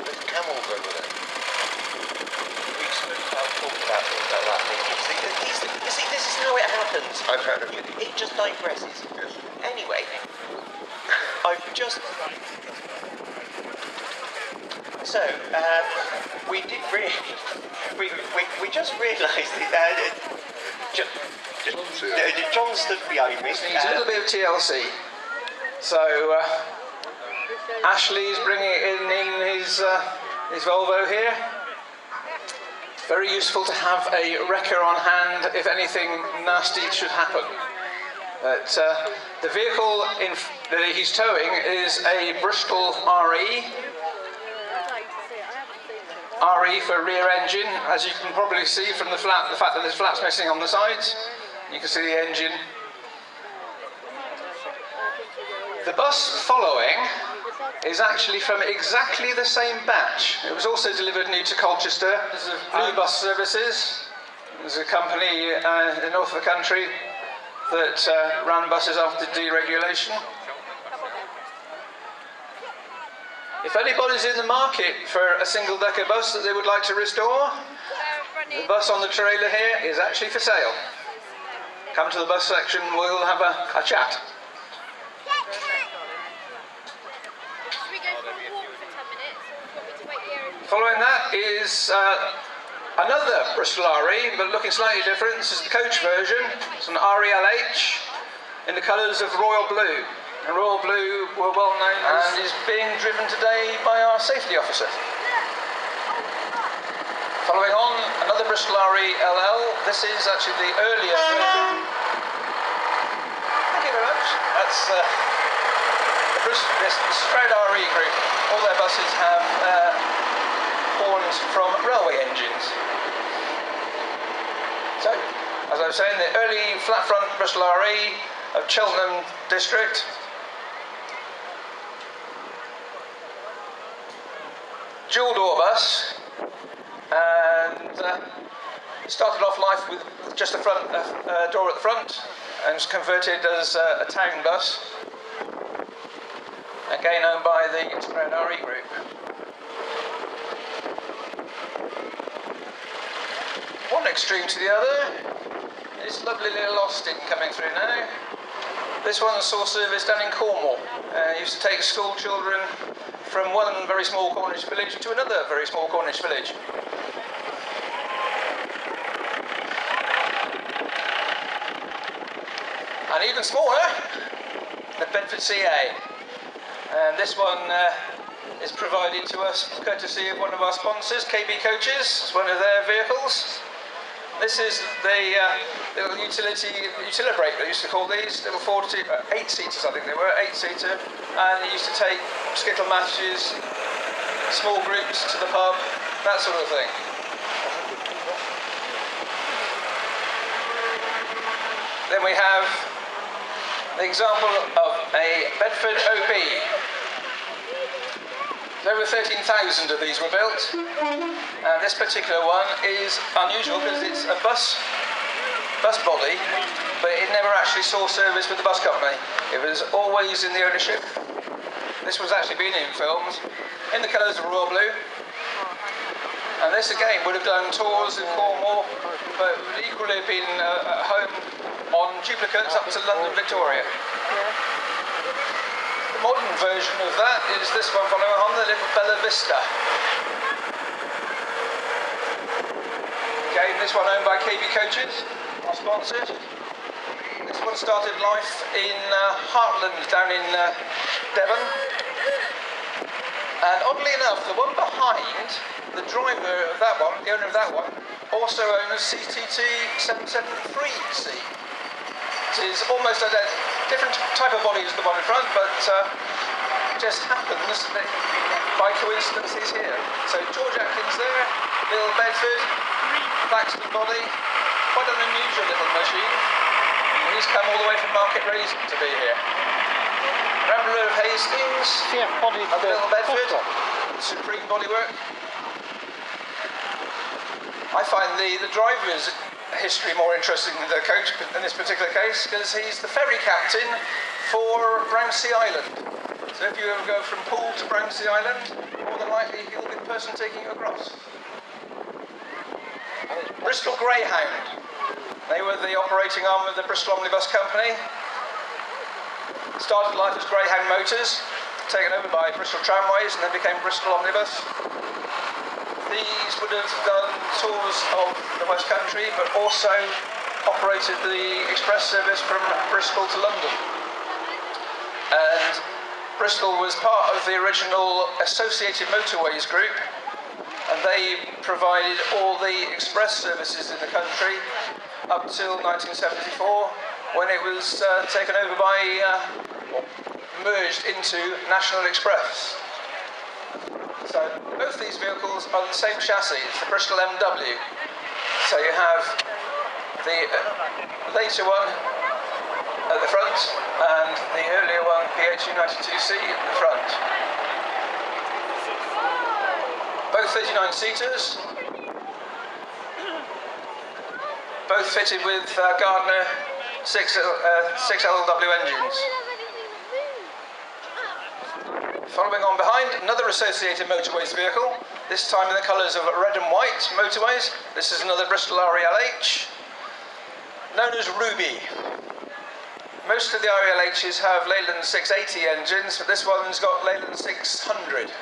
There's camels over there. We should have talked about things like that. You see, this is how it happens. I know. It just digresses. Yes. Anyway, I've just... So, we did really... We just realised that... John stood behind me. Needs a little bit of TLC. So, Ashley's bringing it in his Volvo here. Very useful to have a wrecker on hand if anything nasty should happen. But the vehicle that he's towing is a Bristol RE. RE for rear engine, as you can probably see from the fact that there's flaps missing on the sides. You can see the engine. The bus following is actually from exactly the same batch. It was also delivered new to Colchester. There's Blue Bus Services. There's a company in the north of the country that ran buses after deregulation. If anybody's in the market for a single-decker bus that they would like to restore, the bus on the trailer here is actually for sale. Come to the bus section, we'll have a chat. Following that is another Bristol RE, but looking slightly different. This is the coach version. It's an RELH in the colours of royal blue. And royal blue were well known and is being driven today by our safety officer. Following on, another Bristol RE LL. This is actually the earlier version. Thank you very much. That's the Stroud RE group. All their buses have horns from railway engines. So, as I was saying, the early flat front Bristol RE of Cheltenham district. Dual door bus, and started off life with just a front door at the front, and was converted as a town bus, again owned by the Stroud RE group. One extreme to the other is lovely little Austin coming through now. This one saw service down in Cornwall. Used to take school children from one very small Cornish village to another very small Cornish village. And even smaller, the Bedford CA. And this one is provided to us courtesy of one of our sponsors, KB Coaches. It's one of their vehicles. This is the little utility brake, they used to call these, little 8-seaters I think they were, 8-seater, and they used to take skittle matches, small groups to the pub, that sort of thing. Then we have the example of a Bedford OB. Over 13,000 of these were built, and this particular one is unusual because it's a bus body, but it never actually saw service with the bus company. It was always in the ownership. This was actually been in films, in the colours of royal blue, and this again would have done tours in Cornwall, but would equally have been at home on duplicates up to London Victoria. Modern version of that is this one following on, the little Bella Vista. Again, this one owned by KB Coaches, our sponsored. This one started life in Heartland down in Devon. And oddly enough, the one behind, the driver of that one, the owner of that one, also owns CTT 773C. It is almost a different type of body as the one in front, but it just happens that by coincidence he's here. So George Atkins there, Bill Bedford, Blackstone body, quite an unusual little machine. And he's come all the way from Market Raising to be here. Rambler of Hastings, Bill Bedford, supreme bodywork. I find the driver's history more interesting than the coach in this particular case, because he's the ferry captain for Brownsea Island. So if you ever go from Poole to Brownsea Island, more than likely he'll be the person taking you across. Bristol Greyhound. They were the operating arm of the Bristol Omnibus Company. Started life as Greyhound Motors, taken over by Bristol Tramways, and then became Bristol Omnibus. These would have done tours of the West Country, but also operated the express service from Bristol to London. And Bristol was part of the original Associated Motorways group, and they provided all the express services in the country up till 1974, when it was taken over by, or merged into National Express. So both these vehicles are the same chassis, it's the Bristol MW. So you have the later one at the front and the earlier one, PH292C, at the front. both 39-seaters, both fitted with Gardner 6LW engines. Following on behind, another Associated Motorways vehicle, this time in the colours of red and white motorways. This is another Bristol RELH, known as Ruby. Most of the RELHs have Leyland 680 engines, but this one's got Leyland 600.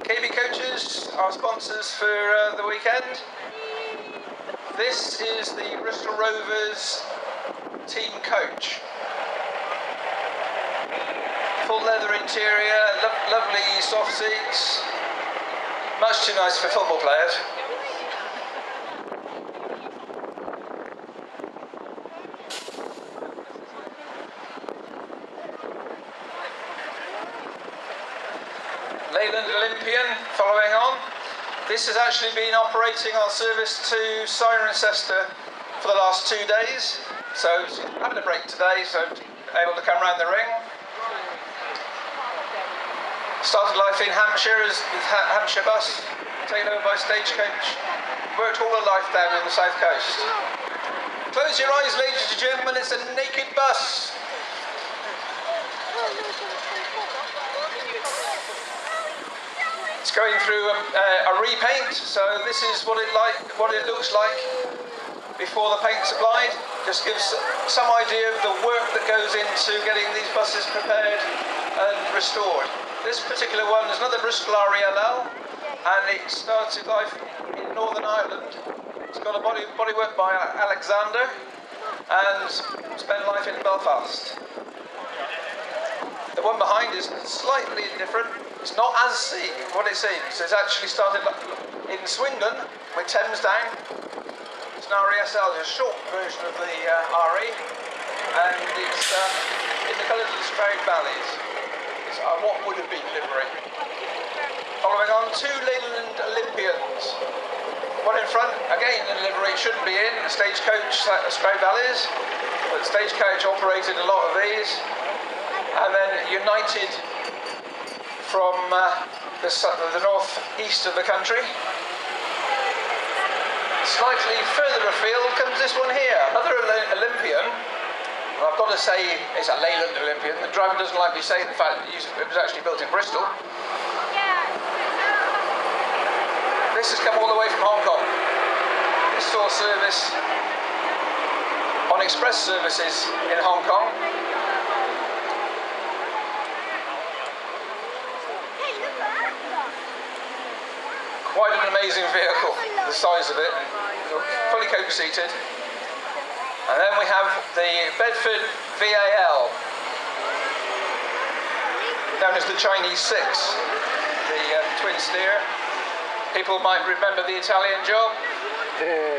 KB Coaches are sponsors for the weekend. This is the Bristol Rovers team coach. Full leather interior, lovely soft seats. Much too nice for football players. Leyland Olympian, following on. This has actually been operating our service to Cirencester for the last 2 days. So it's having a break today, so able to come round the ring. Started life in Hampshire with Hampshire Bus, taken over by Stagecoach. Worked all her life down in the south coast. Close your eyes, ladies and gentlemen, it's a naked bus. It's going through a repaint, so this is what it looks like before the paint's applied. Just gives some idea of the work that goes into getting these buses prepared and restored. This particular one is another Bristol RELL, and it started life in Northern Ireland. It's got a bodywork by Alexander, and spent life in Belfast. The one behind is slightly different. It's not as what it seems. It's actually started in Swindon with Thames down. It's an RESL, a short version of the RE, and it's in the colours of the Stroud Valleys. It's what would have been livery. Following on, 2 Leyland Olympians. One in front, again in livery, shouldn't be in, Stagecoach Stroud Valleys, but Stagecoach operated a lot of these. And then United from the north east of the country. Slightly further afield comes this one here, another Olympian. Well, I've got to say it's a Leyland Olympian. The driver doesn't like me saying the fact that it was actually built in Bristol. This has come all the way from Hong Kong. This saw service on express services in Hong Kong. Quite an amazing vehicle, the size of it, fully coach seated. And then we have the Bedford VAL, known as the Chinese 6, the twin steer. People might remember the Italian job.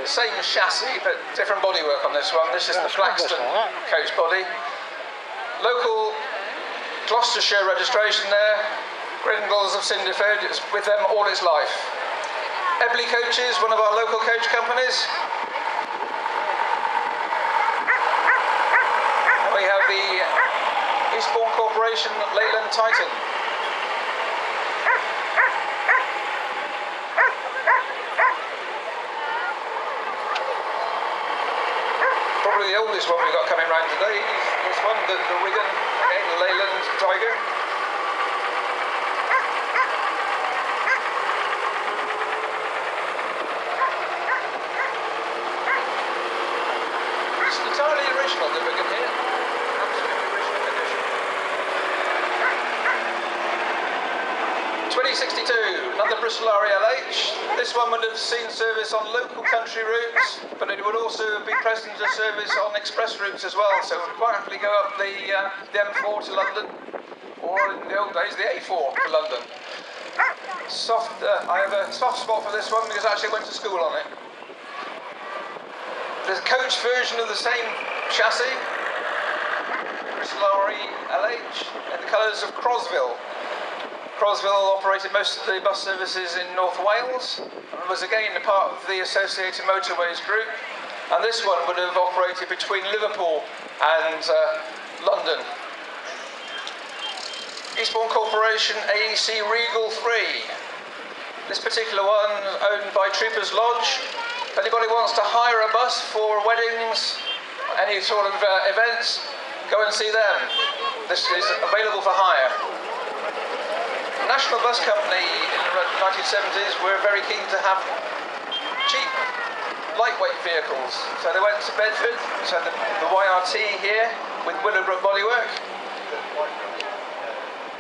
Same chassis, but different bodywork on this one. This is the Flaxton coach body. Local Gloucestershire registration there. Grindles of Cinderford, it's with them all its life. Ebley Coaches, one of our local coach companies. And we have the Eastbourne Corporation Leyland Titan. Probably the oldest one we've got coming round today is this one, the Wigan, again, the Leyland Tiger. It's entirely original, the Wigan here. Absolutely original condition. 2062, another Bristol RELH. This one would have seen service on local country routes, but it would also be present as service on express routes as well, so it would quite happily go up the M4 to London, or in the old days, the A4 to London. I have a soft spot for this one because I actually went to school on it. There's a coach version of the same chassis, Bristol RELH, in the colours of Crosville. Crosville operated most of the bus services in North Wales and was again a part of the Associated Motorways group, and this one would have operated between Liverpool and London. Eastbourne Corporation AEC Regal 3. This particular one owned by Troopers Lodge. If anybody wants to hire a bus for weddings, any sort of events, go and see them. This is available for hire. The National Bus Company in the 1970s were very keen to have cheap, lightweight vehicles. So they went to Bedford, so the YRT here with Willowbrook bodywork.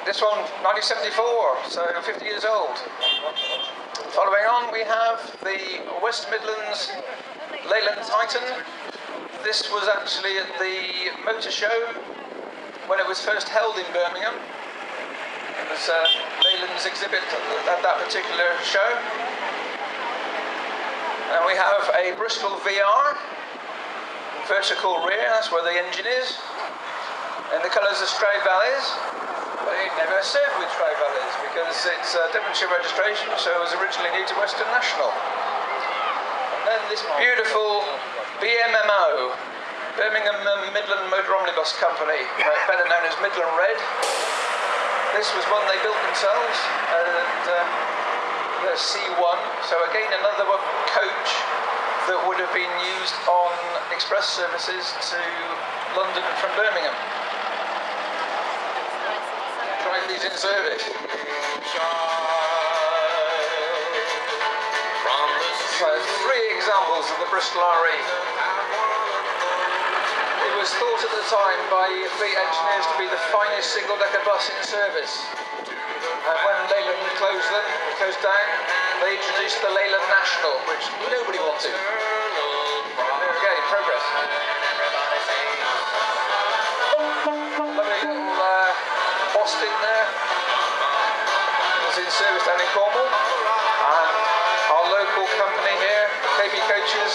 This one, 1974, so 50 years old. Following on, we have the West Midlands Leyland Titan. This was actually at the motor show when it was first held in Birmingham. It was Leyland's exhibit at that particular show. And we have a Bristol VR, vertical rear, that's where the engine is. And the colours are Stroud Valleys. But it never served with Stroud Valleys because it's Devonshire registration, so it was originally new to Western National. And then this beautiful BMMO, Birmingham Midland Motor Omnibus Company, better known as Midland Red. This was one they built themselves, and the C1, so again another coach that would have been used on express services to London from Birmingham. Tried these in service. So 3 examples of the Bristol RE. It was thought at the time by fleet engineers to be the finest single-decker bus in service. And when Leyland closed down, they introduced the Leyland National, which nobody wanted. There again, progress. Lovely little Boston there. It was in service down in Cornwall. And our local company here, KB Coaches,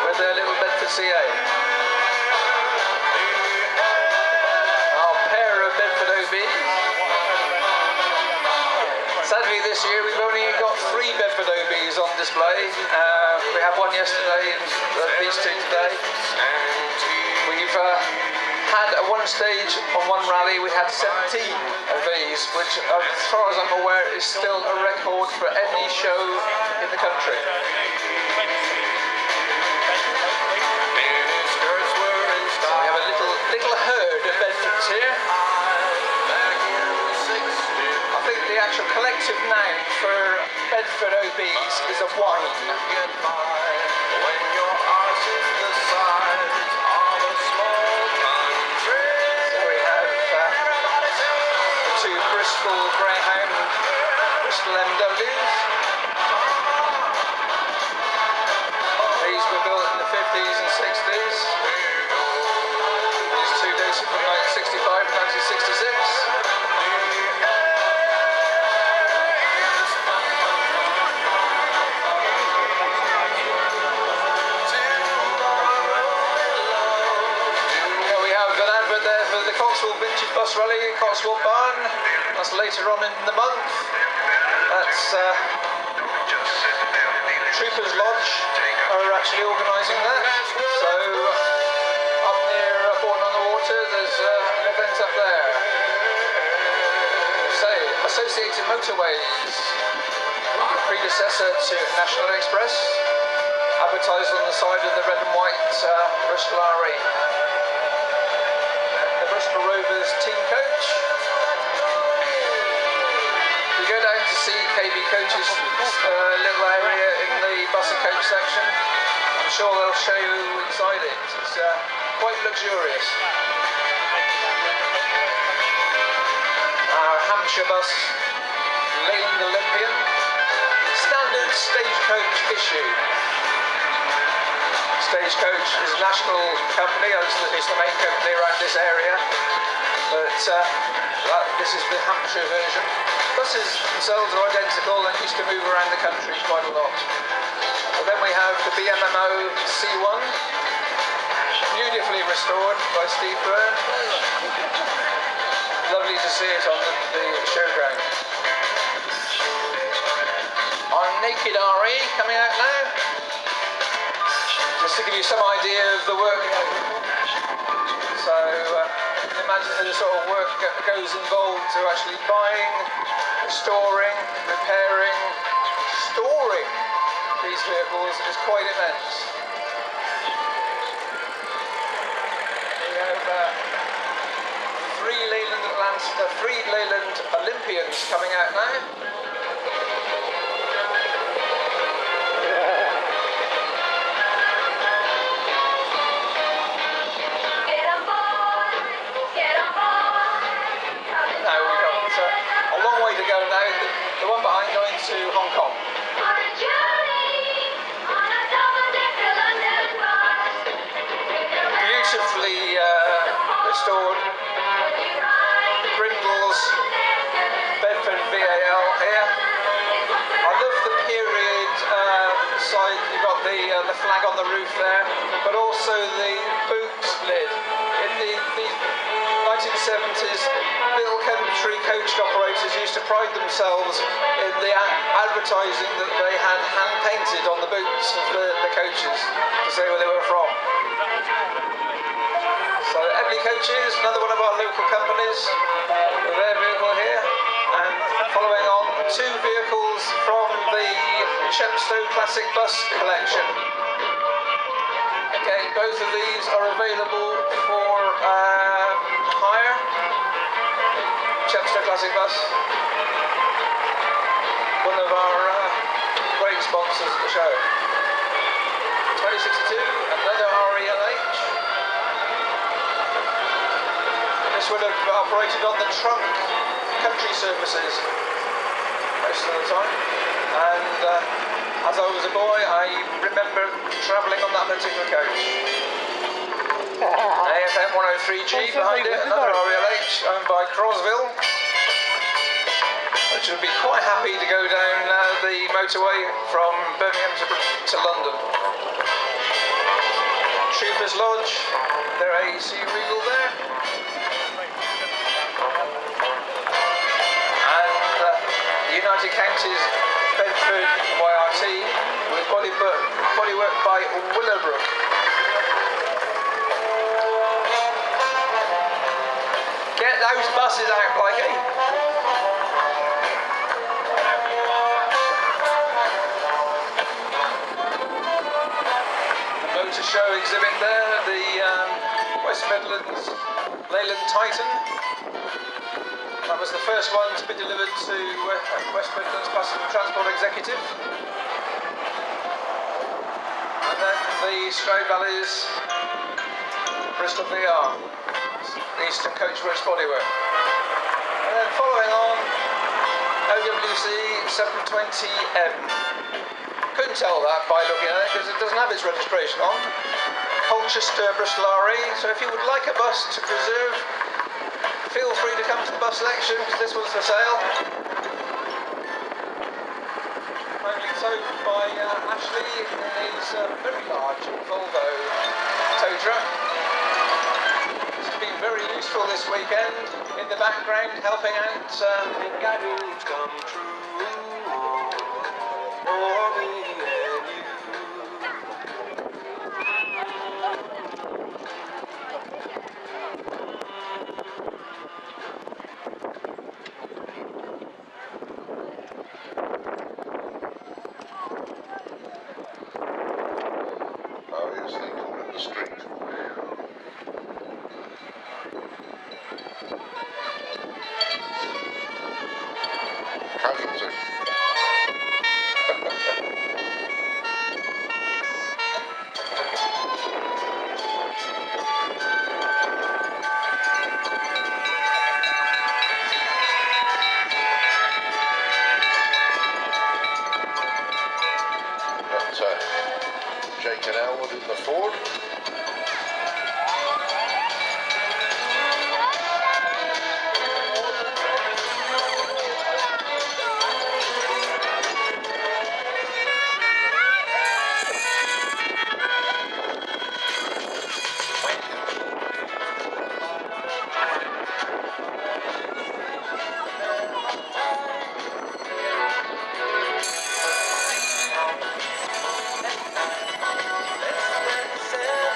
with their little Bedford CA. Our pair of Bedford OBs. Sadly this year we've only got 3 Bedford OBs on display. We had one yesterday and these 2 today. We've had at one stage on one rally we had 17 of these, which as far as I'm aware is still a record for any show in the country. So we have a little herd of Bedfords here. I think the actual collective noun for Bedford OBs is a wine. So we have the 2 Bristol Greyhound, Bristol MWs. These were built in the 50s and 60s. These 2 dates from 1965 and 1966. Cotswold Vintage Bus Rally, Cotswold Barn. That's later on in the month. That's Troopers Lodge are actually organising that. So up near Bourne on the Water, there's an event up there. So Associated Motorways, predecessor to National Express, advertised on the side of the red and white Bristol RE. Bristol Rovers team coach. If you go down to see KB Coach's little area in the bus and coach section, I'm sure they'll show you inside it. It's quite luxurious. Our Hampshire bus, Leyland Olympian, standard stagecoach issue. Stagecoach is a national company, it's the main company around this area, but this is the Hampshire version. Buses themselves are identical and used to move around the country quite a lot. And then we have the BMMO C1, beautifully restored by Steve Byrne. Lovely to see it on the showground. Our Naked RE coming out now. Just to give you some idea of the work. So, in the imagine the sort of work that goes involved to actually buying, restoring, repairing, storing these vehicles is quite immense. We have three Leyland Olympians coming out now. A long way to go now. The one behind going to Hong Kong. Beautifully restored. Grindles, Bedford VAL here. I love the period side. You've got the flag on the roof there, but also the boot lid. In the 1970s, little country coach operators used to pride themselves in the advertising that they had hand-painted on the boots of the coaches to say where they were from. So Emily Coaches, another one of our local companies, with their vehicle here, and following on, two vehicles from the Chepstow Classic Bus collection. Again, both of these are available for hire. Chepstow Classic Bus, one of our great sponsors of the show. 2062, another RELH. This would have operated on the trunk country services most of the time, and as I was a boy I remember travelling on that particular coach. AFM 103G behind it, another RELH owned by Crosville, which would be quite happy to go down the motorway from Birmingham to London. Troopers Lodge, their AEC Regal there. United Counties Bedford YRT with bodywork by Willowbrook. Get those buses out, Blakey. The motor show exhibit there, the West Midlands Leyland Titan. That was the first one to be delivered to West Midlands Passenger Transport Executive. And then the Stroud Valley's Bristol VR, Eastern Coachworks bodywork. And then following on, OWC 720M. Couldn't tell that by looking at it because it doesn't have its registration on. Colchester, Bristol RE. So if you would like a bus to preserve, feel free to come to the bus selection because this one's for sale. Only towed by Ashley in his very large Volvo tow truck. This has been very useful this weekend in the background, helping out come true for me and you. Jake and Elwood in the Ford. Let's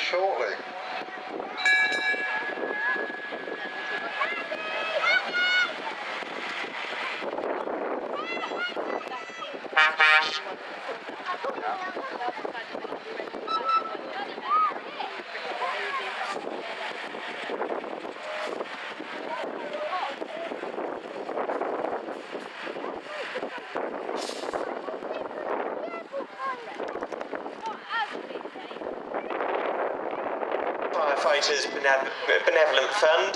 shortly. Firefighters Benevolent Fund.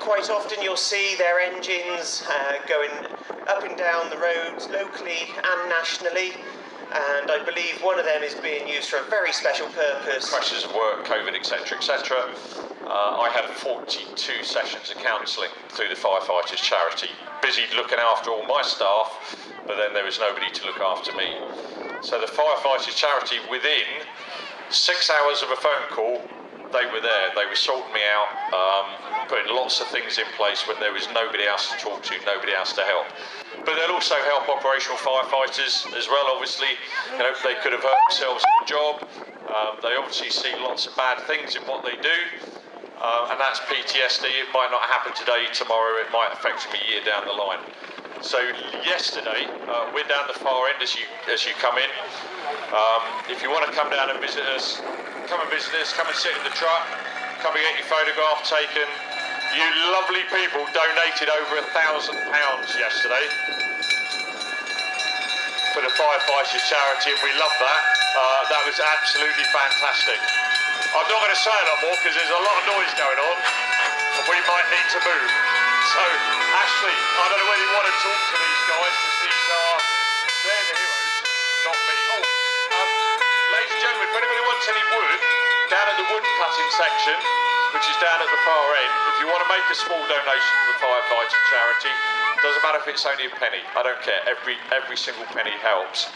Quite often you'll see their engines going up and down the roads locally and nationally, and I believe one of them is being used for a very special purpose. Pressures of work, COVID, etc., etc. I had 42 sessions of counselling through the Firefighters Charity. Busy looking after all my staff, but then there was nobody to look after me. So the Firefighters Charity, within 6 hours of a phone call, they were there. They were sorting me out, putting lots of things in place when there was nobody else to talk to, nobody else to help. But they'll also help operational firefighters as well, obviously. You know, they could have hurt themselves in the job. They obviously see lots of bad things in what they do. And that's PTSD. It might not happen today, tomorrow. It might affect them a year down the line. So yesterday, we're down the far end as you come in. If you want to come down and visit us, come and visit us, come and sit in the truck, come and get your photograph taken. You lovely people donated over £1,000 yesterday for the Firefighters Charity, and we love that. That was absolutely fantastic. I'm not going to say a lot more because there's a lot of noise going on and we might need to move. So, Ashley, I don't know whether you want to talk to these guys because they're the heroes, not me. Ladies and gentlemen, if anybody wants any wood, down at the wood cutting section, which is down at the far end, if you want to make a small donation to the Firefighting Charity, doesn't matter if it's only a penny, I don't care, every single penny helps.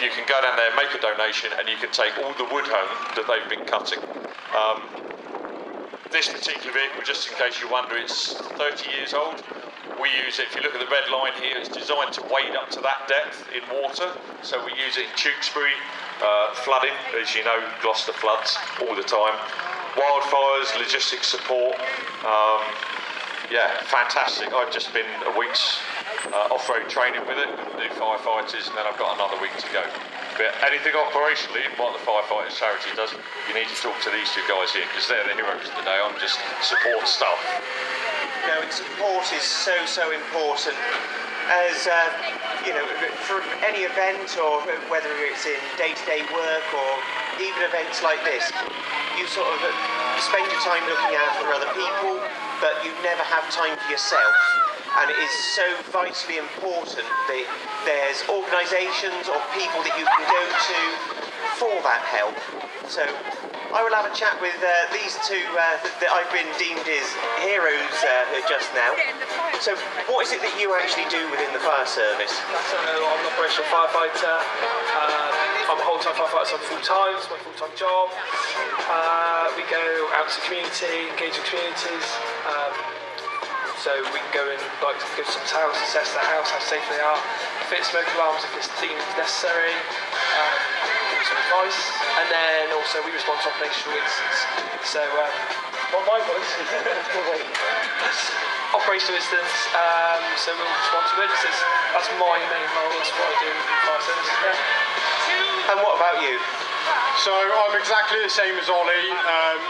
You can go down there, make a donation, and you can take all the wood home that they've been cutting. This particular vehicle, just in case you wonder, it's 30 years old. We use it, if you look at the red line here, it's designed to wade up to that depth in water. So we use it in Tewkesbury, flooding, as you know, Gloucester floods all the time. Wildfires, logistics support, yeah, fantastic. I've just been a week's off-road training with it, with the new firefighters, and then I've got another week to go. But anything operationally, what the Firefighters Charity does, you need to talk to these two guys here, because they're the heroes today. I'm just support staff. You know, support is so important. As you know, for any event, or whether it's in day-to-day work or even events like this, you sort of spend your time looking after other people, but you never have time for yourself. And it is so vitally important that there's organisations or people that you can go to for that help. So I will have a chat with these two that I've been deemed as heroes just now. So what is it that you actually do within the fire service? So I'm an operational firefighter. I'm a whole-time firefighter, so I'm full-time, it's my full-time job. We go out to the community, engage with communities. So we can go and go to someone's house, assess their house, how safe they are, fit smoke alarms if it's deemed necessary, give some advice, and then also we respond to operational incidents. So, not my voice, operational incidents, so we'll respond to emergencies. That's my main role, that's what I do in the fire service. Yeah. And what about you? So I'm exactly the same as Ollie,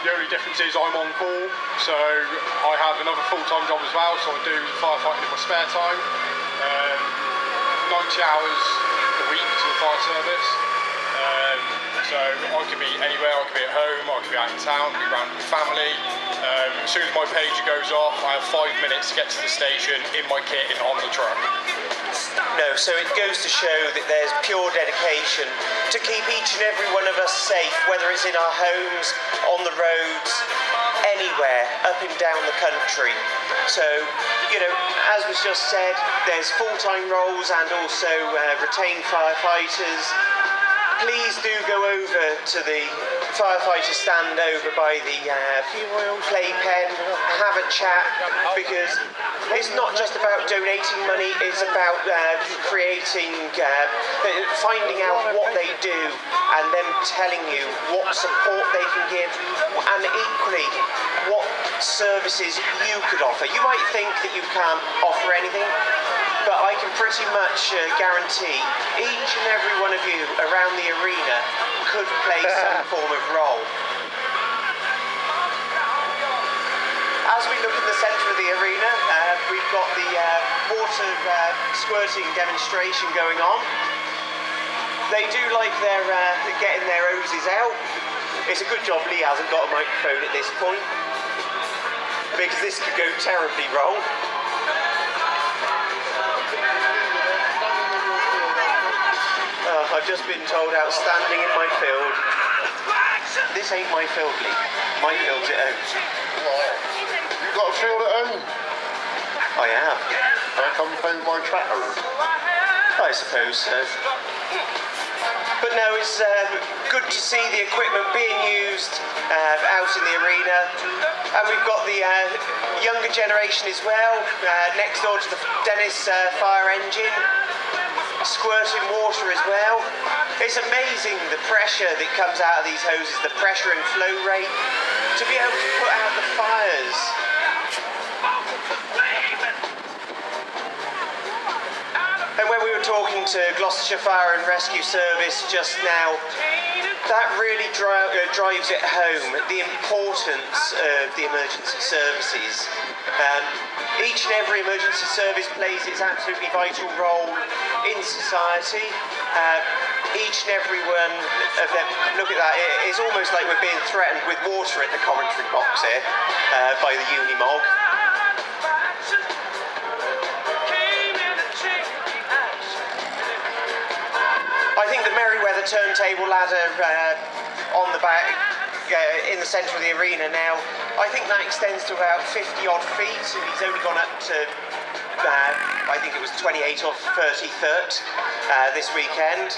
the only difference is I'm on call, so I have another full-time job as well, so I do firefighting in my spare time, 90 hours a week to the fire service, so I could be anywhere, I could be at home, I could be out in town, I could be around with family. As soon as my pager goes off, I have 5 minutes to get to the station, in my kit and on the truck. No, so it goes to show that there's pure dedication to keep each and every one of us safe, whether it's in our homes, on the roads, anywhere, up and down the country. So, you know, as was just said, there's full-time roles and also retained firefighters. Please do go over to the firefighters stand over by the playpen, have a chat, because it's not just about donating money, it's about creating, finding out what they do and them telling you what support they can give and equally what services you could offer. You might think that you can't offer anything, but I can pretty much guarantee each and every one of you around the arena could play some form of role. As we look in the centre of the arena, we've got the water squirting demonstration going on. They do like their getting their hoses out. It's a good job Lee hasn't got a microphone at this point, because this could go terribly wrong. I've just been told outstanding in my field. This ain't my field, Lee. My field's at home. You've got a field at home? I have. I come play with my tractor. I suppose so. But no, it's good to see the equipment being used out in the arena. And we've got the younger generation as well, next door to the Dennis fire engine, squirting water as well. It's amazing the pressure that comes out of these hoses, the pressure and flow rate, to be able to put out the fires. And when we were talking to Gloucestershire Fire and Rescue Service just now, that really drives it home, the importance of the emergency services. Each and every emergency service plays its absolutely vital role in society. Each and every one of them, look at that, it's almost like we're being threatened with water at the commentary box here by the Unimog. I think the Merryweather turntable ladder on the back, in the centre of the arena now, I think that extends to about 50 odd feet, and he's only gone up to, I think it was 28 or 33rd this weekend.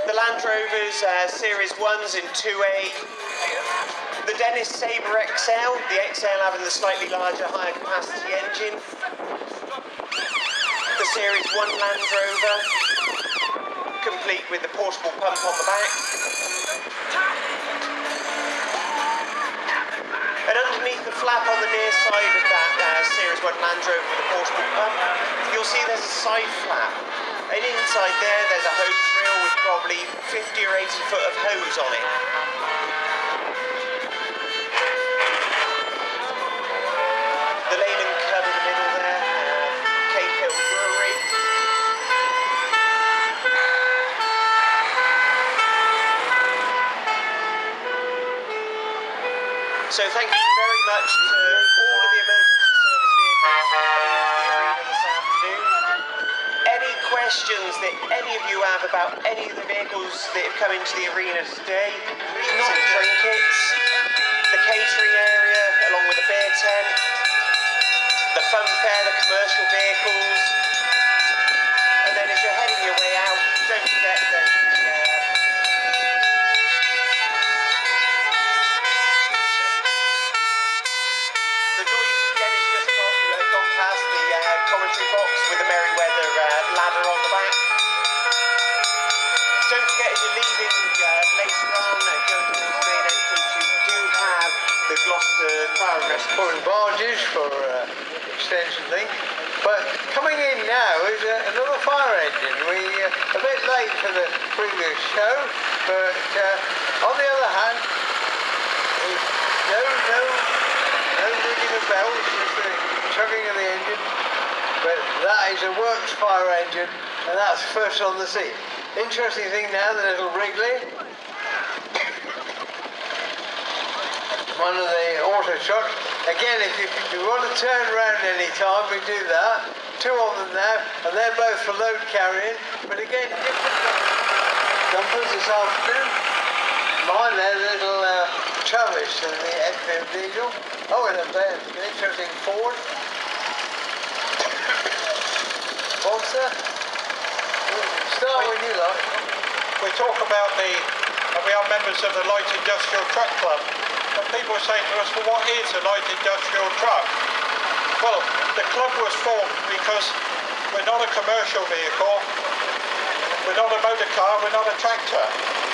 The Land Rovers Series 1s in 2A. The Dennis Sabre XL, the XL having the slightly larger, higher capacity engine. The Series 1 Land Rover, complete with the portable pump on the back. And underneath the flap on the near side of that Series 1 Land Rover with the portable pump, you'll see there's a side flap. And inside there, there's a hose reel with probably 50 or 80 foot of hose on it. The Leyland Cub in the middle there, Cape Hill Brewery. So thank you very much to all of the emergency service vehicles for coming into the arena this afternoon. Any questions that any of you have about any of the vehicles that have come into the arena today, some trinkets, the catering area along with the beer tent, the fun fair, the commercial vehicles, and then as you're heading your way out, don't forget that the noisy Dennis just gone past the commentary box with the Merryweather ladder on the back. Don't forget as you're leaving later on and going towards the main entrance, you do have the Gloucester Fire and Rescue. Pulling barges for extension link. But coming in now is another fire engine. We a bit late for the previous show, but on the other hand, no ringing of bells, just the chugging of the engine. But that is a works fire engine, and that's first on the scene. Interesting thing now, the little Wrigley. One of the auto shots. Again, if you want to turn around any time, we do that. Two of them now, and they're both for load carrying. But again, different dumpers this afternoon. Mine there, the little Travis and the Enfield diesel. Oh, and an interesting Ford. Monster? Start when you like. We talk about we are members of the Light Industrial Truck Club, and people say to us, well, what is a light industrial truck? Well, the club was formed because we're not a commercial vehicle, we're not a motor car, we're not a tractor,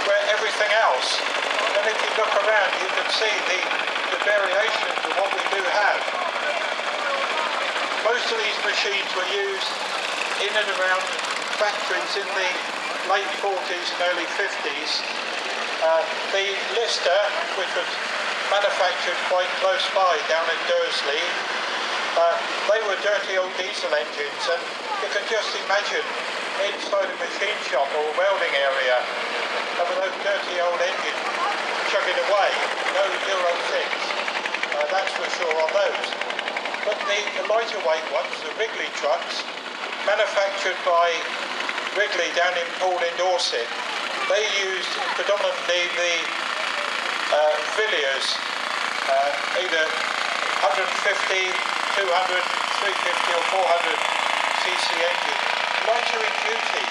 we're everything else. And if you look around, you can see the variations of what we do have. Most of these machines were used in and around factories in the late 40s and early 50s. The Lister, which was manufactured quite close by down at Dursley, they were dirty old diesel engines, and you can just imagine inside a machine shop or a welding area with those dirty old engines chugging away, no Euro 6, that's for sure on those. But the lighter weight ones, the Wrigley trucks, manufactured by Wrigley down in Poole in Dorset, they used predominantly the Villiers, either 150, 200, 350 or 400 cc engine, lighter in duty.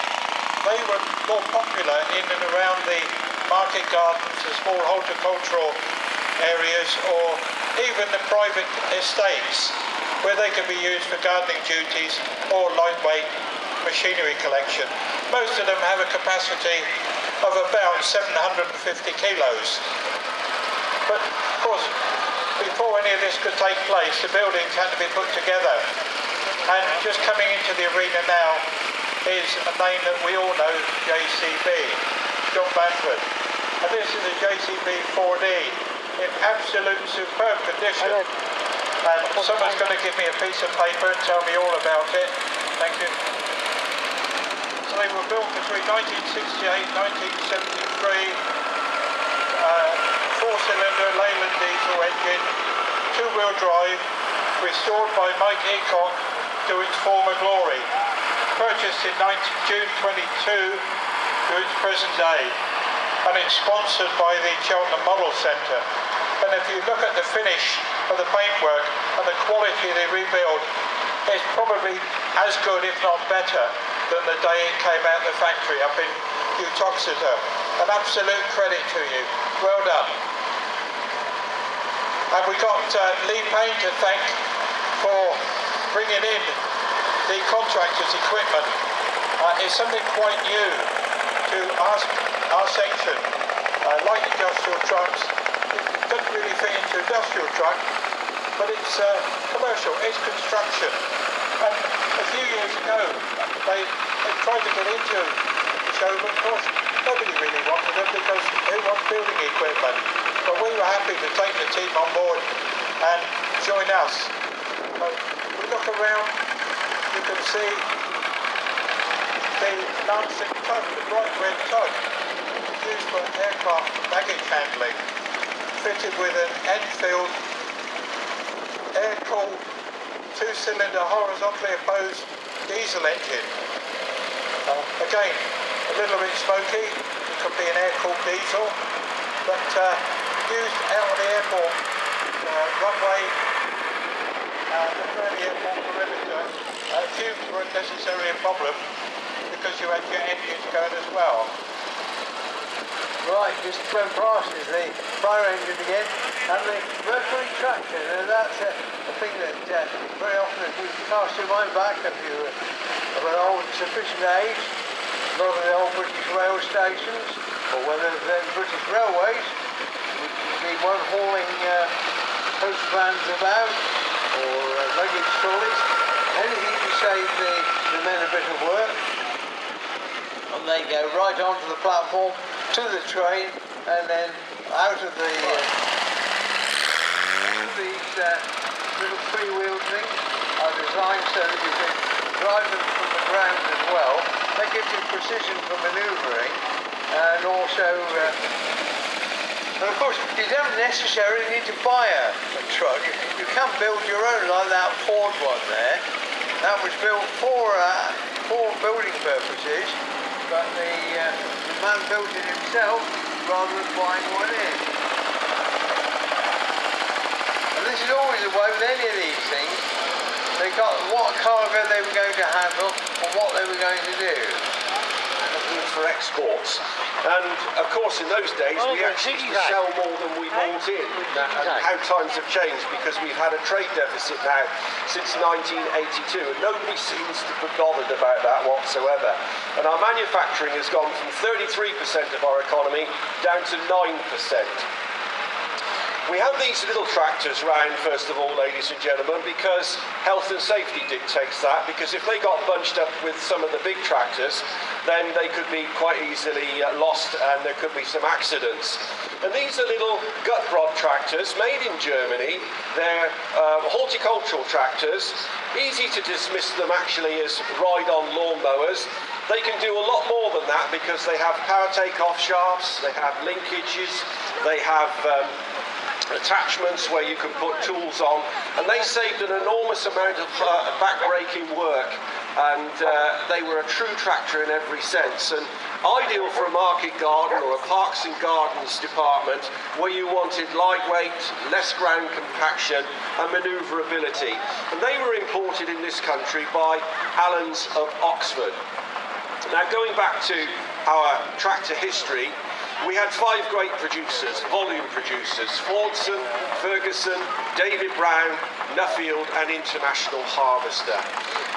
They were more popular in and around the market gardens, the small horticultural areas, or even the private estates where they could be used for gardening duties or lightweight machinery collection. Most of them have a capacity of about 750 kilos. But of course, before any of this could take place, the buildings had to be put together. And just coming into the arena now is a name that we all know, JCB, John Bamford. And this is a JCB 4D in absolute superb condition. And someone's going to give me a piece of paper and tell me all about it. Thank you. So they were built between 1968 and 1973. Four-cylinder Leyland diesel engine, two-wheel drive, restored by Mike Eacock to its former glory. Purchased in June 22 to its present day, and it's sponsored by the Cheltenham Model Centre. And if you look at the finish of the paintwork and the quality they rebuild, it's probably as good, if not better, than the day it came out of the factory up in Uttoxeter. An absolute credit to you. Well done. And we got Lee Payne to thank for bringing in the contractor's equipment. It's something quite new to our section. Light industrial trucks, it doesn't really fit into industrial truck, but it's commercial, it's construction. And a few years ago, they tried to get into the show, but of course, nobody really wanted them because who wants building equipment? But we were happy to take the team on board and join us. We look around, you can see the Lancing tug, the bright red tug, used for aircraft baggage handling, fitted with an Enfield air-cooled two-cylinder horizontally opposed diesel engine. Again, a little bit smoky, it could be an air-cooled diesel, but used out on the airport runway, around the airport perimeter. Fumes weren't necessarily a problem because you had your engines going as well. Right, just to go past is the fire engine again, and the Mercury tractor. Now that's a thing that very often, if you cast your mind back, if you of an old sufficient age, a lot of the old British rail stations, or whether then British railways, would be one hauling post vans about, or luggage trolleys, anything to save the men a bit of work. And they go right onto the platform, to the train, and then out of the these little three-wheeled things are designed so that you can drive them from the ground as well. That gives you precision for manoeuvring, and also and of course you don't necessarily need to buy a truck. You can build your own, like that Ford one there. That was built for building purposes, but the man built it himself rather than buying one in. And this is always the way with any of these things. They got what cargo they were going to handle and what they were going to do. For exports. And of course in those days we actually used to sell more than we brought in. And how times have changed, because we've had a trade deficit now since 1982 and nobody seems to be bothered about that whatsoever. And our manufacturing has gone from 33% of our economy down to 9%. We have these little tractors round, first of all, ladies and gentlemen, because health and safety dictates that, because if they got bunched up with some of the big tractors, then they could be quite easily lost and there could be some accidents. And these are little gut rod tractors made in Germany. They're horticultural tractors, easy to dismiss them actually as ride-on lawnmowers. They can do a lot more than that because they have power take-off shafts, they have linkages, they have attachments where you can put tools on, and they saved an enormous amount of back-breaking work, and they were a true tractor in every sense, and ideal for a market garden or a parks and gardens department where you wanted lightweight, less ground compaction and manoeuvrability. And they were imported in this country by Allens of Oxford. Now, going back to our tractor history, we had 5 great producers, volume producers: Fordson, Ferguson, David Brown, Nuffield and International Harvester.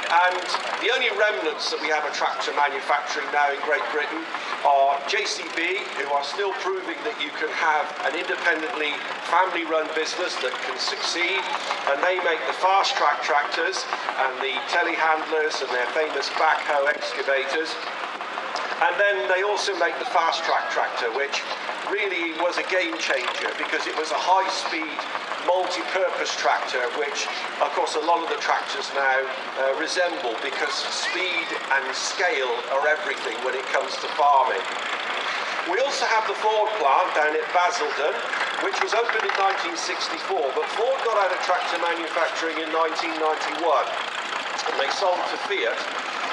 And the only remnants that we have of tractor manufacturing now in Great Britain are JCB, who are still proving that you can have an independently family-run business that can succeed, and they make the fast-track tractors and the telehandlers and their famous backhoe excavators. And then they also make the fast-track tractor, which really was a game changer because it was a high-speed, multi-purpose tractor, which, of course, a lot of the tractors now resemble, because speed and scale are everything when it comes to farming. We also have the Ford plant down at Basildon, which was opened in 1964, but Ford got out of tractor manufacturing in 1991, and they sold to Fiat.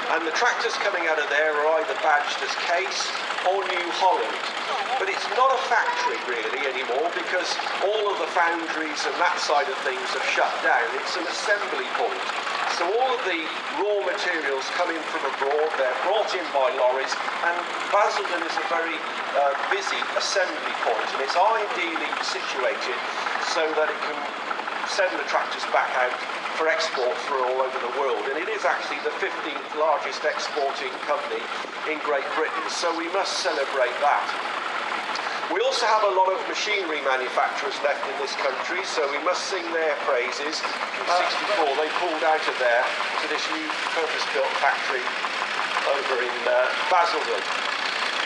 And the tractors coming out of there are either badged as Case or New Holland. But it's not a factory really anymore, because all of the foundries and that side of things have shut down. It's an assembly point. So all of the raw materials coming from abroad, they're brought in by lorries, and Basildon is a very busy assembly point, and it's ideally situated so that it can send the tractors back out for export for all over the world, and it is actually the 15th largest exporting company in Great Britain, so we must celebrate that. We also have a lot of machinery manufacturers left in this country, so we must sing their praises. In '64 they pulled out of there to this new purpose-built factory over in Basildon.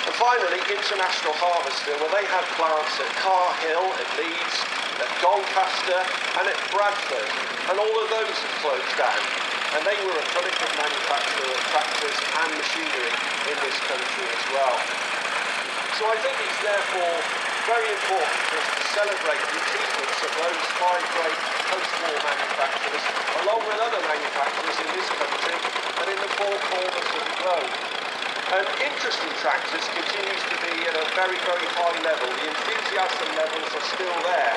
And finally, International Harvester, well, they had plants at Car Hill, at Leeds, at Doncaster and at Bradford, and all of those have closed down, and they were a prolific manufacturer of tractors and machinery in this country as well. So I think it's therefore very important for us to celebrate the achievements of those 5 great post-war manufacturers, along with other manufacturers in this country and in the 4 corners of the globe. And interest in tractors continues to be at a very, very high level. The enthusiasm levels are still there,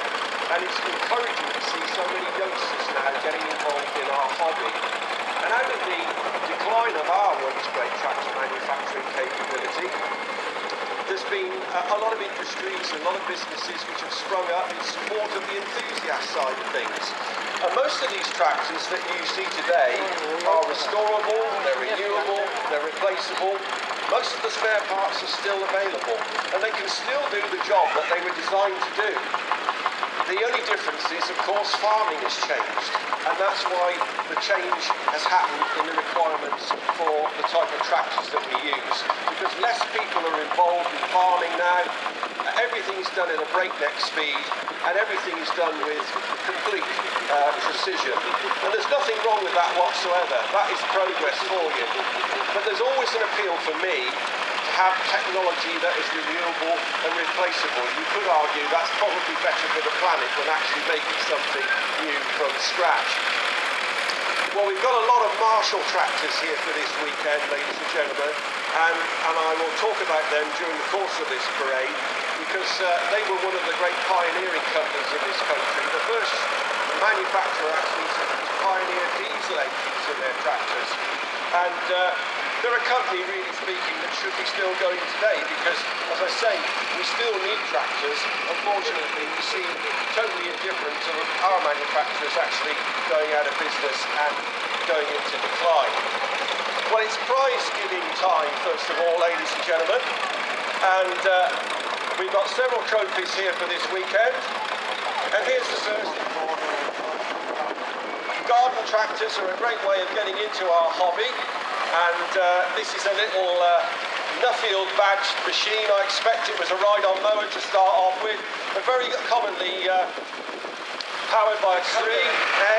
and it's encouraging to see so many youngsters now getting involved in our hobby. And out of the decline of our once great tractor manufacturing capability, there's been a lot of industries and a lot of businesses which have sprung up in support of the enthusiast side of things. And most of these tractors that you see today are restorable, they're renewable, they're replaceable. Most of the spare parts are still available, and they can still do the job that they were designed to do. The only difference is, of course, farming has changed, and that's why the change has happened in the requirements for the type of tractors that we use. Because less people are involved in farming now, everything is done at a breakneck speed, and everything is done with complete precision. And there's nothing wrong with that whatsoever. That is progress for you. But there's always an appeal for me to have technology that is renewable and replaceable. You could argue that's probably better for the planet than actually making something new from scratch. Well, we've got a lot of Marshall tractors here for this weekend, ladies and gentlemen, and I will talk about them during the course of this parade, because they were one of the great pioneering companies in this country. The first manufacturer actually to pioneer diesel diesel engines in their tractors. And they're a company, really speaking, that should be still going today because, as I say, we still need tractors. Unfortunately, we seem totally indifferent to our manufacturers actually going out of business and going into decline. Well, it's prize-giving time, first of all, ladies and gentlemen. And we've got several trophies here for this weekend. And here's the first. Garden tractors are a great way of getting into our hobby. And this is a little Nuffield badged machine. I expect it was a ride-on mower to start off with, but very commonly powered by a 3A,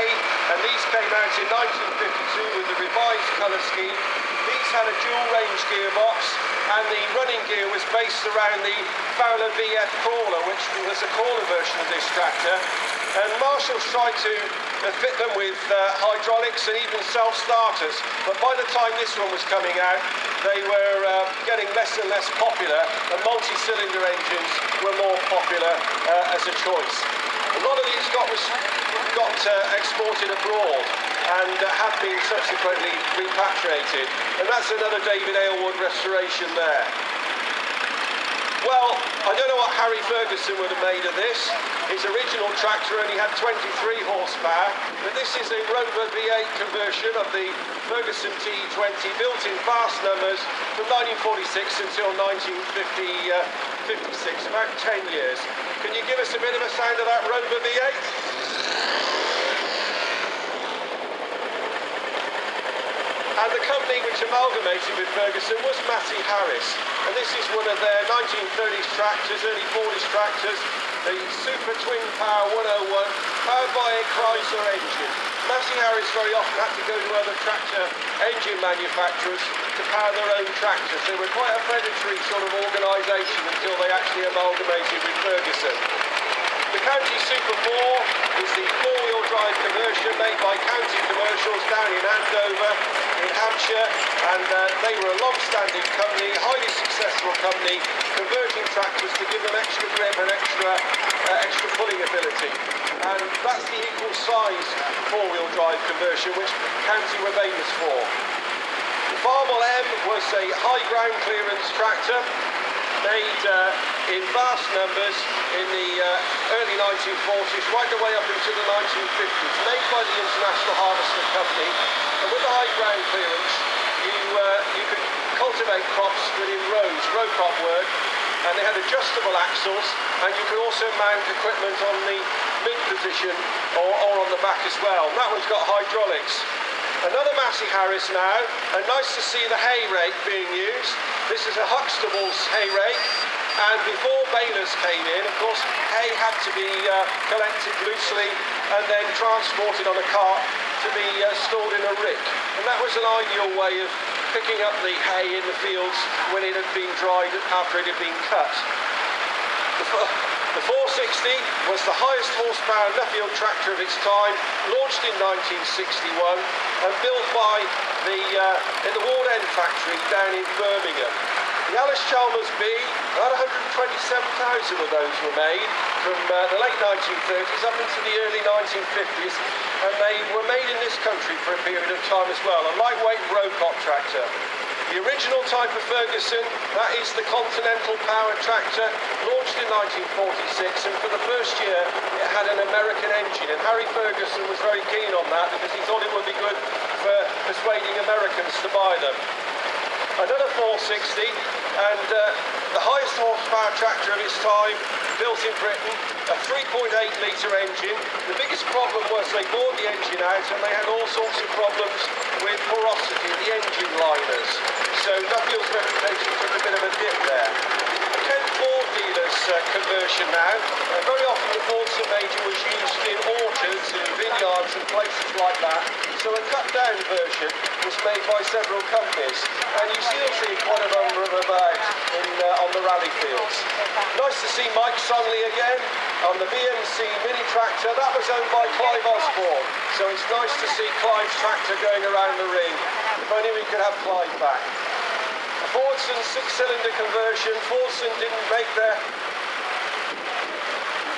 and these came out in 1952 with the revised colour scheme. These had a dual range gearbox, and the running gear was based around the Fowler VF crawler, which was a crawler version of this tractor. And Marshall's tried to fit them with hydraulics and even self-starters, but by the time this one was coming out, they were getting less and less popular, and multi-cylinder engines were more popular as a choice. A lot of these got exported abroad and have been subsequently repatriated, and that's another David Aylward restoration there. Well, I don't know what Harry Ferguson would have made of this. His original tractor only had 23 horsepower, but this is a Rover V8 conversion of the Ferguson T20, built in fast numbers from 1946 until 1956, about 10 years. Can you give us a bit of a sound of that Rover V8? And the company which amalgamated with Ferguson was Massey Harris. And this is one of their 1930s tractors, early 40s tractors, the Super Twin Power 101, powered by a Chrysler engine. Massey Harris very often had to go to other tractor engine manufacturers to power their own tractors. They were quite a predatory sort of organisation until they actually amalgamated with Ferguson. The County Super 4 is the four-wheel drive conversion made by County Commercials down in Andover in Hampshire, and they were a long-standing company, highly successful company, converting tractors to give them extra grip and extra pulling ability. And that's the equal size four-wheel drive conversion which County were famous for. The Farmall M was a high ground clearance tractor made in vast numbers in the early 1940s, right the way up into the 1950s, made by the International Harvester Company. And with the high ground clearance, you could cultivate crops within rows, row crop work, and they had adjustable axles, and you could also mount equipment on the mid position or on the back as well. And that one's got hydraulics. Another Massey Harris now, and nice to see the hay rake being used. This is a Huxtable's hay rake, and before balers came in, of course, hay had to be collected loosely and then transported on a cart to be stored in a rick. And that was an ideal way of picking up the hay in the fields when it had been dried after it had been cut. The 460 was the highest horsepower Nuffield tractor of its time, launched in 1961 and built by in the Ward End factory down in Birmingham. The Alice Chalmers B, about 127,000 of those were made from the late 1930s up into the early 1950s, and they were made in this country for a period of time as well, a lightweight row crop tractor. The original type of Ferguson, that is the Continental Power tractor, launched in 1946, and for the first year it had an American engine, and Harry Ferguson was very keen on that because he thought it would be good for persuading Americans to buy them. Another 460, and the highest horsepower tractor of its time, built in Britain, a 3.8 litre engine. The biggest problem was they bored the engine out and they had all sorts of problems with porosity, the engine liners. So Nuffield's reputation took a bit of a dip there. The Kent Ford dealers conversion now, very often the Fordson Major was used in orchards and vineyards and places like that. So a cut down version was made by several companies, and you still see quite a number of them out on the rally fields. Nice to see Mike Sunley again on the BMC mini tractor. That was owned by Clive Osborne, so it's nice to see Clive's tractor going around the ring. If only we could have Clive back. A Fordson 6-cylinder conversion. Fordson didn't make their...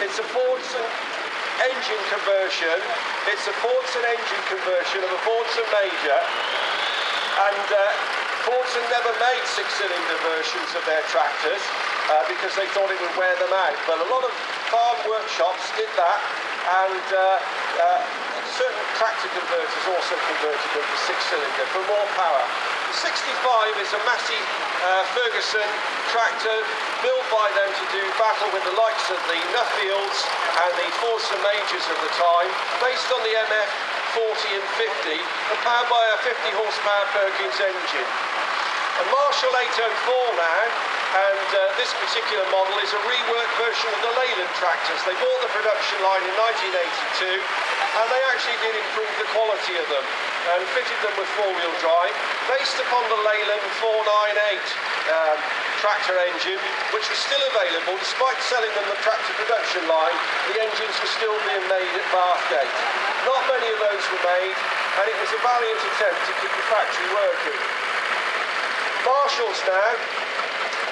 It's a Fordson engine conversion. It's a Fordson engine conversion of a Fordson Major, and Fordson never made six-cylinder versions of their tractors because they thought it would wear them out. But a lot of farm workshops did that, and certain tractor converters also converted them to six-cylinder for more power. The 65 is a Massey Ferguson tractor built by them to do battle with the likes of the Nuffields and the Fordson Majors of the time, based on the MF 40 and 50 and powered by a 50 horsepower Perkins engine. A Marshall 804 now, and this particular model is a reworked version of the Leyland tractors. They bought the production line in 1982, and they actually did improve the quality of them and fitted them with four-wheel drive based upon the Leyland 498 tractor engine, which was still available despite selling them the tractor production line. The engines were still being made at Bathgate. Not many of those were made, and it was a valiant attempt to keep the factory working. Marshalls now,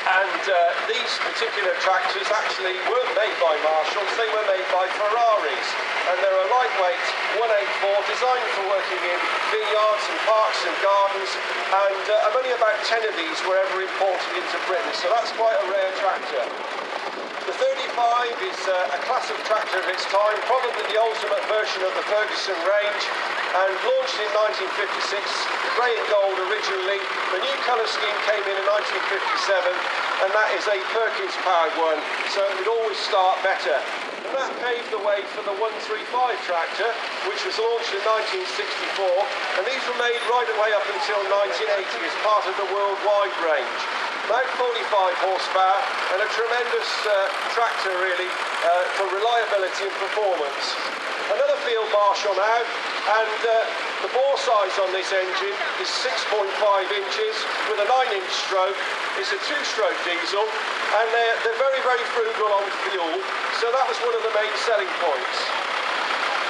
and these particular tractors actually weren't made by Marshalls, they were made by Ferraris, and they're a lightweight 184 designed for working in vineyards and parks and gardens, and only about 10 of these were ever imported into Britain, so that's quite a rare tractor. The 35 is a classic tractor of its time, probably the ultimate version of the Ferguson range, and launched in 1956, grey and gold originally. The new colour scheme came in 1957, and that is a Perkins powered one, so it would always start better. And that paved the way for the 135 tractor, which was launched in 1964, and these were made right away up until 1980 as part of the worldwide range. About 45 horsepower and a tremendous tractor really for reliability and performance. Another field Marshall now, and the bore size on this engine is 6.5 inches with a 9-inch stroke. It's a 2-stroke diesel, and they're very, very frugal on fuel, so that was one of the main selling points.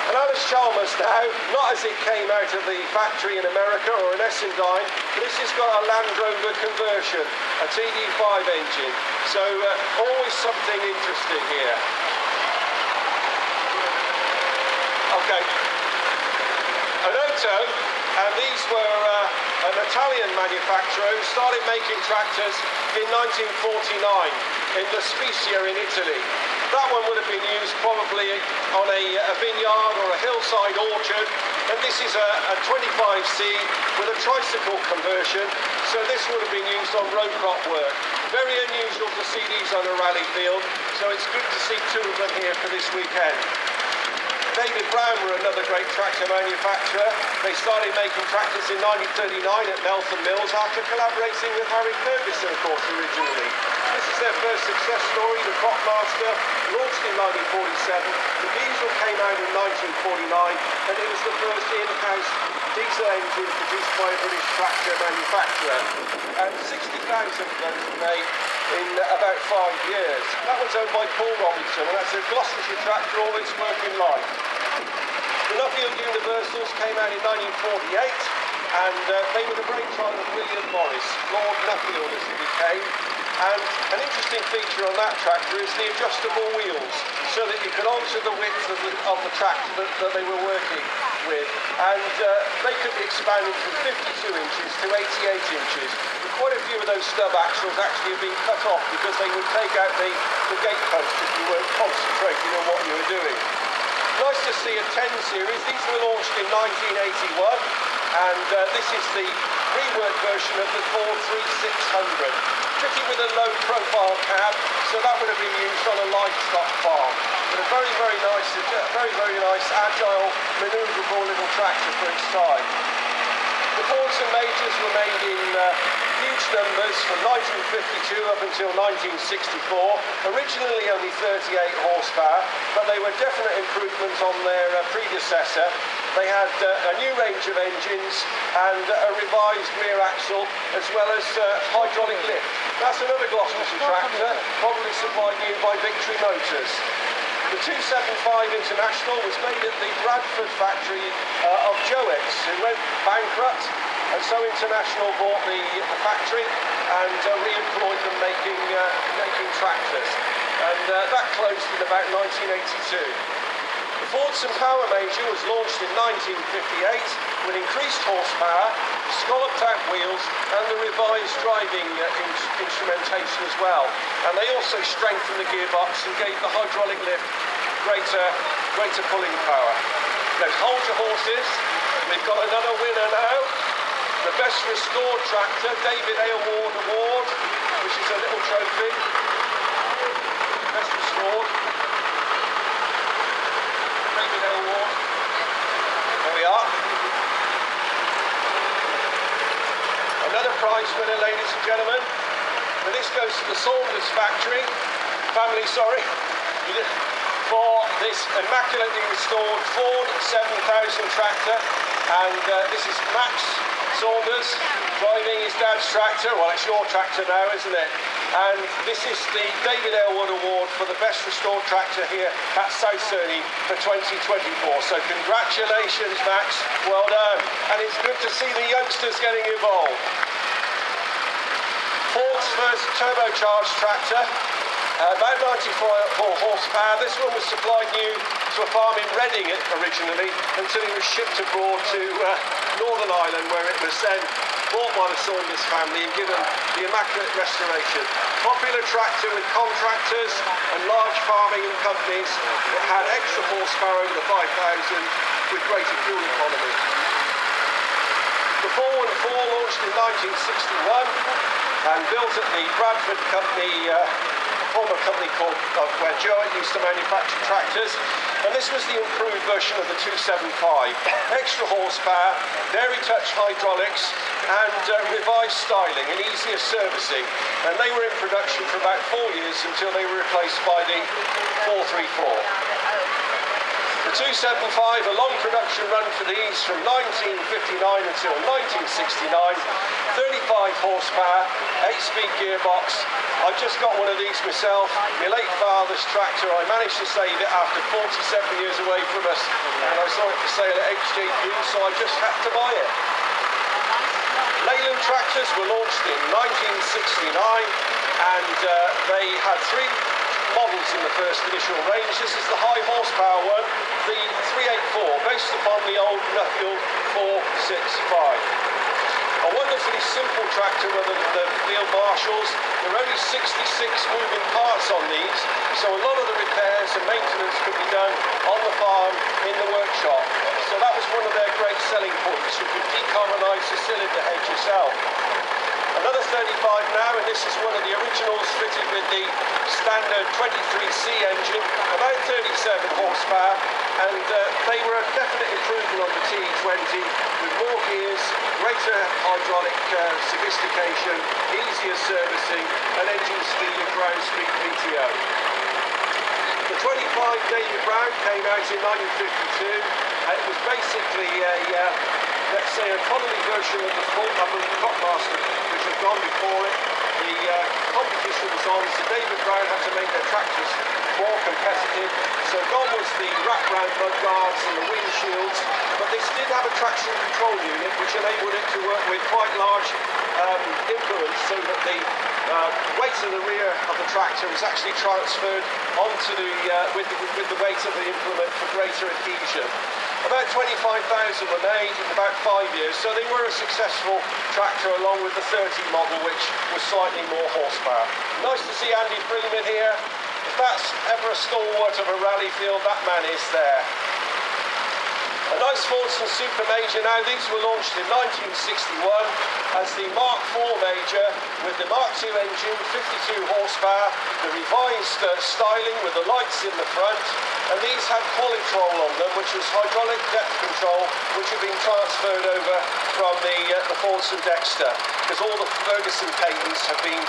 An Alice Chalmers now, not as it came out of the factory in America or an Essendine, but this has got a Land Rover conversion, a TD5 engine, so always something interesting here. Okay, an Auto, and these were an Italian manufacturer who started making tractors in 1949 in the Spezia in Italy. That one would have been used probably on a vineyard or a hillside orchard, and this is a 25C with a tricycle conversion, so this would have been used on row crop work. Very unusual to see these on a rally field, so it's good to see two of them here for this weekend. David Brown were another great tractor manufacturer. They started making tractors in 1939 at Meltham Mills after collaborating with Harry Ferguson, of course, originally. This is their first success story, the Cropmaster, launched in 1947. The diesel came out in 1949, and it was the first in-house diesel engine produced by a British tractor manufacturer. And 60,000 of those were made in about 5 years. That was owned by Paul Robinson, and that's a Gloucestershire tractor all its working life. The Nuffield Universals came out in 1948, and they were the brainchild of William Morris, Lord Nuffield as he became. And an interesting feature on that tractor is the adjustable wheels, so that you could alter the width of the tractor that they were working with. And they could be expanded from 52 inches to 88 inches. And quite a few of those stub axles actually have been cut off because they would take out the gate post if you weren't concentrating on what you were doing. Nice to see a 10 series. These were launched in 1981, and this is the reworked version of the Ford 3600. Fitted with a low profile cab, so that would have been used on a livestock farm. But a very, very nice, agile, manoeuvrable little tractor for its time. The Fordson Majors were made in huge numbers from 1952 up until 1964. Originally only 38 horsepower, but they were definite improvements on their predecessor. They had a new range of engines and a revised rear axle, as well as hydraulic lift. That's another Gloucestershire tractor, probably supplied new by Victory Motors. The 275 International was made at the Bradford factory of Joex, who went bankrupt, and so International bought the factory and re-employed them making tractors. And that closed in about 1982. The Fordson Power Major was launched in 1958 with increased horsepower, scalloped out wheels and the revised driving instrumentation as well. And they also strengthened the gearbox and gave the hydraulic lift greater pulling power. Now hold your horses, we've got another winner now. The Best Restored Tractor, David Award, which is a little trophy. Best Restored. David Award. There we are. Another prize winner, ladies and gentlemen. And this goes to the Saunders family, for this immaculately restored Ford 7000 tractor. And this is Max Saunders driving his dad's tractor. Well, it's your tractor now, isn't it? And this is the David Aylward Award for the Best Restored Tractor here at South Cerney for 2024. So congratulations, Max. Well done. And it's good to see the youngsters getting involved. Ford's first turbocharged tractor, about 94 horsepower. This one was supplied new to a farm in Reading originally until it was shipped abroad to Northern Ireland, where it was then bought by the Saunders family and given the immaculate restoration. Popular tractor with contractors and large farming companies that had extra horsepower over the 5,000 with greater fuel economy. The 414 launched in 1961 and built at the Bradford company, former company called where Joe used to manufacture tractors, and this was the improved version of the 275. Extra horsepower, dairy touch hydraulics and revised styling and easier servicing, and they were in production for about 4 years until they were replaced by the 434. The 275, a long production run for these from 1959 until 1969, 35 horsepower, 8-speed gearbox. I've just got one of these myself, my late father's tractor. I managed to save it after 47 years away from us, and I saw it for sale at HJQ, so I just had to buy it. Leyland tractors were launched in 1969, and they had 3 models in the first initial range. This is the high horsepower one, the 384, based upon the old Nuffield 465. A wonderfully simple tractor rather than the Field Marshalls. There are only 66 moving parts on these, so a lot of the repairs and maintenance could be done on the farm in the workshop. So that was one of their great selling points. You could decarbonise the cylinder head yourself. Another 35 now, and this is one of the originals fitted with the standard 23C engine, about 37 horsepower, and they were a definite improvement on the T20 with more gears, greater hydraulic sophistication, easier servicing, and engine speed and ground speed PTO. The 25 David Brown came out in 1952, and it was basically a let's say a colony version of the Copmaster, which had gone before it. The competition was on, so David Brown had to make their tractors more competitive. So gone was the wrap-round mud guards and the windshields, but this did have a traction control unit which enabled it to work with quite large implements, so that the weight of the rear of the tractor was actually transferred onto the with the weight of the implement for greater adhesion. About 25,000 were made in about 5 years, so they were a successful tractor along with the 30 model, which was slightly more horsepower. Nice to see Andy Freeman here. If that's ever a stalwart of a rally field, that man is there. A nice Fordson Super Major now. These were launched in 1961 as the Mark IV Major with the Mark II engine, 52 horsepower, the revised styling with the lights in the front, and these had Qualitrol on them, which was hydraulic depth control, which had been transferred over from the Fordson Dexter, because all the Ferguson patents have been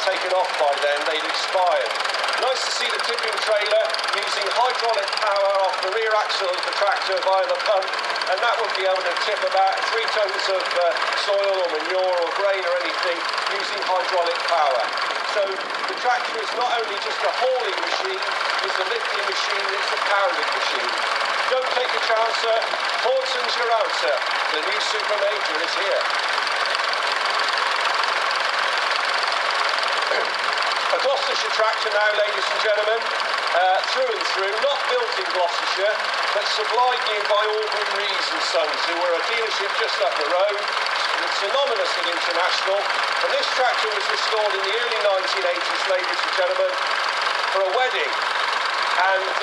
taken off by then. They'd expired. Nice to see the tipping trailer using hydraulic power off the rear axle of the tractor via the pump, and that would be able to tip about 3 tons of soil or manure or grain or anything using hydraulic power. So the tractor is not only just a hauling machine, it's a lifting machine, it's a powering machine. Don't take a chance, sir. Fordson's your answer. The new Super Major is here. A Gloucestershire tractor now, ladies and gentlemen. through and through, not built in Gloucestershire, but supplied in by Aubrey Rees and Sons, who were a dealership just up the road. It's synonymous with International, and this tractor was restored in the early 1980s, ladies and gentlemen, for a wedding. And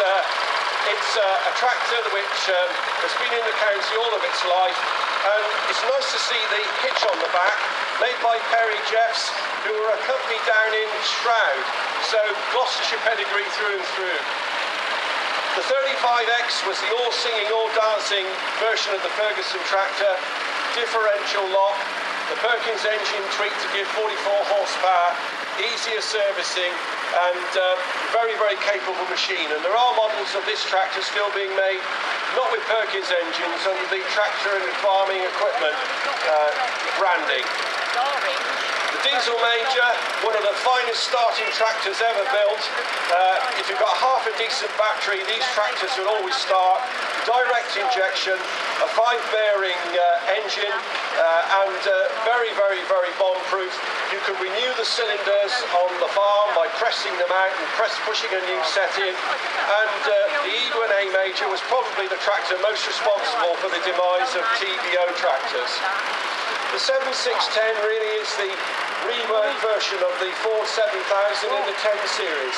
it's a tractor which has been in the county all of its life, and it's nice to see the hitch on the back, made by Perry Jeffs, who were a company down in Stroud, so Gloucestershire pedigree through and through. The 35X was the all-singing, all-dancing version of the Ferguson tractor, differential lock, the Perkins engine tweaked to give 44 horsepower, easier servicing, and very, very capable machine. And there are models of this tractor still being made, not with Perkins engines, under the Tractor and Farming Equipment branding. The Diesel Major, one of the finest starting tractors ever built. If you've got half a decent battery, these tractors will always start. Direct injection, a 5-bearing engine, and very, very, very bomb-proof. You can renew the cylinders on the farm by pressing them out and pushing a new set in. And the Edwin A Major was probably the tractor most responsible for the demise of TBO tractors. The 7610 really is the reworked version of the Ford 7000 in the 10 series.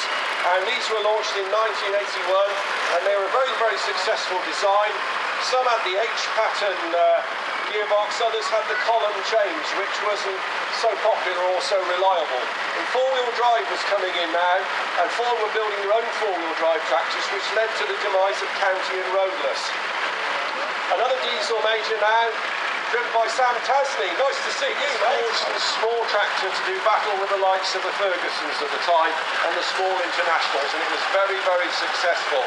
And these were launched in 1981, and they were a very, very successful design. Some had the H-pattern gearbox, others had the column change, which wasn't so popular or so reliable. And four-wheel drive was coming in now, and Ford were building their own four-wheel drive tractors, which led to the demise of county and roadless. Another Diesel Major now, driven by Sam Tasney. Nice to see you, mate. A small tractor to do battle with the likes of the Fergusons at the time and the small Internationals, and it was very, very successful.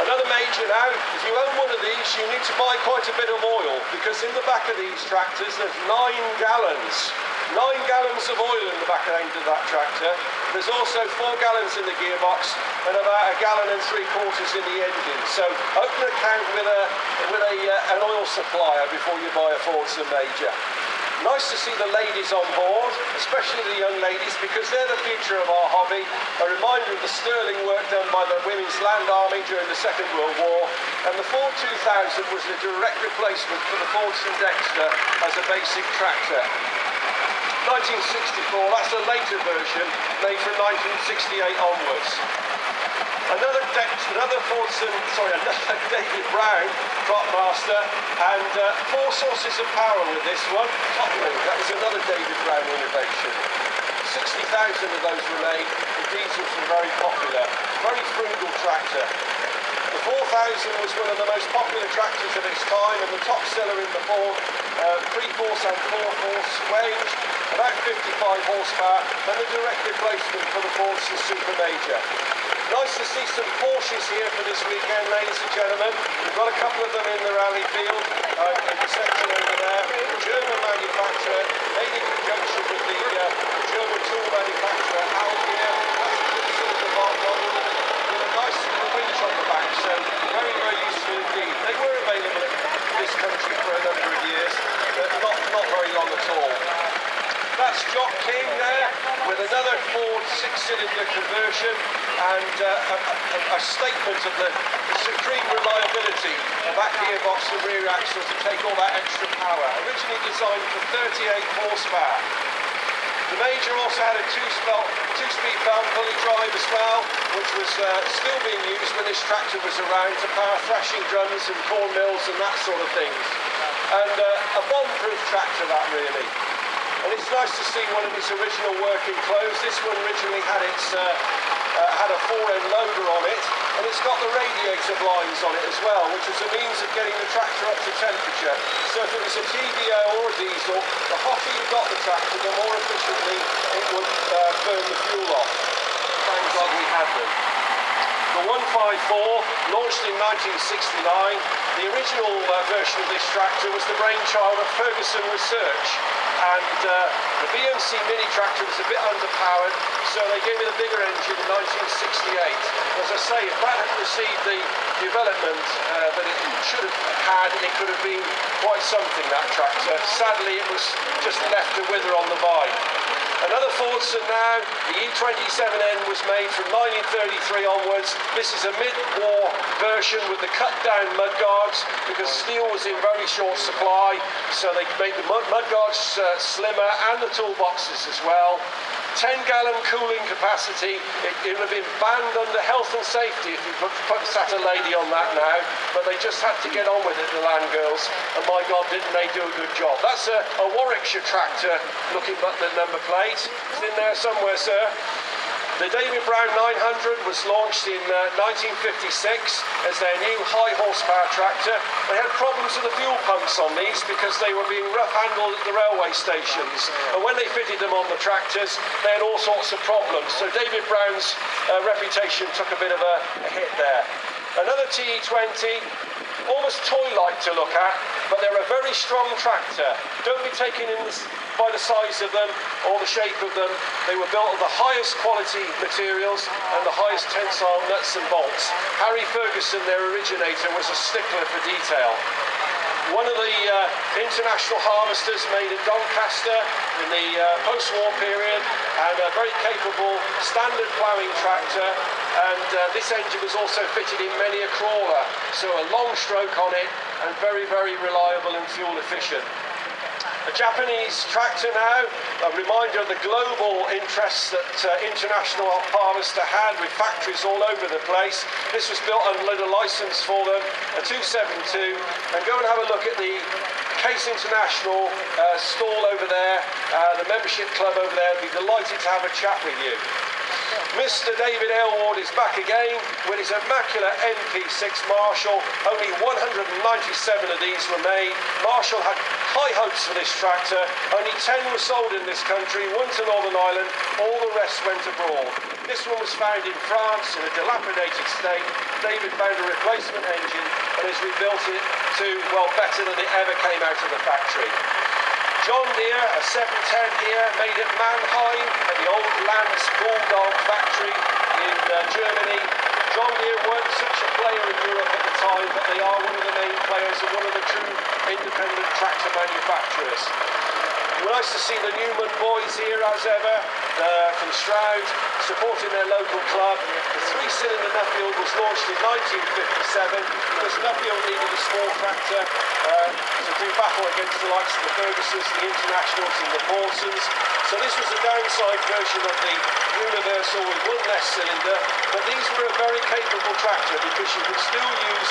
Another Major now, if you own one of these, you need to buy quite a bit of oil, because in the back of these tractors there's 9 gallons. 9 gallons of oil in the back end of that tractor. There's also 4 gallons in the gearbox and about 1.75 gallons in the engine. So open an account with an oil supplier before you buy a Fordson Major. Nice to see the ladies on board, especially the young ladies, because they're the future of our hobby. A reminder of the sterling work done by the Women's Land Army during the Second World War. And the Ford 2000 was a direct replacement for the Fordson Dexter as a basic tractor. 1964, that's a later version, made from 1968 onwards. Another David Brown prop master, and 4 sources of power with this one. That was another David Brown innovation. 60,000 of those were made. The diesels were very popular. Very frugal tractor. The 4000 was one of the most popular tractors of its time, and the top seller in the Ford 3-force and 4-force range, about 55 horsepower, and a direct replacement for the Fordson Super Major. Nice to see some Porsches here for this weekend, ladies and gentlemen. We've got a couple of them in the rally field, in the section over there. German manufacturer, made in conjunction with the German tool manufacturer Algier. That's a cylinder model with a nice little winch on the back, so very, very useful indeed. They were available in this country for a number of years, but not very long at all. That's Jock King there, with another Ford 6-cylinder conversion, and a statement of the supreme reliability of that gearbox and rear axle to take all that extra power. Originally designed for 38 horsepower. The Major also had a 2-speed belt pulley drive as well, which was still being used when this tractor was around to power thrashing drums and corn mills and that sort of things. And a bomb-proof tractor, that really. And it's nice to see one of its original working clothes. This one originally had had a 4-end loader on it, and it's got the radiator blinds on it as well, which is a means of getting the tractor up to temperature. So if it was a TBO or a diesel, the hotter you got the tractor, the more efficiently it would burn the fuel off. Thank God we had them. The 154, launched in 1969, the original version of this tractor was the brainchild of Ferguson Research, and the BMC Mini tractor was a bit underpowered, so they gave it a bigger engine in 1968. As I say, if that had received the development that it should have had, it could have been quite something, that tractor. Sadly, it was just left to wither on the vine. Another Fordson now, the E27N was made from 1933 onwards. This is a mid-war version with the cut-down mudguards because steel was in very short supply, so they made the mudguards slimmer and the toolboxes as well. 10-gallon cooling capacity. It would have been banned under health and safety if you sat a lady on that now, but they just had to get on with it, the land girls, and my God, didn't they do a good job. That's a Warwickshire tractor, looking at the number plate. It's in there somewhere, sir. The David Brown 900 was launched in 1956 as their new high horsepower tractor. They had problems with the fuel pumps on these because they were being rough handled at the railway stations. And when they fitted them on the tractors, they had all sorts of problems. So David Brown's reputation took a bit of a hit there. Another TE20, almost toy-like to look at, but they're a very strong tractor. Don't be taken in by the size of them or the shape of them. They were built of the highest quality materials and the highest tensile nuts and bolts. Harry Ferguson, their originator, was a stickler for detail. One of the international harvesters made at Doncaster in the post-war period, and a very capable standard ploughing tractor, and this engine was also fitted in many a crawler, so a long stroke on it and very, very reliable and fuel efficient. A Japanese tractor now, a reminder of the global interests that International Harvester had with factories all over the place. This was built under a licence for them, a 272, and go and have a look at the Case International stall over there, the membership club over there. I'd be delighted to have a chat with you. Mr. David Aylward is back again with his immaculate MP6 Marshall. Only 197 of these were made. Marshall had high hopes for this tractor. Only 10 were sold in this country, one to Northern Ireland, all the rest went abroad. This one was found in France in a dilapidated state. David found a replacement engine and has rebuilt it to, well, better than it ever came out of the factory. John Deere, a 710 here, made at Mannheim at the old Lanz Bulldog factory in Germany. John Deere weren't such a player in Europe at the time, but they are one of the main players and one of the true independent tractor manufacturers. Nice to see the Newman boys here as ever, from Stroud, supporting their local club. The 3-cylinder Nuffield was launched in 1957 because Nuffield needed a small tractor to do battle against the likes of the Fergusons, the Internationals and the Paulsons. So this was a downside version of the Universal with one less cylinder, but these were a very capable tractor because you could still use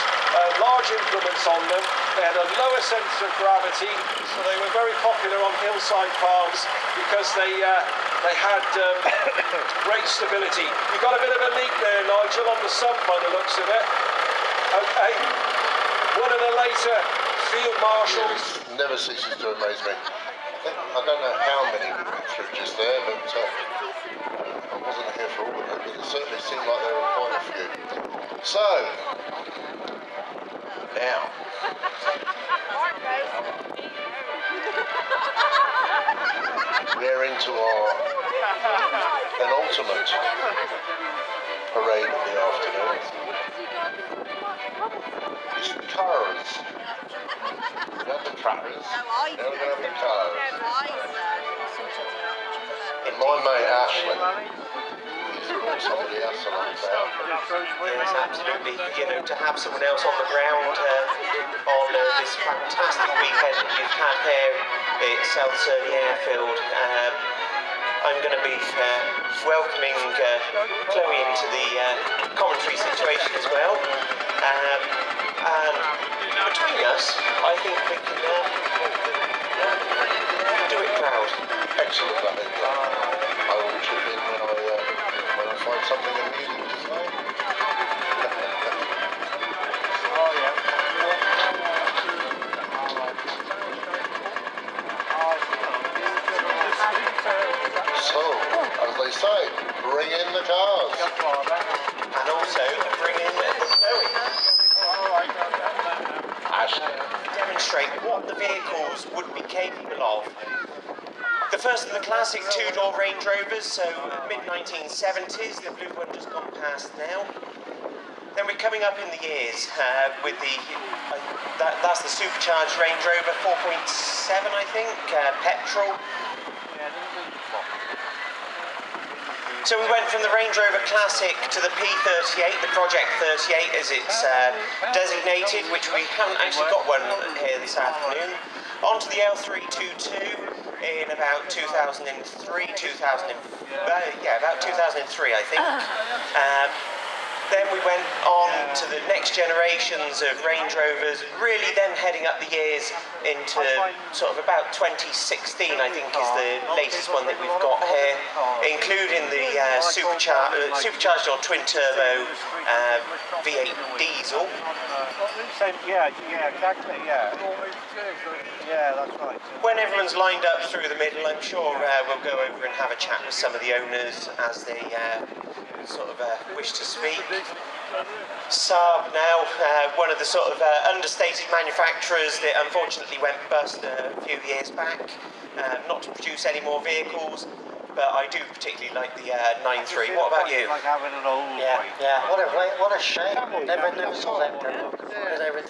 large implements on them. They had a lower centre of gravity, so they were very popular on hillside farms because they had great stability. You got a bit of a leak there, Nigel, on the sump by the looks of it. Okay, one of the later field marshals. It never ceases to amaze me. I don't know how many we went through just there, but I wasn't here for all of it, but it certainly seemed like there were quite a few. So, now, we're into our penultimate parade of the afternoon. It's the cars. We have the trackers, now we're going to have the cars. And my mate Ashley, he's got somebody else along there. Yes, absolutely. You know, to have someone else on the ground on this fantastic weekend that you've had there at South Surrey Airfield. I'm going to be welcoming Chloe into the commentary situation as well. And between us, I think we can do it proud. Excellent, I think. I will chip in when I find something amusing to say. Oh yeah. So, as they say, bring in the cars. And also bring in Chloe. Ashley. Demonstrate what the vehicles would be capable of. The first of the classic two-door Range Rovers, so mid-1970s, the blue one just gone past now. Then we're coming up in the years with the, that's the supercharged Range Rover 4.7 I think, petrol. So we went from the Range Rover Classic to the P38, the Project 38 as it's designated, which we haven't actually got one here this afternoon, onto the L322 in about 2003, about 2003 I think. Then we went on to the next generations of Range Rovers, really then heading up the years into sort of about 2016 I think is the latest one that we've got here, including the supercharged or twin turbo V8 diesel. Yeah, exactly, yeah. Yeah, that's right. When everyone's lined up through the middle, I'm sure we'll go over and have a chat with some of the owners as they sort of wish to speak. Saab now, one of the sort of understated manufacturers that unfortunately went bust a few years back, not to produce any more vehicles, but I do particularly like the 9.3. What about you? Like having an old Yeah. What a shame. Never saw them go. They were,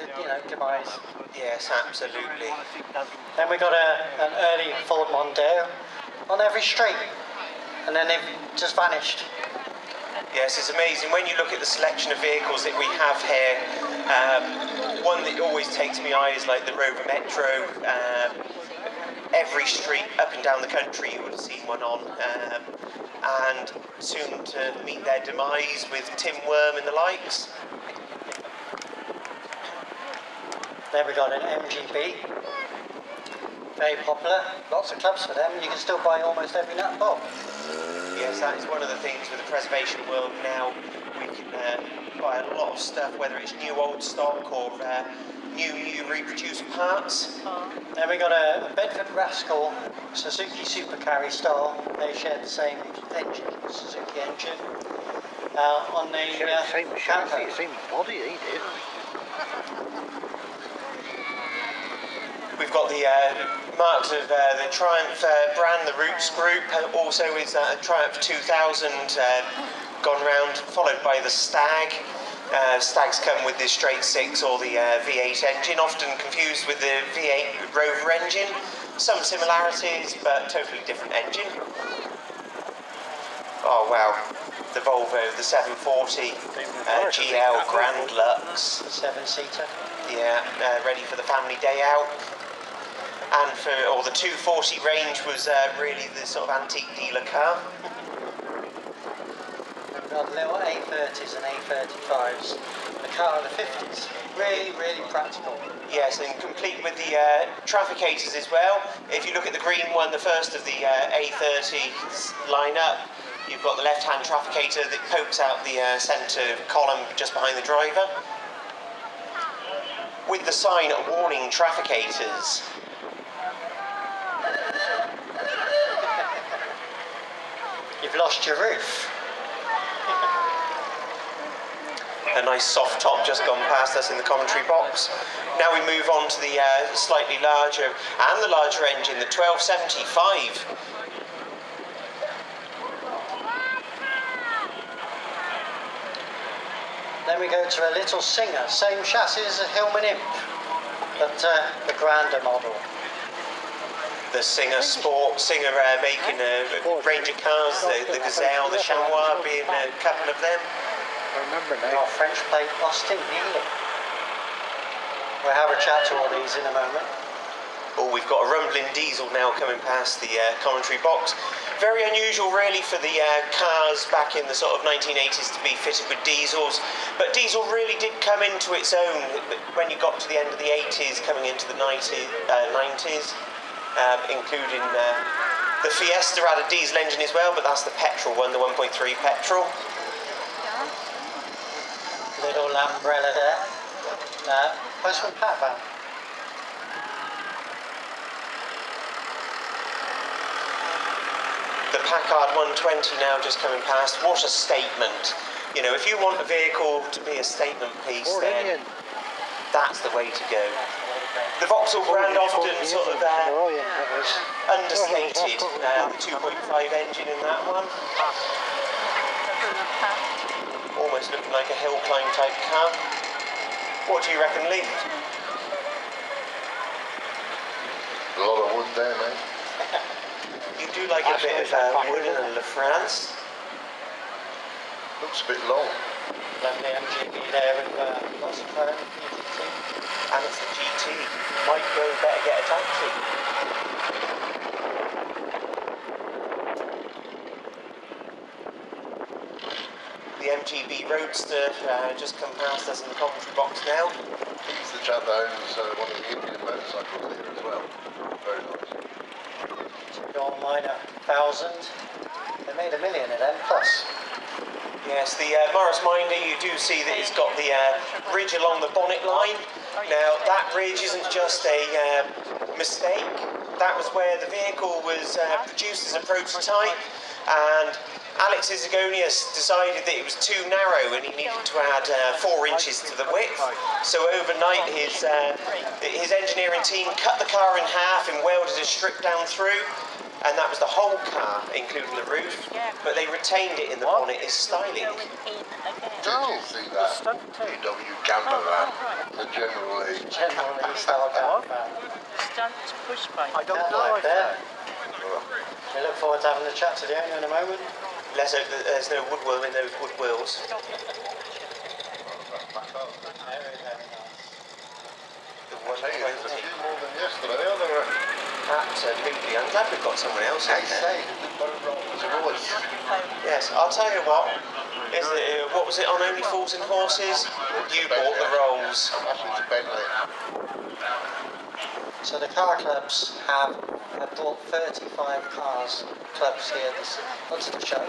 demise. Yes, absolutely. Then we got an early Ford Mondeo on every street, and then they've just vanished. Yes, it's amazing when you look at the selection of vehicles that we have here. One that always takes me eye is like the Rover Metro. Every street up and down the country you would have seen one on, and soon to meet their demise with Tim Worm and the likes. Then we got an MGB, very popular, lots of clubs for them, you can still buy almost every nut bob. Yes, that is one of the things with the preservation world now. We can buy a lot of stuff, whether it's new old stock or new reproduced parts. Then we got a Bedford Rascal Suzuki Supercarry style. They share the same engine, Suzuki engine. On the same chassis, same body, ain't it? We've got the marks of the Triumph brand, the Roots Group, also is a Triumph 2000 gone round, followed by the Stag. Stags come with the straight six or the V8 engine, often confused with the V8 Rover engine. Some similarities, but totally different engine. Oh wow, the Volvo, the 740 GL Grand Lux. 7-seater. Yeah, ready for the family day out. And the 240 range was really the sort of antique dealer car. We've got little A30s and A35s, the car of the 50s. Really, really practical. Yes, and complete with the trafficators as well. If you look at the green one, the first of the A30s lineup, you've got the left-hand trafficator that pokes out the centre column just behind the driver, with the sign warning trafficators. You've lost your roof. A nice soft top just gone past us in the commentary box. Now we move on to the slightly larger and the larger engine, the 1275. Then we go to a little Singer, same chassis as a Hillman Imp, but the grander model. The Singer Sport, Singer making a range of cars, the Gazelle, the Chamois being a couple of them. I remember now. Our French plate Austin Healy. We'll have a chat to all these in a moment. Oh, we've got a rumbling diesel now coming past the commentary box. Very unusual really for the cars back in the sort of 1980s to be fitted with diesels, but diesel really did come into its own when you got to the end of the 80s, coming into the 90s, including the Fiesta had a diesel engine as well, but that's the petrol one, the 1.3 petrol. Little Lambrella there. Postman Pat van. The Packard 120 now just coming past. What a statement. You know, if you want a vehicle to be a statement piece, then that's the way to go. The Vauxhall brand often sort of understated, the 2.5 engine in that one. Almost looking like a hill climb type car. What do you reckon, Lee? A lot of wood there, mate. You you do like a bit of wood and La France. Looks a bit long. Lovely MGB there with lots of chrome, GT. And it's the GT. Might go better get a taxi. The MGB Roadster just come past us in the commentary box now. He's the chap that owns one of the Indian motorcycles here as well. Very nice. All mine are 1,000. They made $1 million of them plus. Yes, the Morris Minder, you do see that it's got the ridge along the bonnet line. Now, that ridge isn't just a mistake. That was where the vehicle was produced as a prototype, and Alex Isagonius decided that it was too narrow and he needed to add 4 inches to the width. So overnight, his engineering team cut the car in half and welded a strip down through. And that was the whole car, including the roof, but they retained it in the bonnet as styling. Did you see that VW camper van? The generally style camper van. I don't like that. We look forward to having a chat to the owner in a moment. Let's hope that there's no woodworm in those wood wheels. There's a few more than yesterday, aren't there? Absolutely. I'm glad we've got someone else in there. Voice. Yes, I'll tell you what. What was it on Only Fools and Horses? You bought the rolls. Actually, it's a Bentley. So the car clubs have brought 35 clubs here onto the show.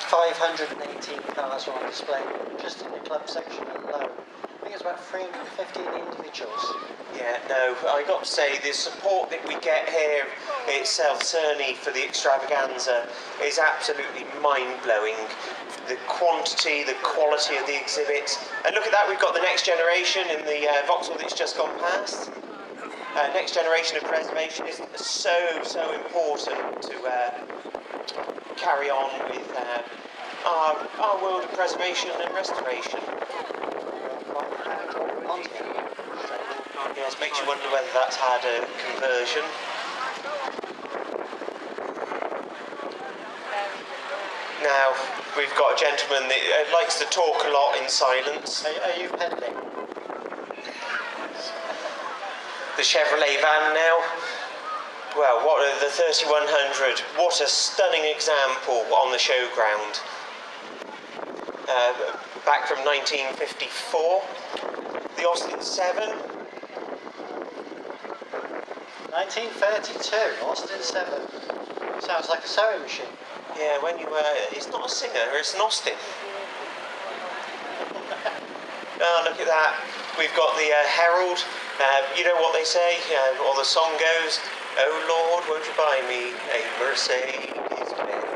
518 cars are on display just in the club section alone. I think it's about 315 individuals. Yeah, no, I got to say the support that we get here itself, certainly for the Extravaganza, is absolutely mind-blowing. The quantity, the quality of the exhibits. And look at that, we've got the next generation in the Vauxhall that's just gone past. Next generation of preservation is so important to carry on with our world of preservation and restoration. Yes, makes you wonder whether that's had a conversion. Now, we've got a gentleman that likes to talk a lot in silence. Are you peddling? The Chevrolet van now. Well, what are the 3100? What a stunning example on the showground. Back from 1954. The Austin 7. 1932, Austin 7. Sounds like a sewing machine. Yeah, when you it's not a Singer, it's an Austin. Oh, look at that. We've got the Herald. You know what they say, or the song goes, "Oh Lord, won't you buy me a Mercedes Benz?"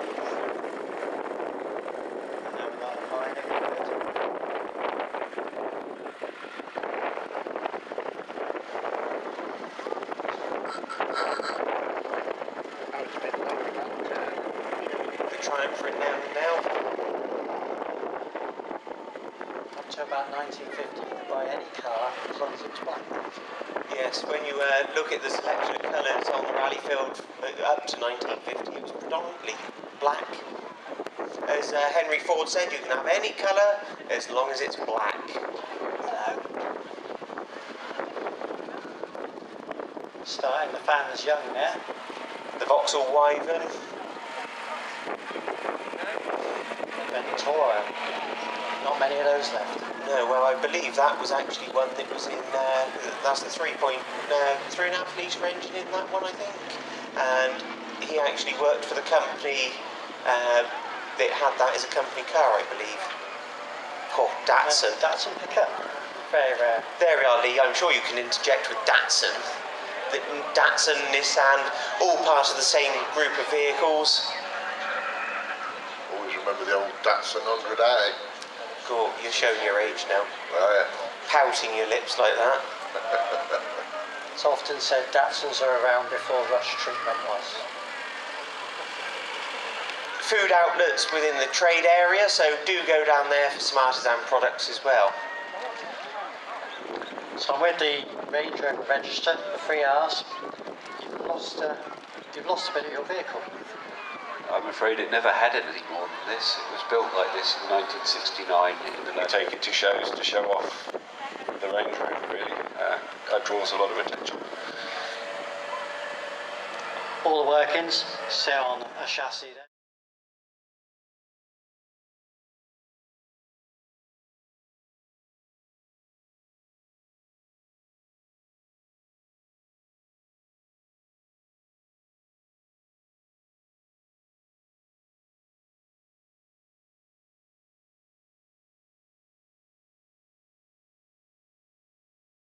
The Triumph written down now. Up to about 1950, you could buy any car as long as it's black. Yes, when you look at the selection of colours on the rally field up to 1950, it was predominantly black. As Henry Ford said, you can have any colour as long as it's black. Starting the fans young there. The Vauxhall Wyvern. Ventura. Not many of those left. No, well, I believe that was actually one that was in, that's the 3.5 litre engine in that one, I think. And he actually worked for the company that had that as a company car, I believe. Oh, Datsun. Datsun pickup. Very rare. There we are, Lee. I'm sure you can interject with Datsun. Datsun, Nissan, all part of the same group of vehicles. Always remember the old Datsun 100A. Cool, you're showing your age now. Oh, yeah. Pouting your lips like that. It's often said Datsuns are around before rush treatment was. Food outlets within the trade area, so do go down there for some artisan products as well. So I'm with the Range Rover Register for 3 hours. Gloucester you've lost a bit of your vehicle. I'm afraid it never had anything more than this. It was built like this in 1969. We take it to shows to show off the Range Rover, really. That draws a lot of attention. All the workings sit on a chassis there.